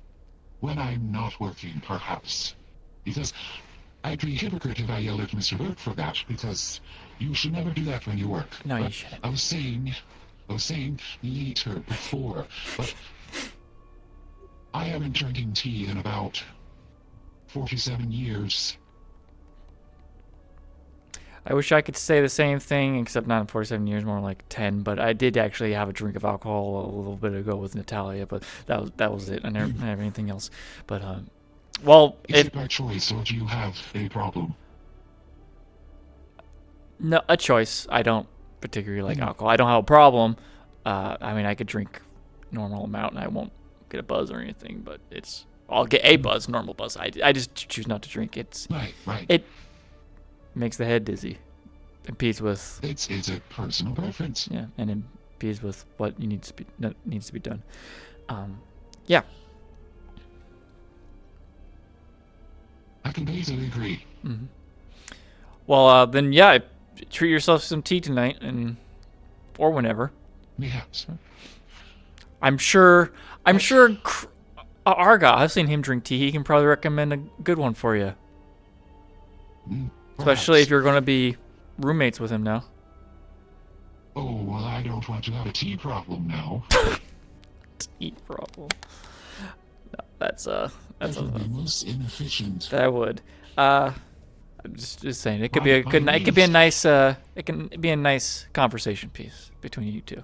when I'm not working, perhaps. Because I'd be a hypocrite if I yelled at Mr. Burke for that, because you should never do that when you work. No, but you shouldn't. I was saying later, before, but I haven't drinking tea in about 47 years. I wish I could say the same thing, except not in 47 years, more like 10. But I did actually have a drink of alcohol a little bit ago with Natalia, but that was it. I never have anything else. But well, is it by choice, or do you have a problem? No, a choice. I don't particularly like alcohol. I don't have a problem. I mean, I could drink normal amount and I won't get a buzz or anything. But I'll get a buzz, normal buzz. I just choose not to drink. Right. It makes the head dizzy. Impedes with. It's a personal preference. Yeah, and impedes with what needs to be done. Yeah. I can basically agree. Mm-hmm. Well, then yeah, treat yourself to some tea tonight, or whenever. Yes. I'm sure. Arga, I've seen him drink tea. He can probably recommend a good one for you. Especially if you're going to be roommates with him now. Oh, well, I don't want to have a tea problem now. Tea problem. No, that's would be most inefficient. That would. I'm just saying it could be a good. It could be a nice. It can be a nice conversation piece between you two.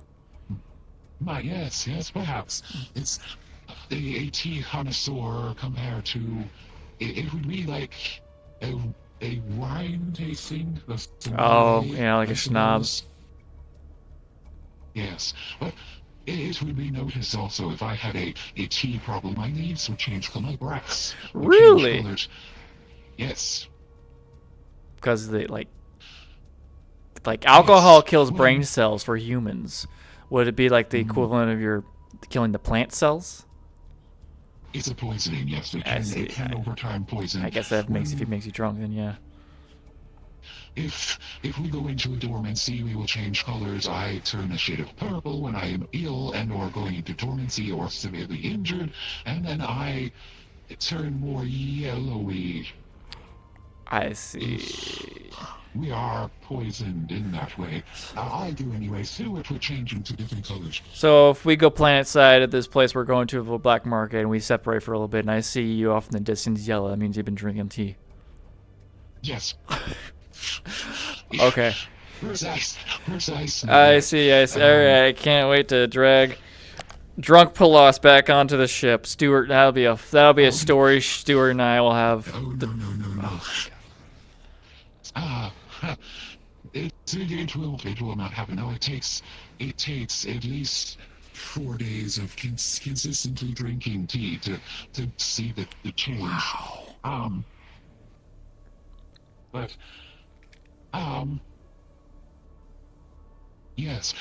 Yes, perhaps. It's a tea connoisseur compared to. It would be like a wine tasting. Oh, yeah, like a schnob. Yes, but it would be noticed also if I had a tea problem. My leaves would change color, my breaths would really? Change colors. Yes. Because they like alcohol kills brain cells for humans. Would it be like the equivalent of your killing the plant cells? It's a poisoning, yes. It can over time poison. I guess that makes if it makes you drunk, then yeah. If we go into a dormancy, we will change colors. I turn a shade of purple when I am ill and or going into dormancy or severely injured, and then I turn more yellowy. I see. We are poisoned in that way. I do anyway, so it would change into different colors. So if we go planet side at this place we're going to a black market and we separate for a little bit and I see you off in the distance yellow, that means you've been drinking tea. Yes. Okay. Precise. I see. Alright, I can't wait to drag drunk Pelos back onto the ship. Stuart, that'll be a story Stuart and I will have. No. It will not happen. No, it takes at least 4 days of consistently drinking tea to see the change. Wow. But yes,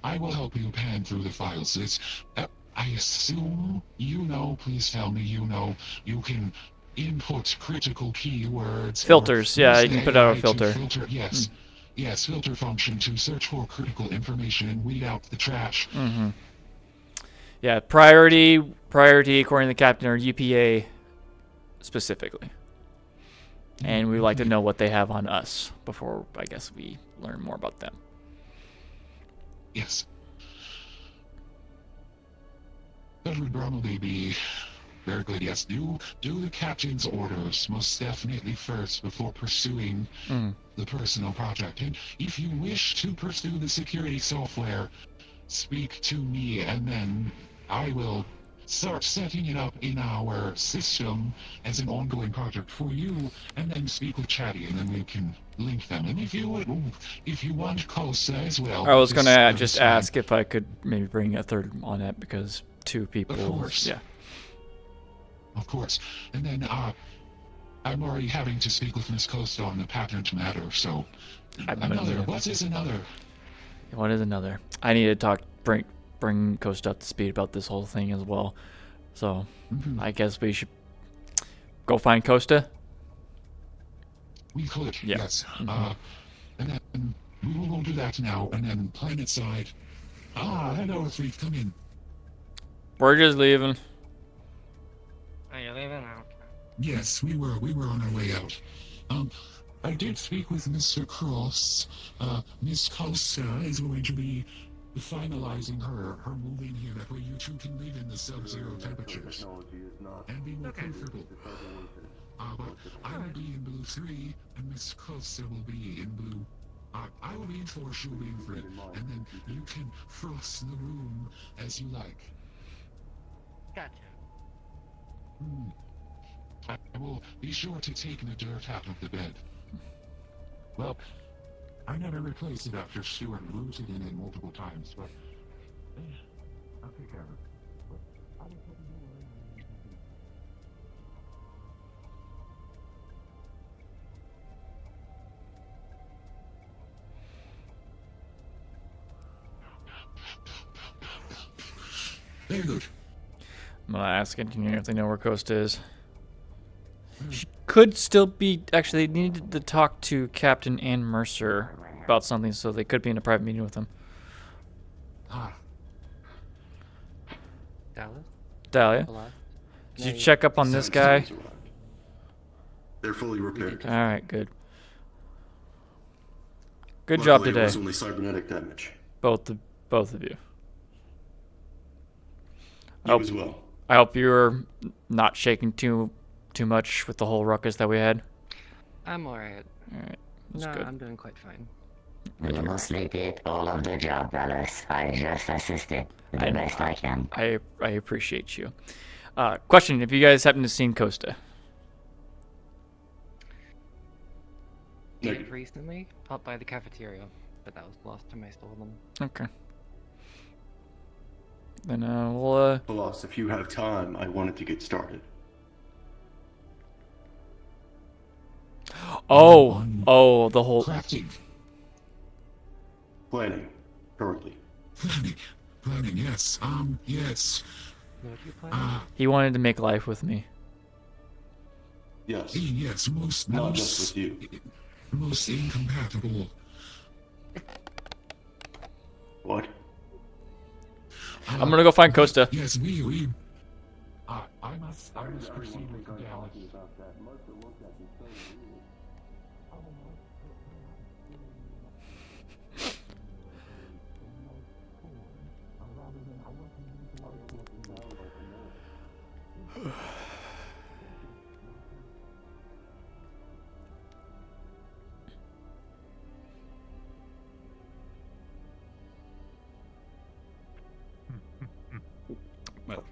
I will help you pan through the files. I assume you know, please tell me you know, you can input critical keywords. Filters, yeah, you can put out a filter. Yes. Yes, filter function to search for critical information and weed out the trash. Mm-hmm. Yeah, priority, according to the captain, or UPA specifically. And we like to know what they have on us before, I guess, we learn more about them. Yes. That would probably be very good, yes. Do the captain's orders most definitely first before pursuing the personal project. And if you wish to pursue the security software, speak to me and then I will start setting it up in our system as an ongoing project for you, and then speak with Chatty, and then we can link them. And if you want Costa as well. I was gonna just ask if I could maybe bring a third on it because two people. Of course. Yeah. Of course. And then I'm already having to speak with Miss Costa on the pattern matter. So another. What is another? What is another? I need to bring Costa up to speed about this whole thing as well. So I guess we should go find Costa. We could, yeah. Yes. And then we will do that now. And then planet side. Hello, Thief, come in. We're just leaving. Are you leaving out? Yes, we were on our way out. I did speak with Mr. Cross. Miss Costa is going to be finalizing her moving here. That way you two can live in the sub-zero temperatures and be more comfortable. But I will be in blue 3, and Miss Costa will be in blue. I will be in 4, she'll be in 3, and then you can frost the room as you like. Gotcha. I will be sure to take the dirt out of the bed. Well, I never replaced it after Stuart rooted in it multiple times, but I'll take care of it. Very good. I'm gonna ask engineer if they know where Costa is. She could still be actually needed to talk to Captain and Mercer about something, so they could be in a private meeting with them. Dahlia? Did you check up on this guy? They're fully repaired. All right, good. Good Luckily, job it today. was only cybernetic damage. Both of you. You as well. I hope you're not shaking too much with the whole ruckus that we had. I'm alright. Alright, that's no, good. I'm doing quite fine. We mostly did all of the job, brothers. I just assisted the best I can. I appreciate you. Question: if you guys happen to seen Costa? Did recently, up by the cafeteria, but that was the last time I saw them. Okay. Then we'll Boss, if you have time, I wanted to get started. Oh, the whole crafting. Planning, currently. Planning, yes. Yes. he wanted to make life with me. Yes. Yes, Not just with you. Most incompatible. What? I'm gonna go find Costa. Yes, I must proceed with the Dallas.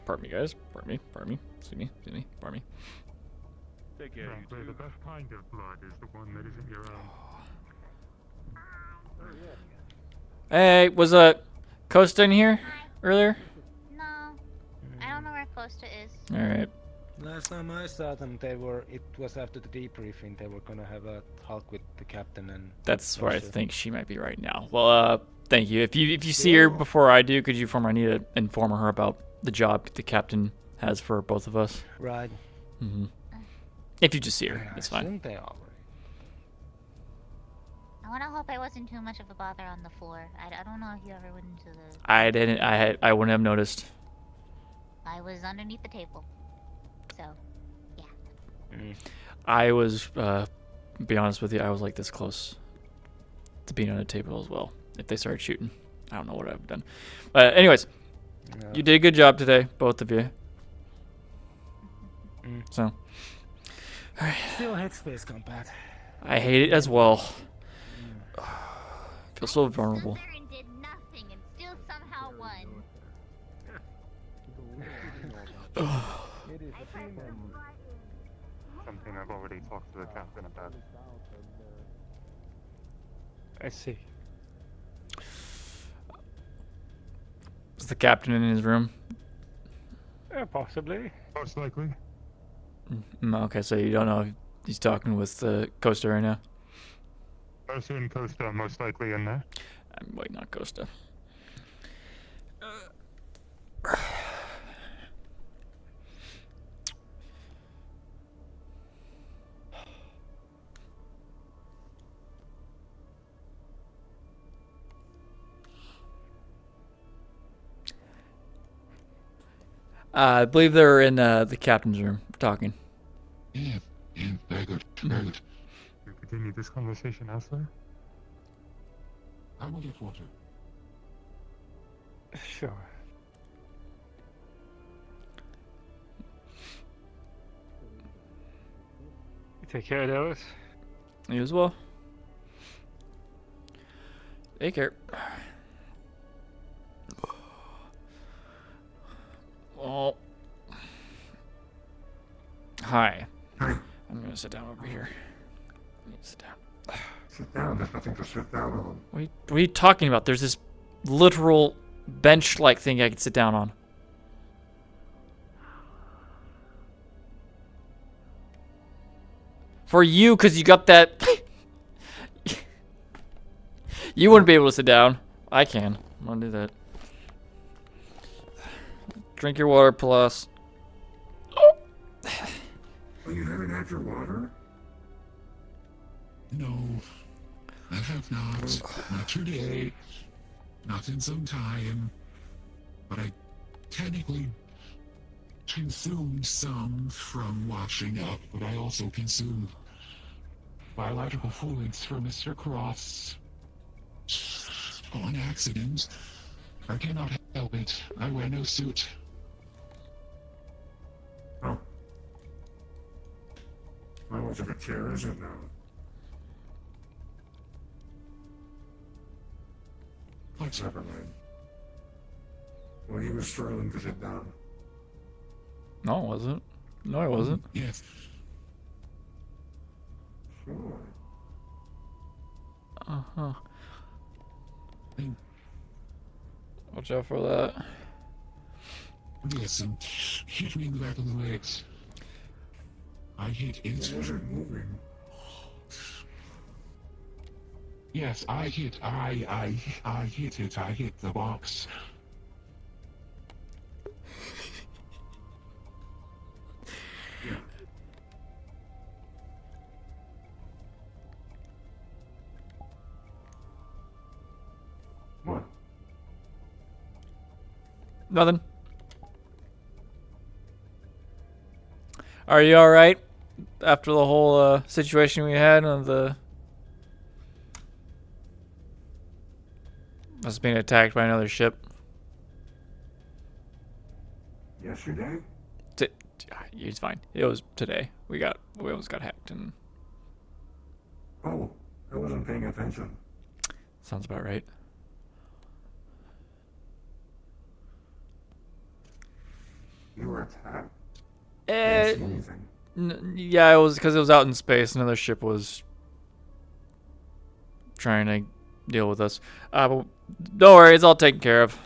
Pardon me, guys. Pardon me. Excuse me. Pardon me. Take care, you two. The best kind of blood is the one that isn't your own. Hey, was Costa in here earlier? No, I don't know where Costa is. All right. Last time I saw them, it was after the debriefing. They were gonna have a talk with the captain and. That's where I think she might be right now. Well, thank you. If you see her before I do, could you inform her? I need to inform her about the job the captain has for both of us. Right. Mm-hmm. If you just see her, it's fine. Shouldn't they already? I wanna hope I wasn't too much of a bother on the floor. I don't know if you ever went into the. I didn't. I wouldn't have noticed. I was underneath the table. So, yeah. I was, be honest with you, I was like this close to being on a table as well. If they started shooting, I don't know what I've done. But anyways, you did a good job today, both of you. So, alright. Still hate space combat. I hate it as well. Feel so vulnerable. Did nothing and still somehow won. Something I've already talked to the captain about. I see. Is the captain in his room? Possibly. Most likely. Okay, so you don't know if he's talking with Costa right now? Costa and Costa are most likely in there. Wait, not Costa. I believe they're in the captain's room talking. Yeah, very good, very good. We continue this conversation elsewhere? I will get water. Sure. You take care of those. You as well. Take care. Oh. Hi. Hi. I'm gonna sit down over here. I need to sit down. Sit down, there's nothing to sit down on. What are you talking about? There's this literal bench-like thing I can sit down on. For you, because you got that... You wouldn't be able to sit down. I can. I'm gonna do that. Drink your water, plus. Oh, you haven't had your water? No, I have not. Not today. Not in some time. But I technically consumed some from washing up, but I also consumed biological fluids for Mr. Cross. On accident. I cannot help it. I wear no suit. Oh. How much of a tear is it now? Let's never mind. Well, you were struggling to sit down. No, it wasn't. No, it wasn't. Yes. Sure. Uh-huh. Watch out for that. Yes, and hit me in the back of the legs. I hit it. It wasn't moving. Yes, I hit it. I hit the box. Yeah. What? Nothing. Are you alright? After the whole situation we had of the... us being attacked by another ship? Yesterday? It's fine. It was today. We almost got hacked and... Oh, I wasn't paying attention. Sounds about right. You were attacked? Yeah, it was because it was out in space. Another ship was trying to deal with us. But don't worry, it's all taken care of.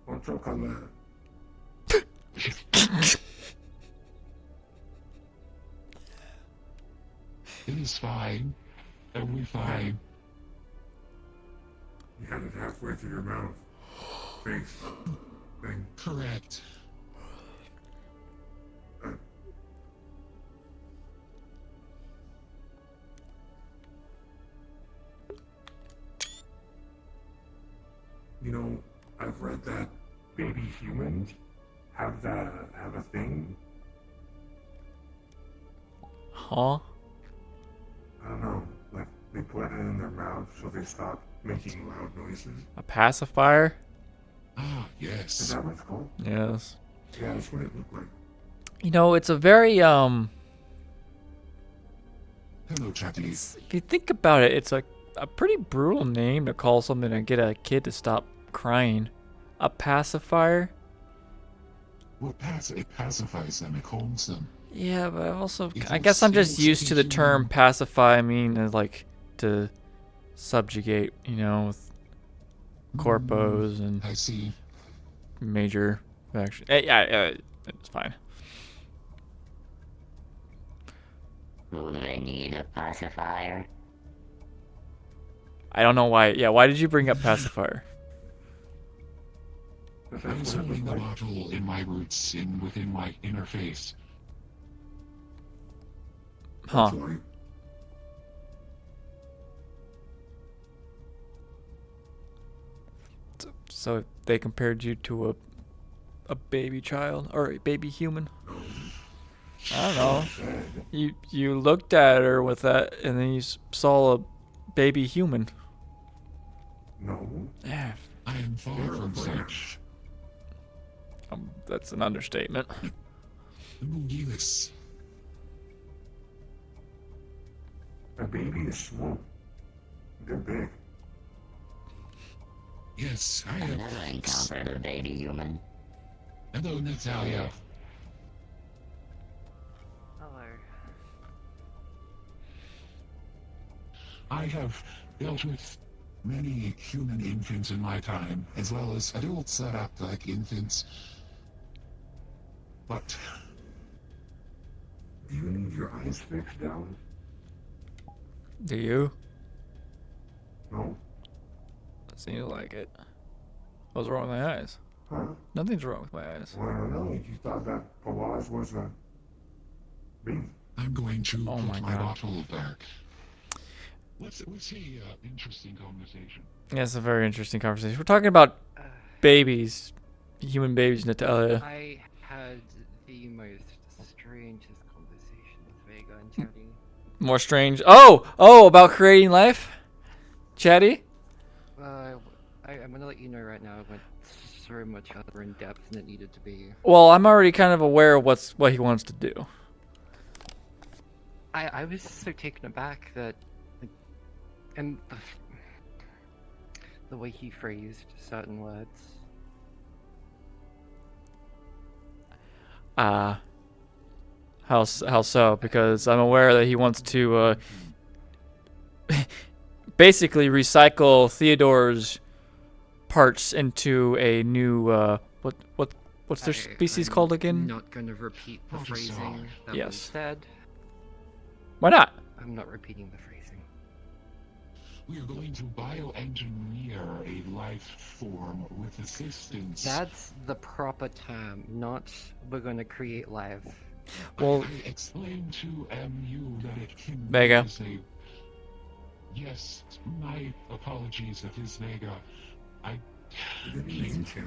What It is fine. It'll be fine. You had it halfway through your mouth. Face thing. Correct. You know, I've read that baby humans have a thing. Huh? I don't know, like they put it in their mouth so they stop making loud noises. A pacifier? Ah, yes. Is that what it's called? Yes. Yeah, that's what it looked like. You know, it's a very Hello, Chatty. if you think about it, it's a pretty brutal name to call something to get a kid to stop crying. A pacifier? Well, it pacifies them, it calms them. Yeah, but also, It I guess I'm just instills used to the into term them. pacify. I mean, like to subjugate, you know, with corpos and I see. major faction. Yeah, it's fine. Do they need a pacifier? I don't know why. Yeah, why did you bring up pacifier? I was holding the bottle in my roots, within my interface. Huh. So they compared you to a baby child or a baby human? I don't know. You looked at her with that, and then you saw a baby human. No. Yeah. I am far from such. That's an understatement. The Mugilis. A baby is small. They're big. Yes, I I've have. never encountered a baby human. Hello, Natalia. Hello. I have dealt with many human infants in my time, as well as adults that act like infants. But Do you need your eyes fixed down? Do you? No. Seems like it. What's wrong with my eyes? Huh? Nothing's wrong with my eyes. Well, I don't know. You thought that Pawaz was a baby. I'm going to Oh put my my God. bottle back. What's a interesting conversation? Yeah, it's a very interesting conversation. We're talking about babies, human babies, Natalia. I had the most strangest conversation with Vega and Chatty. More strange. Oh, about creating life, Chatty. I'm gonna let you know right now. It went so much other in depth than it needed to be. Well, I'm already kind of aware of what he wants to do. I was so taken aback that, and the way he phrased certain words. How so? Because I'm aware that he wants to basically recycle Theodore's parts into a new what's their species I'm called again? Not gonna repeat the phrasing that was said. Why not? I'm not repeating the phrasing. We are going to bioengineer a life form with assistance. That's the proper term, not we're gonna create life. Well, I explained to MU that it can Vega. Yes, my apologies, it is Vega. I didn't mean to.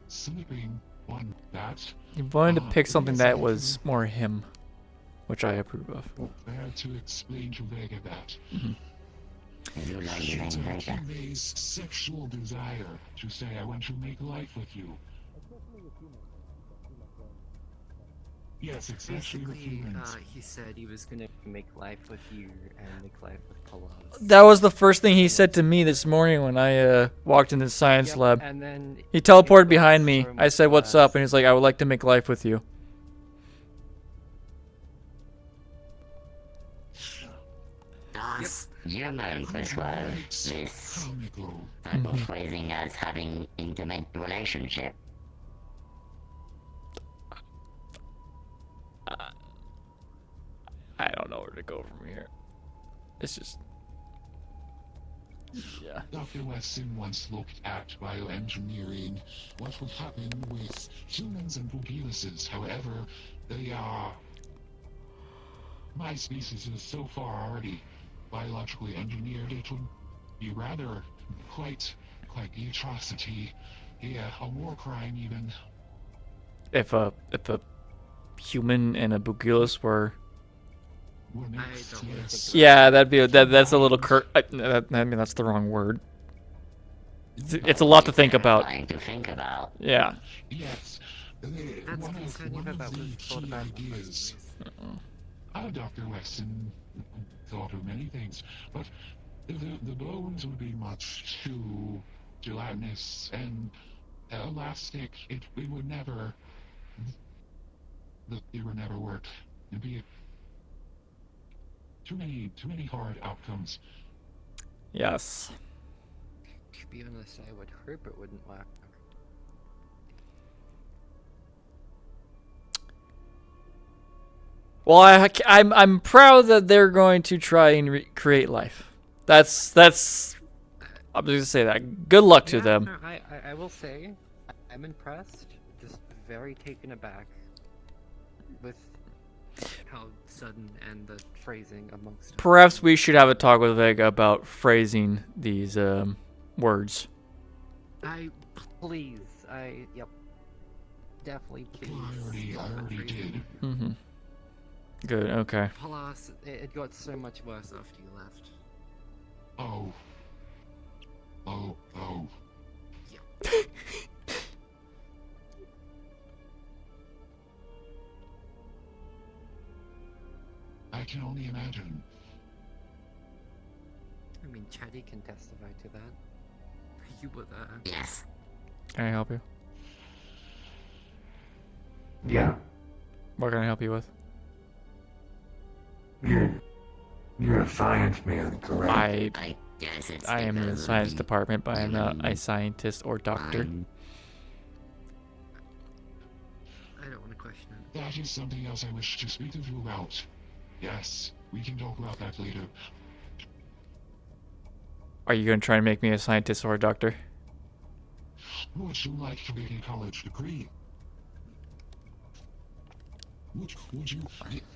Slipping on that. You wanted to pick something that was more him, which I approve of. I had to explain to Vega that. You like It Vega. conveys sexual desire to say, I want to make life with you. Yes, it's actually with Basically, humans. he said he was gonna make life with you and make life with Palas. That was the first thing he said to me this morning when I walked into the science lab. and then He teleported behind me. I said, "What's up?" And he's like, "I would like to make life with you." human prescribe this type of phrasing as having intimate relationship. I don't know where to go from here. It's just... Yeah. Dr. Weston once looked at bioengineering, what would happen with humans and Bugilises. However, they are... My species is so far already biologically engineered, it would be rather quite the atrocity. Yeah, a war crime even. If a human and a Bugilis were... Yeah, that'd be that's a little I mean, that's the wrong word. It's a lot to think about. Yeah. That's Yes, one of the key ideas. Dr. Weston thought of many things, but the bones would be much too gelatinous and elastic. It would never. It would never work. It'd be too many hard outcomes. Yes. To be honest, I would hope it wouldn't work. Well, I'm proud that they're going to try and create life. That's I'm just gonna say that. Good luck to them. No, I will say, I'm impressed. Just very taken aback with how sudden and the phrasing amongst them. Perhaps we should have a talk with Vega about phrasing these words. Yep. Definitely please. I already did. Mm-hmm. Good, okay. Plus, it got so much worse after you left. Oh. Yeah. I can only imagine. I mean, Chatty can testify to that. You were there. Yes. Can I help you? Yeah. What can I help you with? You're a science man, correct? I guess it's I am in the because of science the department, but I'm not a human scientist or doctor. mind. I don't want to question it. That is something else I wish to speak with you about. Yes, we can talk about that later. Are you going to try and make me a scientist or a doctor? Would you like to get a college degree? Would you?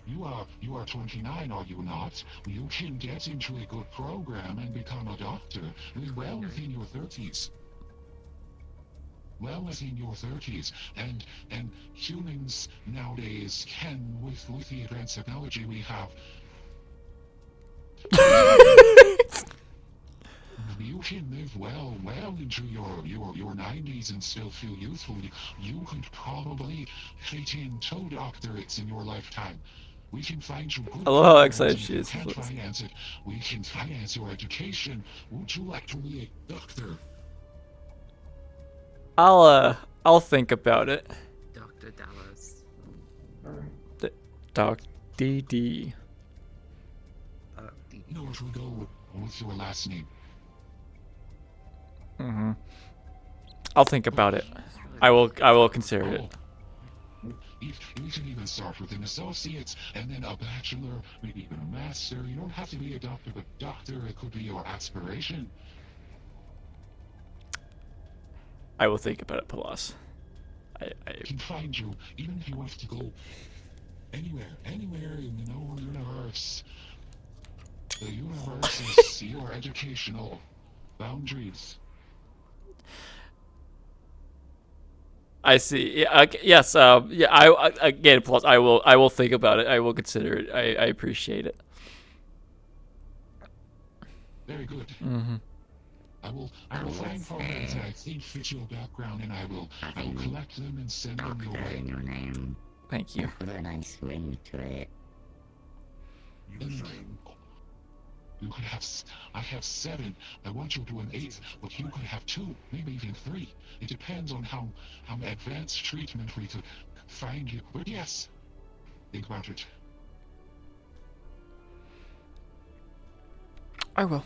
You are 29, are you not? You can get into a good program and become a doctor well within your 30s. Well within your 30s, and humans nowadays can, with the advanced technology we have, you can live well into your 90s and still feel youthful. You could probably fit in 2 doctorates in your lifetime. We can find you good. I love how excited she is. We can finance it. We can finance your education. Would you like to be a doctor? I'll think about it. Dr. Dallas. Doc DD. No, it will go with your last name. Mm-hmm. I'll think about it. I will consider it. You can even start with an associate, and then a bachelor, maybe even a master. You don't have to be a doctor, but doctor, it could be your aspiration. I will think about it, Palas. I can find you, even if you have to go anywhere in the known universe. The universe is your educational boundaries. I see. Yeah, yes. Yeah. I again. Plus, I will think about it. I will consider it. I appreciate it. Very good. Mm-hmm. I will find programs that I think fit your background, and I will collect them and send them your way. Your name. Thank you. Put a nice ring to it. You could have. I have 7. I want you to do an 8th, but you could have 2, maybe even 3. It depends on how advanced treatment we could find you. But yes, think about it. I will.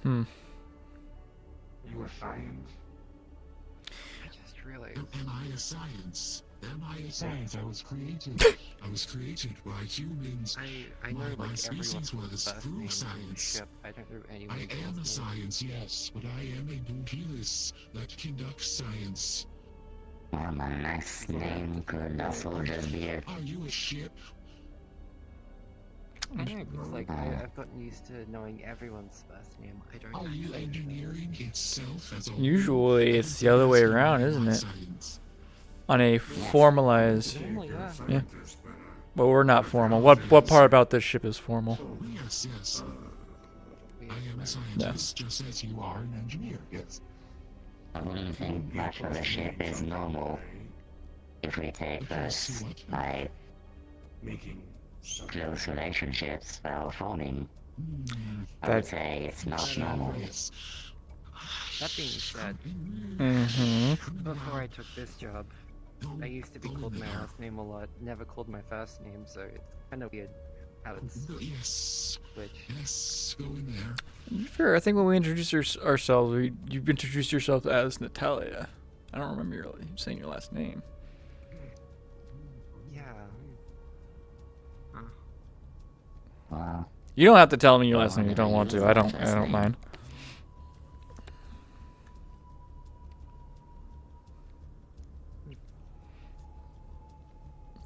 You are science? I just realized. Am I a science? Am I a science? I was created. I was created by humans. I know my like species everyone's was first through name science. ship. I don't know anyone's I am a last name. science, yes, but I am a Bugilis that conducts science. Well, my next name could also just be a... Are you a ship? I know, because like I've gotten used to knowing everyone's first name. I don't. Are you engineering itself as a Usually it's the other way around, isn't it? On a formalized... Yeah. But we're not formal. What part about this ship is formal? Yes, yes. I am a scientist, just as you are an engineer, yes. I wouldn't think much of a ship is normal. If we take first, like, close relationships while forming, I would say it's not normal. That being said, before I took this job, I used to be called my last name a lot, never called my first name, so it's kind of weird how it's switched. Yes, go in there. Fair. I think when we introduced ourselves, you've introduced yourself as Natalia. I don't remember you saying your last name. Yeah. Wow. You don't have to tell me your last name if you don't want to. I don't mind.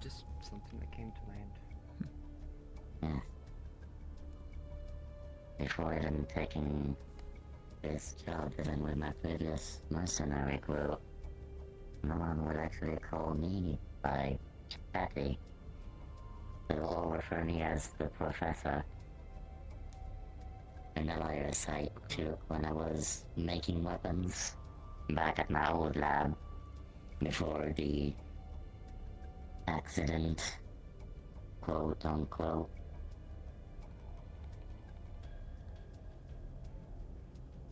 Just something that came to mind. Yeah. Before even taking this job, even with my previous mercenary crew, no one would actually call me by Patty. They will all refer me as the professor. And the lawyer site too, when I was making weapons back at my old lab before the accident, quote unquote.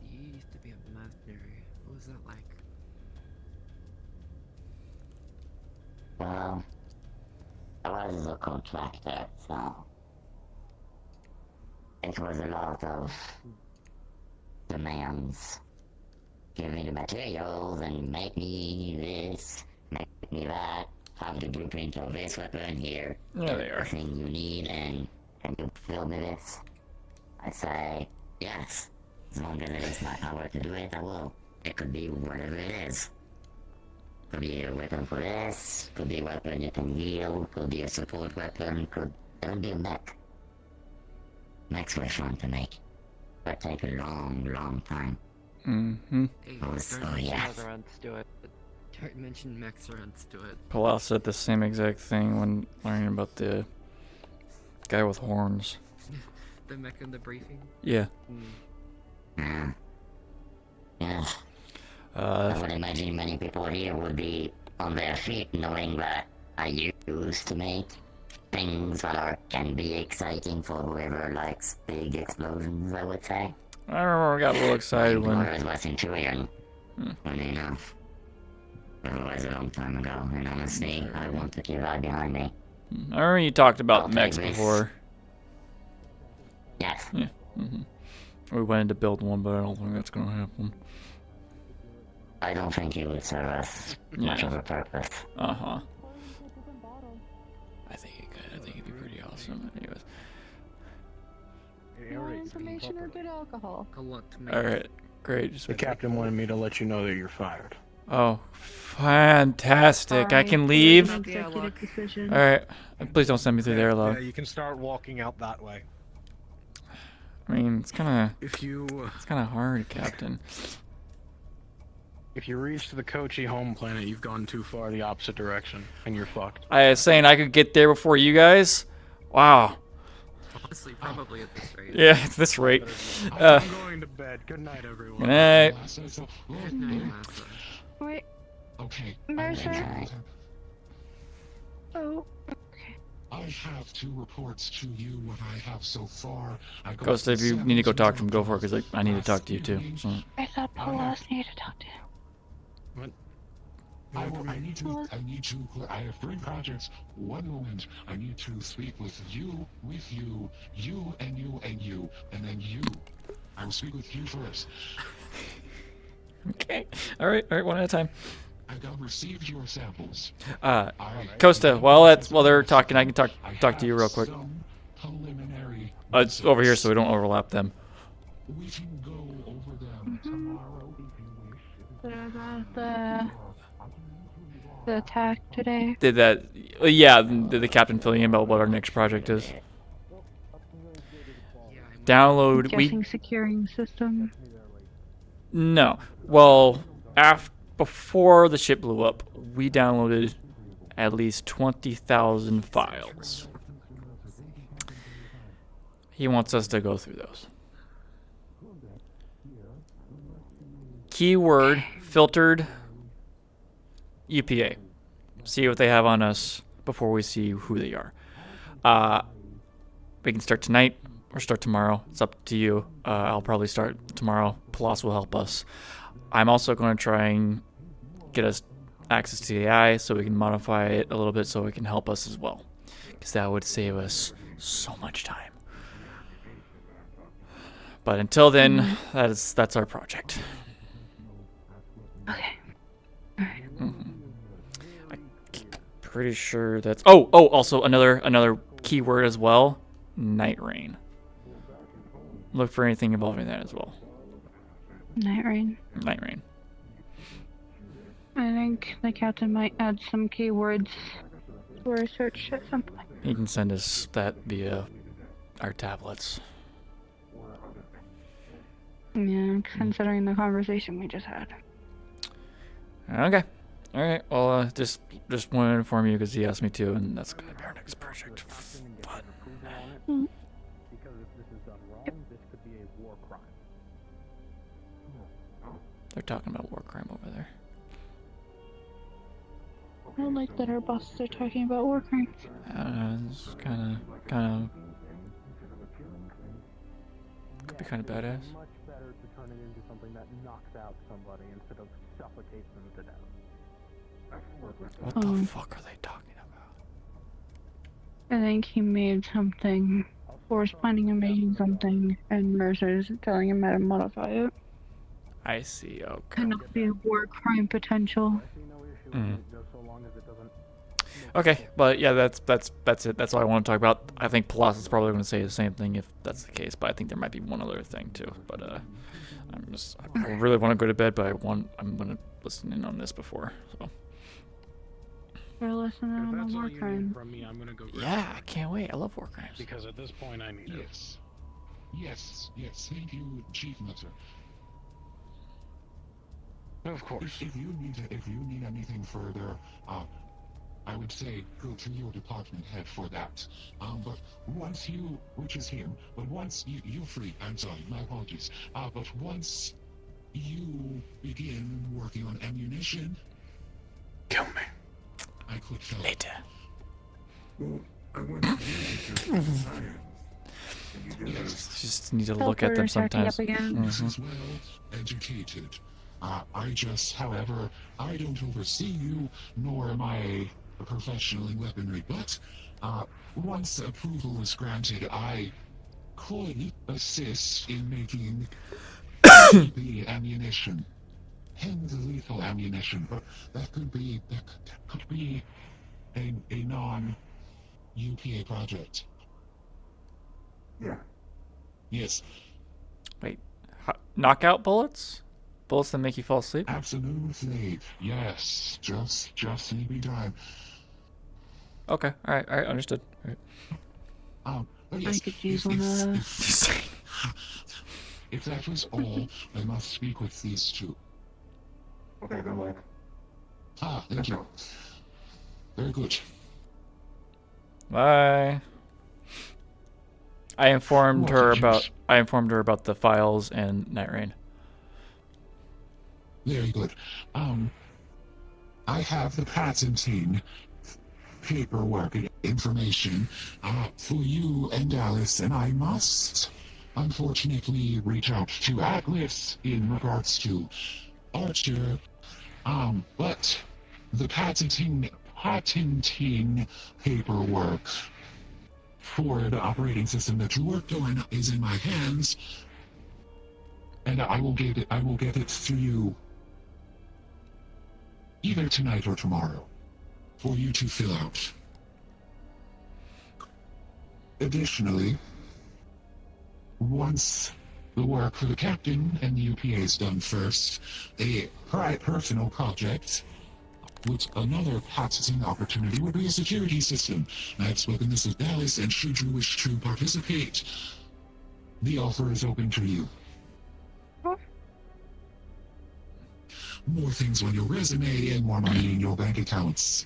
You used to be a mercenary. What was that like? Well, I was a contractor, so it was a lot of demands. Give me the materials and make me this, make me that, have the blueprint of this weapon here. There they are. Everything you need, and can you build me this? I say, yes. As long as it is my power to do it, I will. It could be whatever it is. Could be a weapon for this, could be a weapon you can heal, could be a support weapon, could even be a mech. Mechs were fun to make, but take a long time. Hey, Oh, don't yeah. mention other ends to it, but don't mention mechs or ends to it. Palau said the same exact thing when learning about the guy with horns. The mech in the briefing? Yeah. Yeah. I would imagine many people here would be on their feet knowing that I used to make things that can be exciting for whoever likes big explosions, I would say. I remember I got a little excited when... It was Centurion, funny enough. It was a long time ago, and honestly, I want to keep that behind me. I remember you talked about I'll mechs take this. before. Yes. Yeah. We wanted to build one, but I don't think that's gonna happen. I don't think it would serve us much of a purpose. I think it could. I think it'd be pretty awesome. Anyways. More information or good alcohol? A lot to make. Alright. Great. Just The captain wanted me to let you know that you're fired. Oh, fantastic. I can leave? Alright. Please don't send me through there, love. Yeah, you can start walking out that way. I mean, it's kind If you... of... It's kind of hard, Captain. If you reach the Kochi home planet, you've gone too far the opposite direction, and you're fucked. I was saying I could get there before you guys? Wow. Honestly, probably at this rate. Yeah, at this rate. I'm going to bed. Good night, everyone. Good night. Good night, Massa. Wait. Okay. Mercer? Oh. I have 2 reports to you. What I have so far. Ghost, if you need to go talk to him, go for it, because I need to talk to you too. So. I thought Paulus needed to talk to him. What? I need to, I have 3 projects. One moment. I need to speak with you, you, and you, and then you. I will speak with you first. Okay. All right, one at a time. I got received your samples. Costa, while they're talking, I can talk to you real quick. Preliminary. It's over here so we don't overlap them. We can go over them tomorrow if you wish. The attack today. Did that? Yeah. Did the captain fill you in about what our next project is? Download. Guessing securing system. No. Well, before the ship blew up, we downloaded at least 20,000 files. He wants us to go through those. Keyword filtered UPA. See what they have on us before we see who they are. We can start tonight or start tomorrow. It's up to you. I'll probably start tomorrow. Plus will help us. I'm also going to try and get us access to the AI so we can modify it a little bit so it can help us as well. Because that would save us so much time. But until then, that's our project. Okay. I'm pretty sure that's... Oh, also another keyword as well. Night Rain. Look for anything involving that as well. Night Rain. Night Rain. I think the captain might add some keywords to our search at some point. He can send us that via our tablets. Yeah, considering the conversation we just had. Okay. All right. Well, just want to inform you because he asked me to, and that's gonna be our next project. Fun. Because if this is done wrong, this could be a war crime. They're talking about war crime over there. I don't like that our bosses are talking about war crimes. It's kind of could be kind of badass. Much better to turn it into something that knocks out somebody instead of suffocates them to death. What the fuck are they talking about? I think he made something, or is planning on making something, and Mercer's telling him how to modify it. I see. Okay. Cannot be a war crime potential. Okay, but yeah, that's it. That's all I want to talk about. I think Palas is probably going to say the same thing if that's the case, but I think there might be one other thing too. But I really want to go to bed, but I'm going to listen in on this before. So. We're listening on the war crimes. From me, I'm gonna go. Yeah, I can't wait. I love war crimes. Because at this point, I need it. Yes. Thank you, Chief Nutter. Of course. If you need anything further, I would say go to your department head for that. But once you, which is him, but once you're free. I'm sorry, my apologies. But once you begin working on ammunition, kill me. I could tell. Later. Well, I went to science. Just need to look at them sometimes. This is well educated. However, I don't oversee you, nor am I a professional in weaponry, but once approval is granted, I could assist in making the ammunition. And the lethal ammunition, but that could be a non-UPA project. Yeah. Yes. Wait, knockout bullets? Bullets that make you fall asleep? Absolutely. Yes. Just any time. Okay. All right. Understood. All right. But yes, I could use one of if that was all, I must speak with these two. Okay, good luck. Thank you. Very good. Bye. I informed her about the files and Night Rain. Very good. I have the patenting paperwork and information for you and Alice, and I must unfortunately reach out to Atlas in regards to Archer. But the patenting paperwork for the operating system that you worked on is in my hands, and I will get it to you either tonight or tomorrow for you to fill out. Additionally, once the work for the captain and the UPA is done first, a personal project with another patenting opportunity would be a security system. I've spoken this with Dallas, and should you wish to participate, the offer is open to you. More things on your resume and more money in your bank accounts.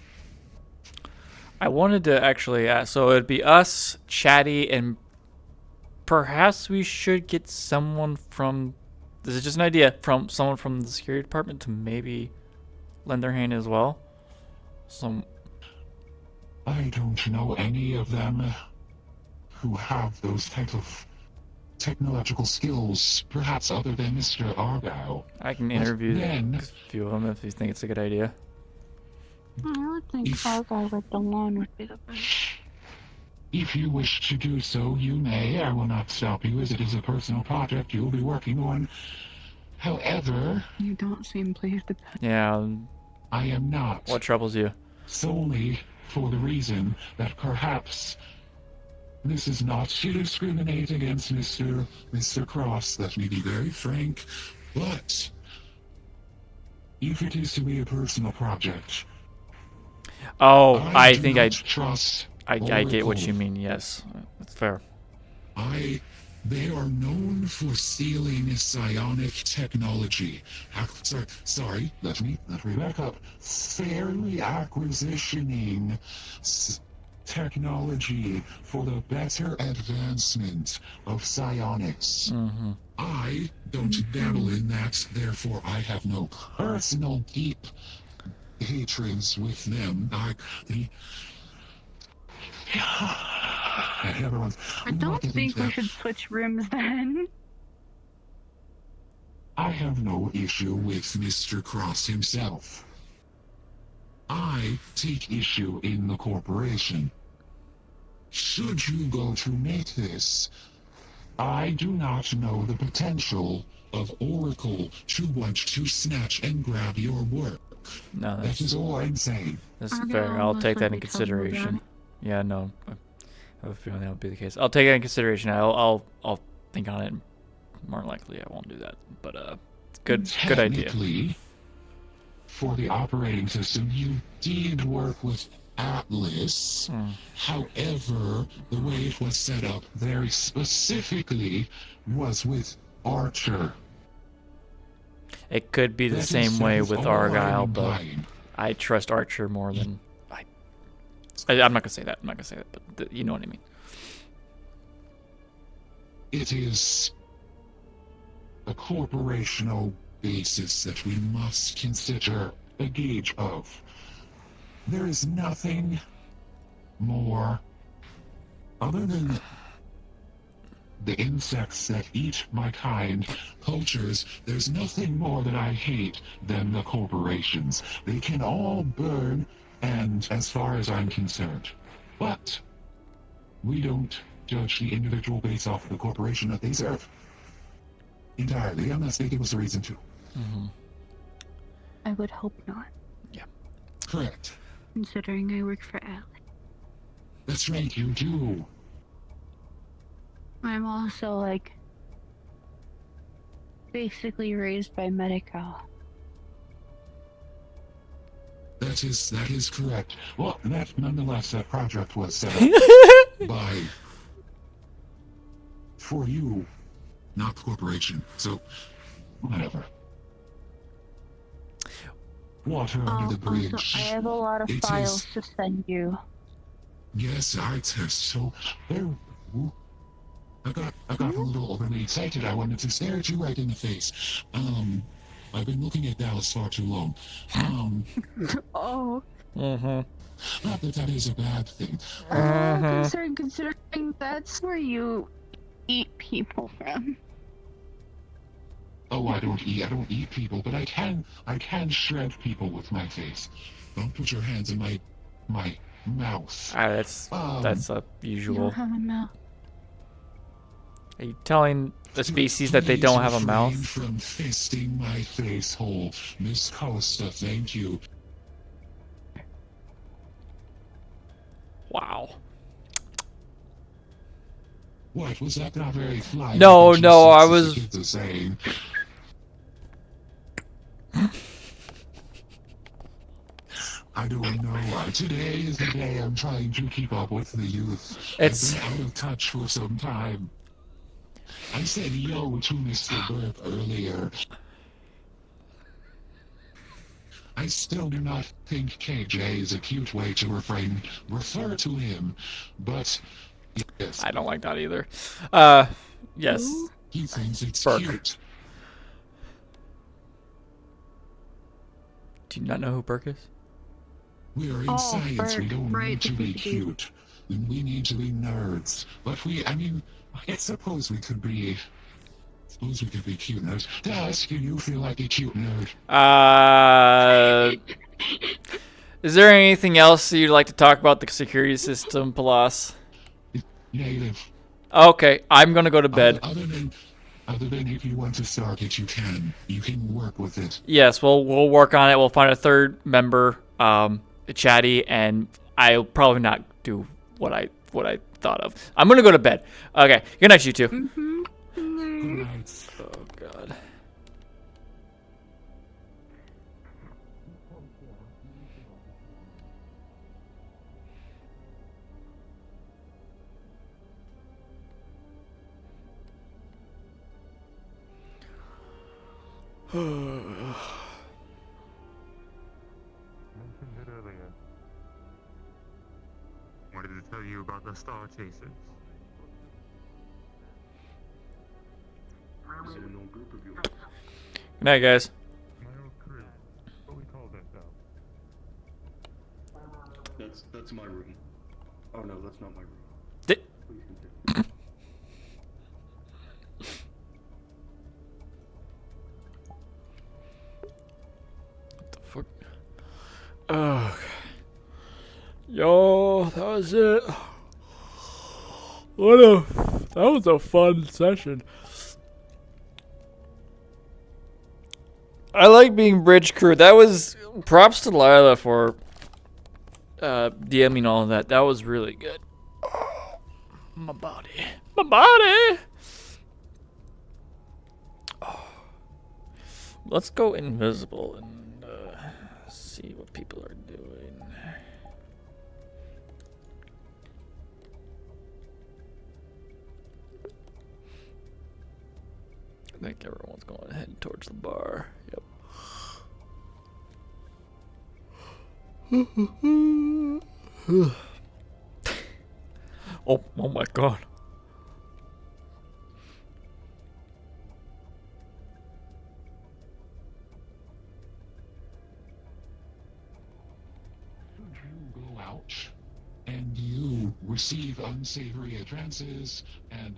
I wanted to actually ask, so it'd be us, Chatty, and perhaps we should get someone from, this is just an idea, from someone from the security department to maybe lend their hand as well. I don't know any of them who have those type of technological skills, perhaps other than Mr. Argyle. I can interview a few of them if you think it's a good idea. I would think Argyle with the lawn would be the best. If you wish to do so, you may. I will not stop you, as it is a personal project you'll be working on. However... You don't seem pleased about it. Yeah. I am not. What troubles you? Solely for the reason that perhaps this is not to discriminate against Mr. Cross. Let me be very frank. But if it is to be a personal project... Oh, I think I get what Oracle. you mean, yes. That's fair. They are known for stealing psionic technology. Sorry, let me back up. Fairly acquisitioning technology for the better advancement of psionics. Mm-hmm. I don't dabble in that, therefore I have no personal deep hatreds with them. I don't think we should switch rooms then. I have no issue with Mr. Cross himself. I take issue in the corporation. Should you go to make this, I do not know the potential of Oracle to want to snatch and grab your work. No, that is all I'm saying. That's fair. I'll take that in consideration. Yeah, no. I have a feeling that would be the case. I'll take it in consideration. I'll think on it. More likely, I won't do that. But good idea. Technically, for the operating system, you did work with Atlas. However, the way it was set up very specifically was with Archer. It could be the same way with Argyle, but I trust Archer more than I'm not gonna say that. But you know what I mean. It is a corporational basis that we must consider a gauge of. There is nothing more other than the insects that eat my kind, poachers. There's nothing more that I hate than the corporations. They can all burn, and as far as I'm concerned. But we don't judge the individual based off the corporation that they serve. Entirely, unless they give us a reason to. Mm-hmm. I would hope not. Yeah. Correct. Considering I work for Alex. That's right, you do. I'm also, like, basically raised by Medical. That is correct. Well, nonetheless, that project was set up for you, not the corporation. So, whatever. Water under the bridge. Also, I have a lot of files to send you. Yes, so there. I got a little overly excited. I wanted to stare at you right in the face. I've been looking at Dallas far too long. Oh. Mm-hmm. Not that is a bad thing. Considering that's where you eat people from. Oh, I don't eat people, but I can shred people with my face. Don't put your hands in my mouth. That's a You usual. don't have a mouth. Are you telling the species that they don't have a mouth? Please refrain from fisting my face hole. Miss Costa, thank you. Wow. What was that? Not very fly. No, no, I was. The same. I don't know. Today is the day I'm trying to keep up with the youth. It's. I've been out of touch for some time. I said yo to Mr. Burp earlier. I still do not think KJ is a cute way to refer to him, but yes. I don't like that either. Yes. He thinks it's Burke. cute. Do you not know who Burke is? We are in science. We Burke, don't right, need to the be PhD. cute. We need to be nerds. But I suppose we could be. Suppose we could be cute nerds. Dash, do you feel like a cute nerd? Is there anything else you'd like to talk about the security system, Palas? Negative. Okay, I'm gonna go to bed. Other than if you want to start it, you can. You can work with it. Yes, we'll work on it. We'll find a third member, Chatty, and I'll probably not do what I thought of. I'm gonna go to bed. Okay, good night, you two. Good night. Oh God. Mentioned it earlier. Wanted to tell you about the Star Chasers. Good night, guys. My old crew. What we call that though? That's my room. Oh no, that's not my room. Di- Please continue. What the fuck? Oh. Yo, that was it. That was a fun session. I like being bridge crew. That was props to Lila for DMing all of that. That was really good. Oh, my body. My body. Oh. Let's go invisible and see what people are doing. I think everyone's going ahead towards the bar. Yep. Oh my God. Should you go out and you receive unsavory advances and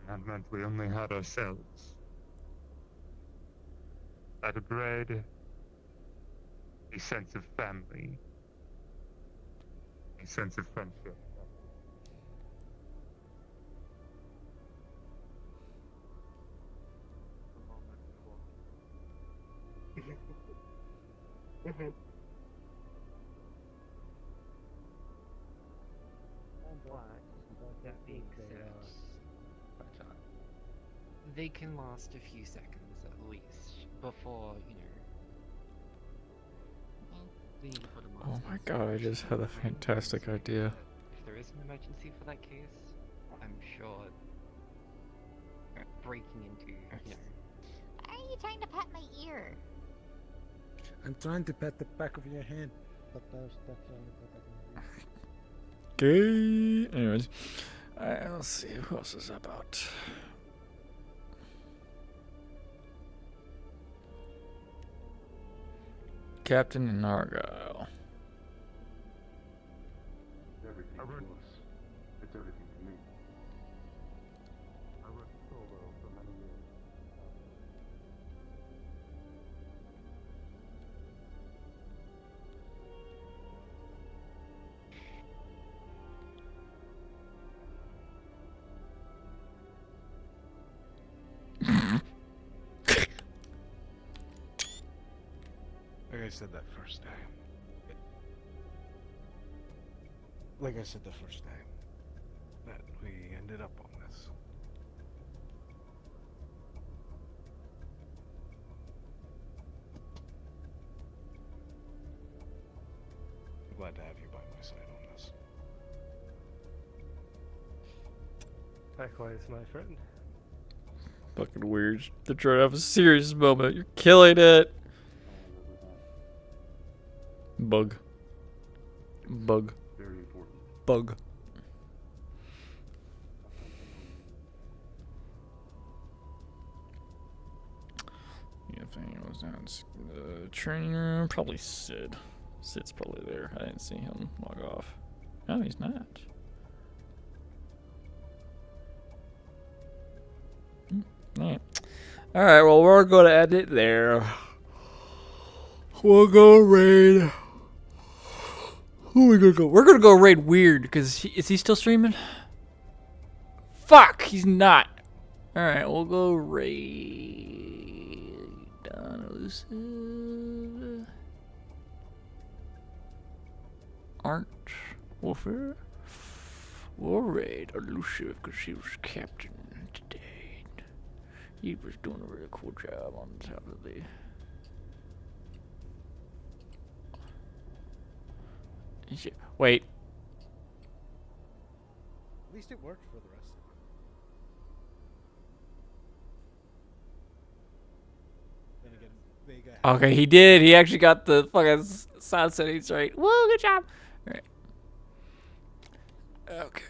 That meant we only had ourselves. That bred a sense of family, a sense of friendship. That being said, they can last a few seconds at least before, they need to put them on. Oh my God, I just had a fantastic idea. If there is an emergency for that case, I'm sure breaking into, Why are you trying to pat my ear? I'm trying to pat the back of your head, but that's the only part I can do. Okay. Anyways, let's see who else is about. Captain and Argyle. Everything to us. It's everything to me. I said that first day. Like I said the first day, that we ended up on this. I'm glad to have you by my side on this. Likewise, my friend. Fucking weird. They're trying to have a serious moment. You're killing it. Bug. Bug. Very important. Bug. Yeah, if anyone was down in the training room, probably Sid. Sid's probably there. I didn't see him log off. No, he's not. Alright. Alright, well, we're going to end it there. We'll go raid. Who are we going to go? We're going to go raid Weird, because is he still streaming? Fuck, he's not. Alright, we'll go raid Elusive. Aren't Wolfer? We'll raid Elusive, because he was captain today. He was doing a really cool job on top of the... Wait. At least it worked for the rest of them. Then again, Vega. Okay, he did. He actually got the fucking sound settings right. Woo, good job. Alright. Okay.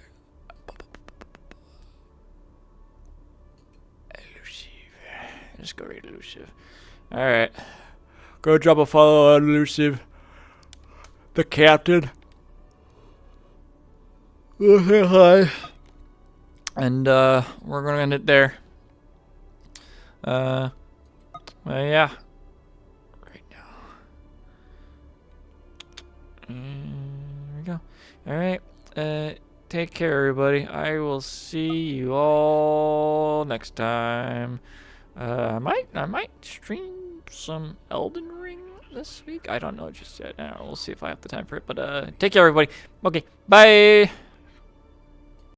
Just go read Elusive. Alright. Go drop a follow on Elusive. The captain. Say hi. And we're gonna end it there. Well, yeah. Right now. There we go. Alright. Take care, everybody. I will see you all next time. I might stream some Elden Ring this week. I don't know just yet. We'll see if I have the time for it. But take care, everybody. Okay, bye.